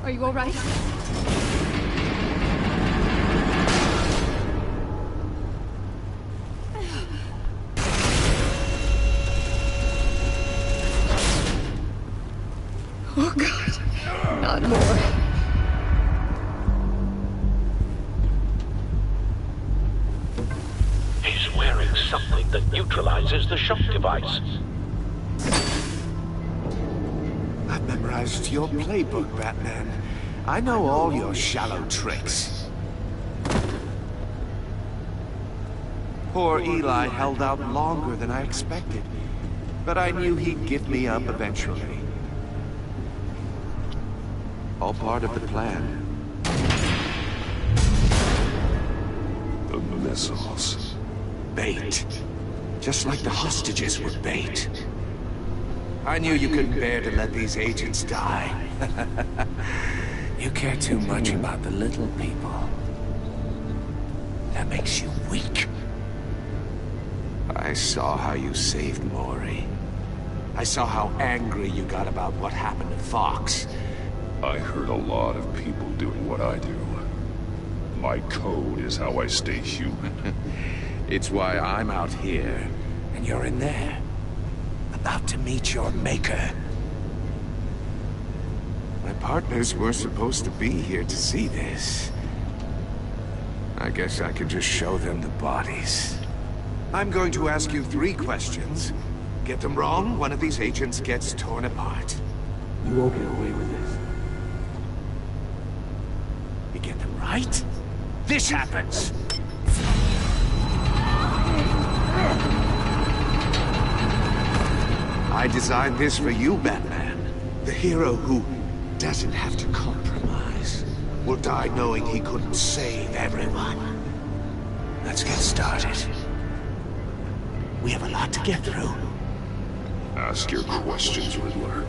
Are you all right? Oh, God. Not more. He's wearing something that neutralizes the shock device. I've memorized your playbook, Batman. I know all your shallow tricks. Poor Eli held out longer than I expected, but I knew he'd give me up eventually. All part of the plan. The missiles. Bait. Just like the hostages were bait. I knew you couldn't bear to let these agents die. You care too much about the little people. That makes you weak. I saw how you saved Maury. I saw how angry you got about what happened to Fox. I heard a lot of people doing what I do. My code is how I stay human. It's why I'm out here, and you're in there. About to meet your maker. My partners were supposed to be here to see this. I guess I could just show them the bodies. I'm going to ask you 3 questions. Get them wrong, one of these agents gets torn apart. You won't get away with this. You get them right, this happens! I designed this for you, Batman. The hero who doesn't have to compromise. Will die knowing he couldn't save everyone. Let's get started. We have a lot to get through. Ask your questions, Riddler.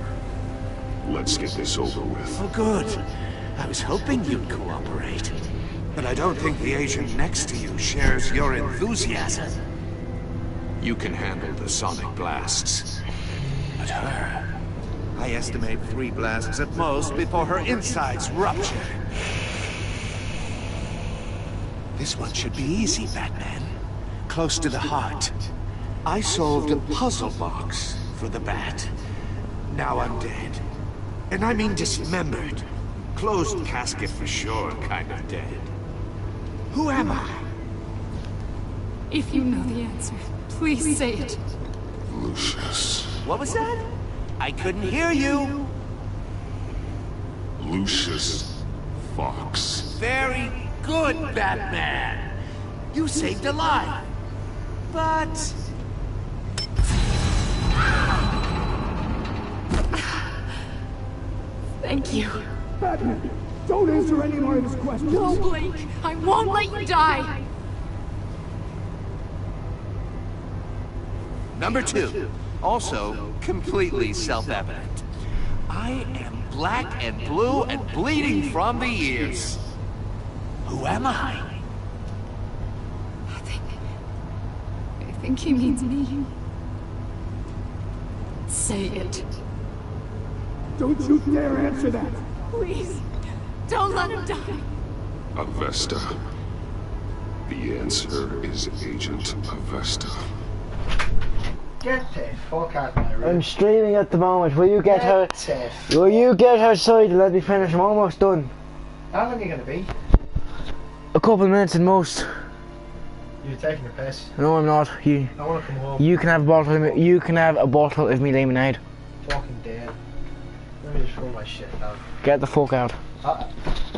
Let's get this over with. Oh, good. I was hoping you'd cooperate. But I don't think the agent next to you shares your enthusiasm. You can handle the sonic blasts. But her... I estimate 3 blasts at most before her insides rupture. This one should be easy, Batman. Close to the heart. I solved a puzzle box for the Bat. Now I'm dead. And I mean dismembered. Closed casket for sure, kind of dead. Who am I? If you know the answer, please say it. Lucius. What was that? I couldn't hear you. Lucius Fox. Very good, Batman. You saved a life. But... Thank you. Batman, don't answer any more of his questions. No, Blake. I won't let you die. Number 2. Also, completely self-evident. I am black and blue and bleeding from the ears. Who am I? I think he means me. Say it. Don't you dare answer that. Please. Don't let him die. Avesta. The answer is Agent Avesta. Get the fuck out of my room. I'm streaming at the moment. Will you get her? Will you get outside and let me finish? I'm almost done. How long are you gonna be? A couple of minutes at most. You're taking a piss. No, I'm not. I wanna come home. You can have a bottle. You can have a bottle of me lemonade. Fucking dead. Let me just roll my shit down. Get the fuck out. How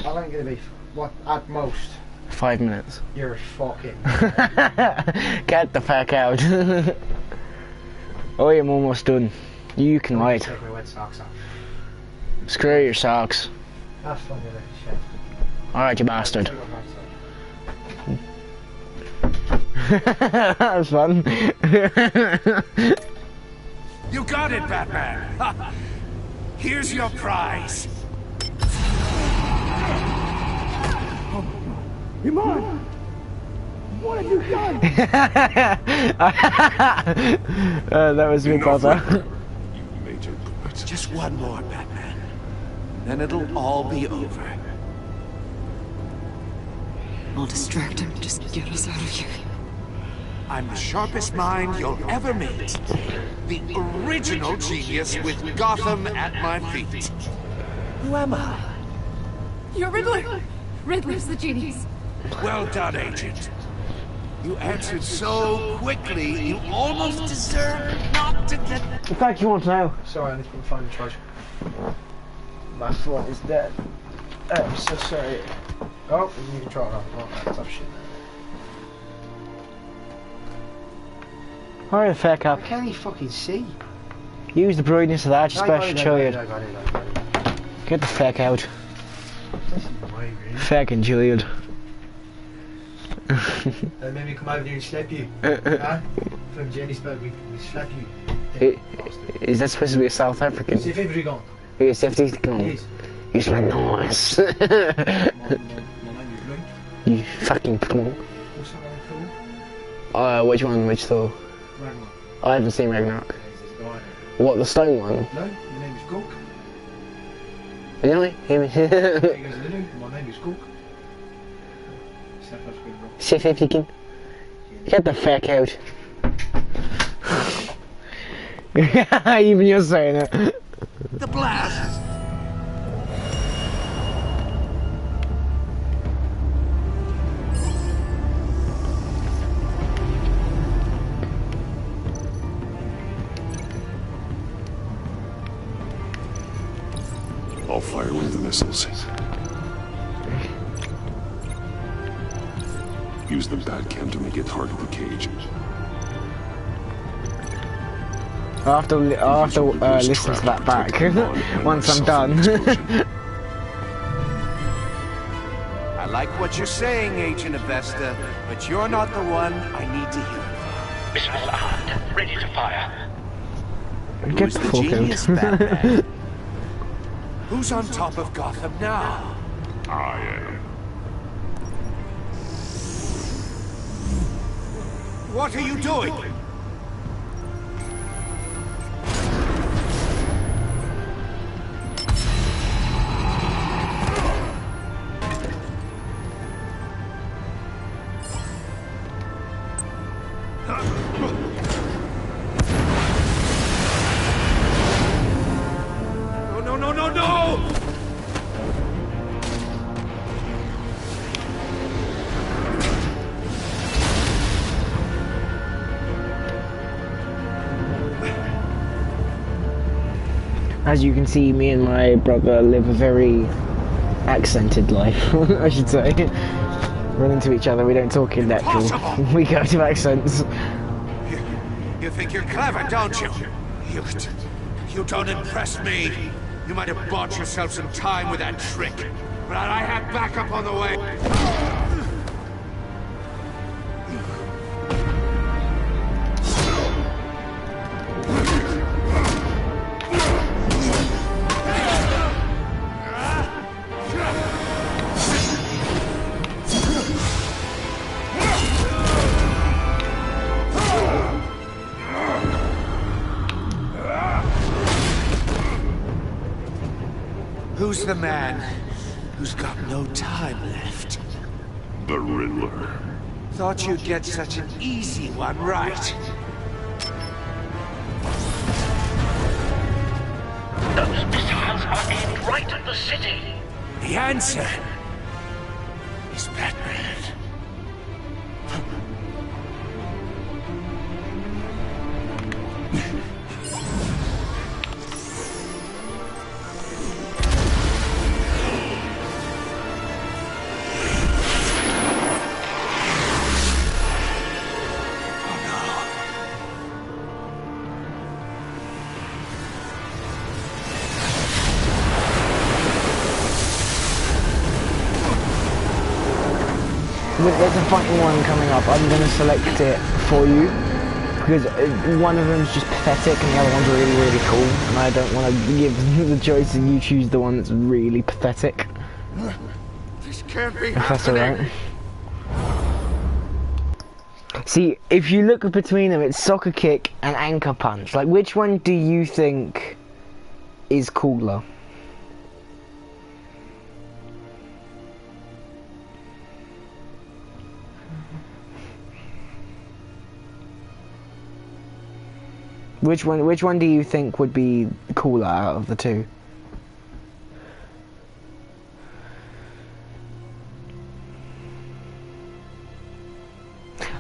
long are you gonna be? What at most? 5 minutes. You're fucking. Get the fuck out. Oh, I'm almost done. You can wait. Take my wet socks off. Screw your socks. Have fun with it, shit. Alright, you bastard. That was fun. You got it, Batman! Here's your prize! Iman! What have you done? That was me, brother. Just one more, Batman. Then it'll all be over. I'll distract him. Just get us out of here. I'm the sharpest mind you'll ever meet. The original genius with Gotham at my feet. Who am I? You're Riddler. Riddler's the genius. Well done, Agent. You answered so quickly, you almost deserve not to get... In fact, you want to know? Sorry, I need to go find the charger. My phone is dead. I'm so sorry. Oh, you can control it off. Oh, that's off shit. Hurry the fuck up. I can't even fucking see. Use the brightness of that No, special child. I got it. Get the fuck out. This is my really. Fucking child. They made me come over here and slap you. Huh? From Jenny's bed, we slap you. Is that supposed to be a South African? See if everybody gone. Yes, if he's gone. Yes. You smell nice. You fucking cool. What's that cool? Which one? Which though? Ragnarok. I haven't seen Ragnarok. There's a guy What, the stone one? there. No, my name is Gulk. Really? Him? He goes, no, my name is Gulk. See if you can. Get the fuck out. Even you're saying it. The blast! I'll fire one of the missiles. Use the Batcam to make it target the cage. I'll have to listen to that back once I'm done. I like what you're saying, Agent Avesta, but you're not the one I need to hear from. Missiles armed, ready to fire. Get the fuck out. Who's on top of Gotham now? I am. What are you doing? As you can see, me and my brother live a very accented life, I should say. Run into each other, we don't talk in natural. We go to accents. You think you're clever, don't you? You don't impress me. You might have bought yourself some time with that trick, but I have backup on the way. Who's the man who's got no time left? The Riddler. Thought you'd get such an easy one right. Those missiles are aimed right at the city. The answer is Batman. There's a funny one coming up. I'm going to select it for you because one of them's just pathetic and the other one's really, really cool, and I don't want to give the choice and you choose the one that's really pathetic. This can't be If that's happening. alright. See, if you look between them, it's Soccer Kick and Anchor Punch. Like, which one do you think is cooler? Which one do you think would be cooler out of the two?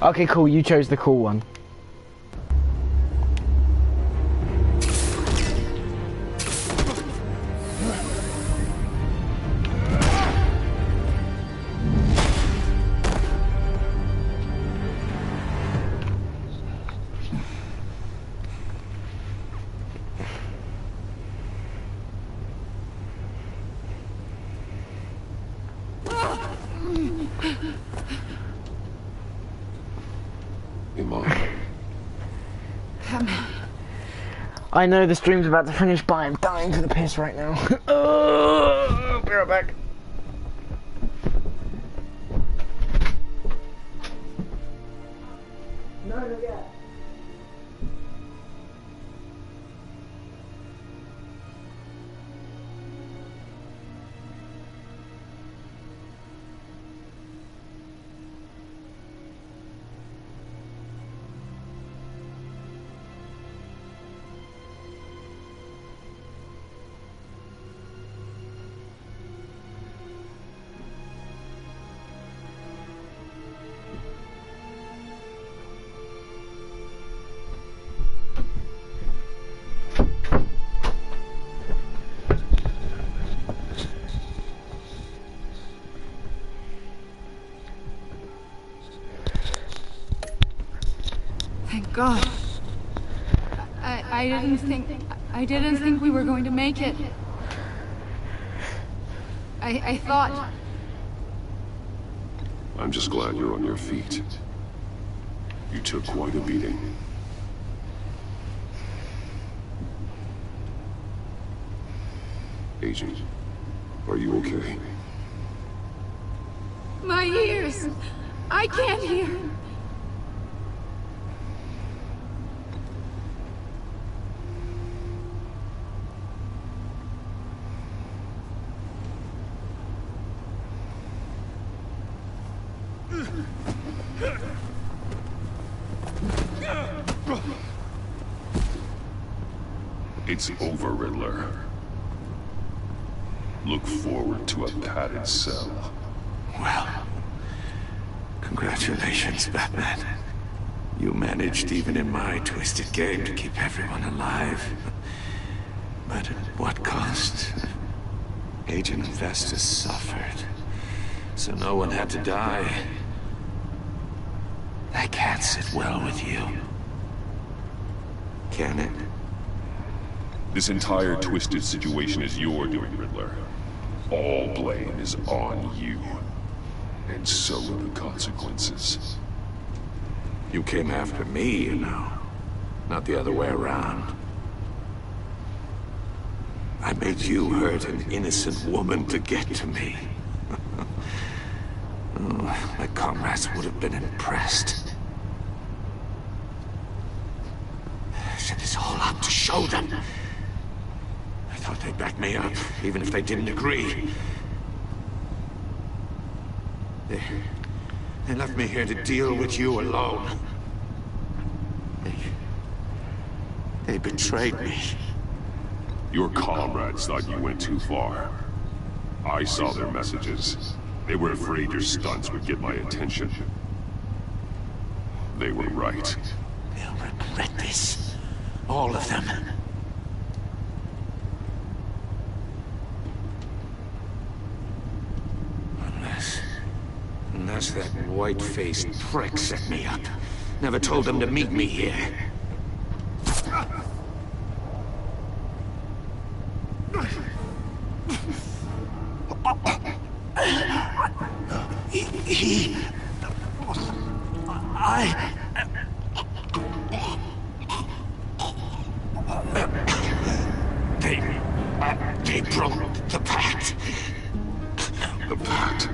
Okay, cool, you chose the cool one. I know the stream's about to finish, but I'm dying for the piss right now. Oh, be right back. No, not yet. Thank God. I didn't think we were going to make it. I thought... I'm just glad you're on your feet. You took quite a beating. Agent, are you okay? My ears! I can't hear! It's over, Riddler. Look forward to a padded cell. Well, congratulations, Batman. You managed, even in my twisted game, to keep everyone alive. But at what cost? Agent Vestus suffered, so no one had to die. That can't sit well with you. Can it? This entire twisted situation is your doing, Riddler. All blame is on you. And so are the consequences. You came after me, you know. Not the other way around. I made you hurt an innocent woman to get to me. Oh, my comrades would have been impressed. Set this all up to show them. I thought they'd back me up, even if they didn't agree. They left me here to deal with you alone. They betrayed me. Your comrades thought you went too far. I saw their messages. They were afraid your stunts would get my attention. They were right. They'll regret this. All of them. Unless that white-faced prick set me up. Never told them to meet me here. They broke the pact. The pact?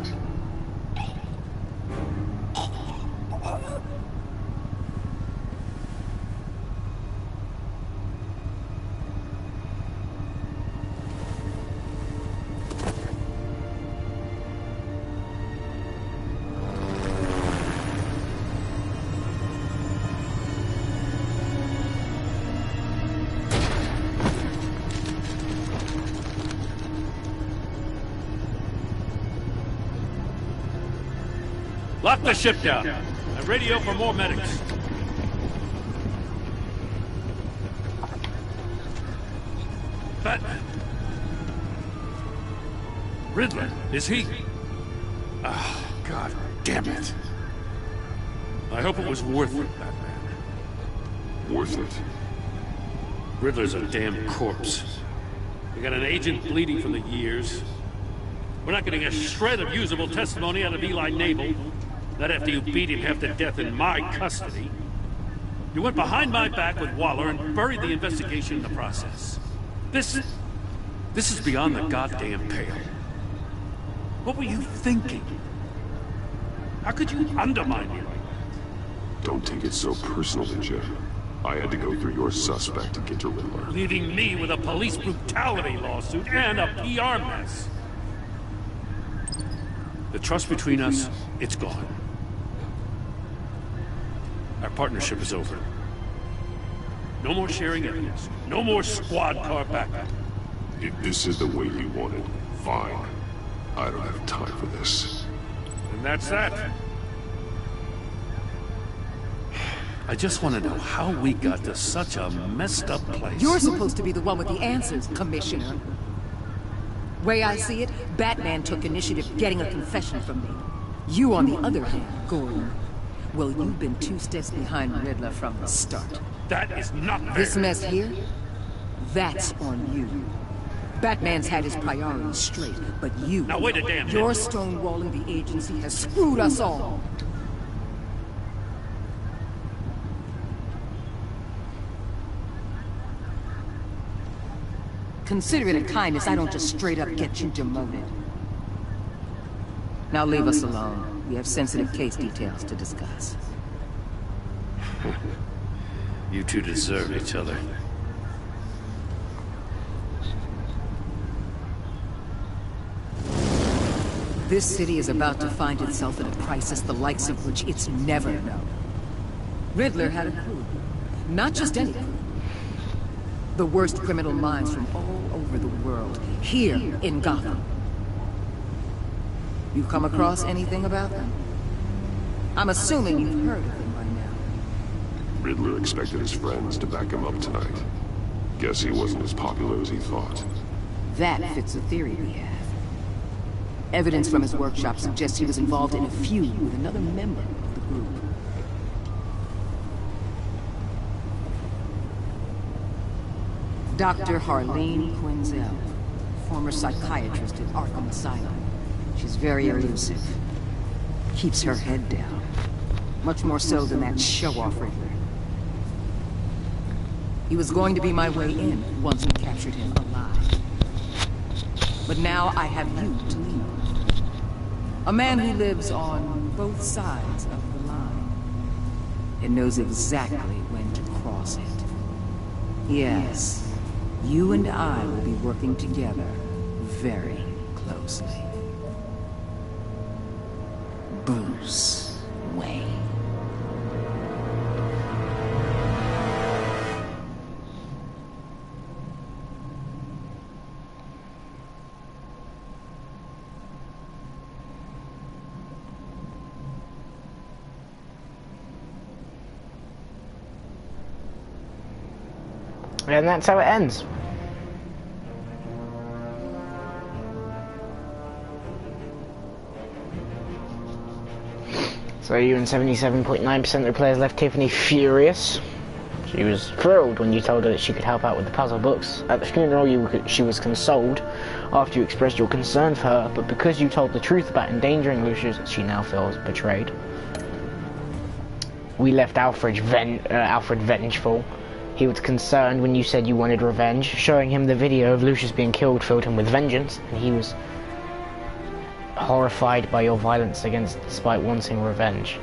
Lock the ship down. And radio for more medics. Batman. Riddler, is he? Ah, God damn it. I hope it was worth it, Batman. Worth it? Riddler's a damn corpse. We got an agent bleeding from the years. We're not getting a shred of usable testimony out of Eli Nabel. Not after you beat him half to death in my custody. You went behind my back with Waller and buried the investigation in the process. This is beyond the goddamn pale. What were you thinking? How could you undermine me like that? Don't take it so personally, Jim. I had to go through your suspect to get to Riddler. Leaving me with a police brutality lawsuit and a PR mess. The trust between us, it's gone. Our partnership is over. No more sharing evidence. No more squad car backup. If this is the way you want it, fine. I don't have time for this. And that's that. I just want to know how we got to such a messed up place. You're supposed to be the one with the answers, Commissioner. Way I see it, Batman took initiative getting a confession from me. You, on the other hand, Gordon, well, you've been 2 steps behind Riddler from the start. That is not fair. This mess here, that's on you. Batman's had his priorities straight, but you... Now wait a damn minute. Your stonewalling the agency has screwed us all. Consider it a kindness I don't just straight up get you demoted. Now leave us alone. We have sensitive case details to discuss. You two deserve each other. This city is about to find itself in a crisis the likes of which it's never known. Riddler had a crew. Not just any crew. The worst criminal minds from all over the world, here in Gotham. You come across anything about them? I'm assuming you've heard of them by now. Riddler expected his friends to back him up tonight. Guess he wasn't as popular as he thought. That fits a theory we have. Evidence from his workshop suggests he was involved in a feud with another member of the group. Dr. Harleen Quinzel, former psychiatrist at Arkham Asylum. She's very elusive. Keeps her head down. Much more so than that show-off Riddler. He was going to be my way in once we captured him alive. But now I have you to lean on. A man who lives on both sides of the line. And knows exactly when to cross it. Yes, you and I will be working together very closely. Bruce Wayne. And that's how it ends. So you and 77.9% of the players left Tiffany furious. She was thrilled when you told her that she could help out with the puzzle books. At the funeral, she was consoled after you expressed your concern for her, but because you told the truth about endangering Lucius, she now feels betrayed. We left Alfred vengeful. He was concerned when you said you wanted revenge. Showing him the video of Lucius being killed filled him with vengeance, and he was horrified by your violence despite wanting revenge.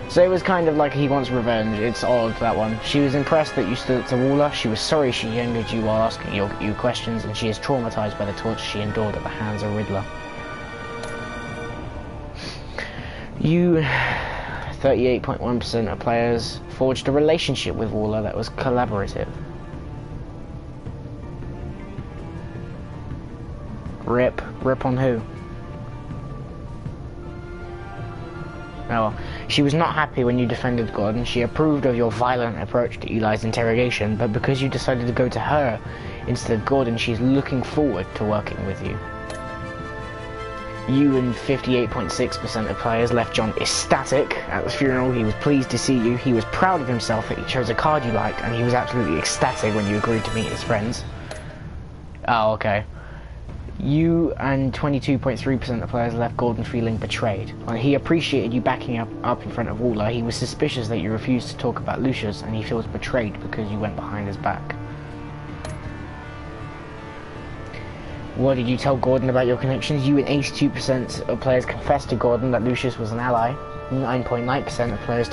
So it was kind of like he wants revenge. It's odd, that one. She was impressed that you stood up to Waller. She was sorry she angered you while asking you questions, and she is traumatized by the torture she endured at the hands of Riddler. You, 38.1% of players, forged a relationship with Waller that was collaborative. Rip on who? Well, she was not happy when you defended Gordon. She approved of your violent approach to Eli's interrogation, but because you decided to go to her instead of Gordon, she's looking forward to working with you. You and 58.6% of players left John ecstatic at the funeral. He was pleased to see you. He was proud of himself that he chose a card you liked, and he was absolutely ecstatic when you agreed to meet his friends. Oh, okay. You and 22.3% of players left Gordon feeling betrayed. When he appreciated you backing up in front of Waller, he was suspicious that you refused to talk about Lucius, and he feels betrayed because you went behind his back. What did you tell Gordon about your connections? You and 82% of players confessed to Gordon that Lucius was an ally. 9.9% of players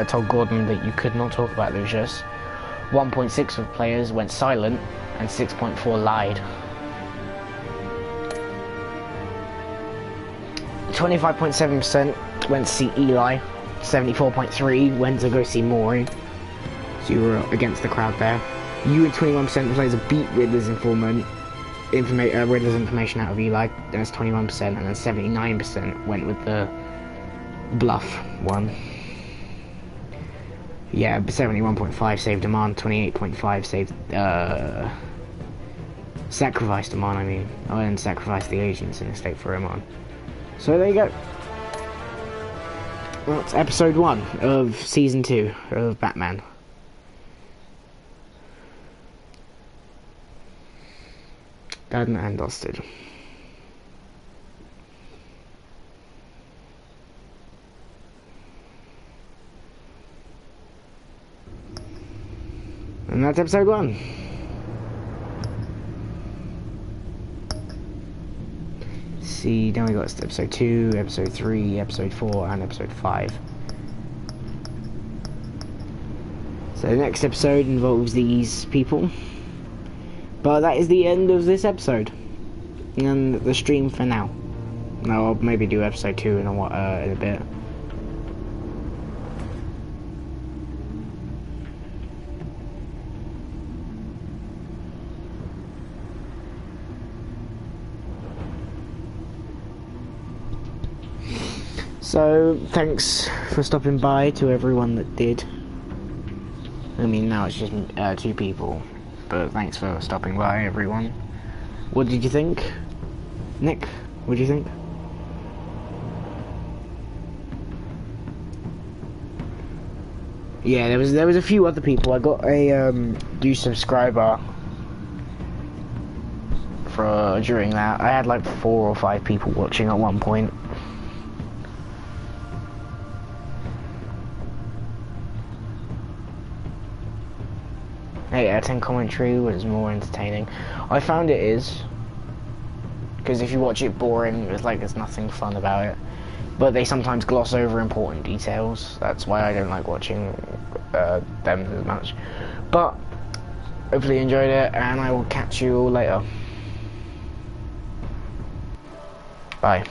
told Gordon that you could not talk about Lucius. 1.6% of players went silent, and 6.4% lied. 25.7% went to see Eli. 74.3% went to go see Maury. So you were against the crowd there. You and 21% of players beat Riddler's Riddler's information out of Eli. That's 21%, and then 79% went with the bluff one. Yeah, 71.5% saved Amon. 28.5% saved sacrificed Amon. I mean, and sacrificed the agents in escape for Amon. So there you go. That's episode 1 of season 2 of Batman. Done and dusted. And that's episode 1. see, then we got episode 2, episode 3, episode 4, and episode 5. So the next episode involves these people. But that is the end of this episode. And the stream for now. Now I'll maybe do episode 2 in a bit. So, thanks for stopping by to everyone that did. I mean, now it's just 2 people. But thanks for stopping by, everyone. What did you think? Nick, what do you think? Yeah, there was a few other people. I got a new subscriber for during that. I had like 4 or 5 people watching at one point. 8 out of 10 commentary was more entertaining. I found it is, because if you watch it boring, it's like there's nothing fun about it. But they sometimes gloss over important details. That's why I don't like watching them as much. But hopefully you enjoyed it, and I will catch you all later. Bye.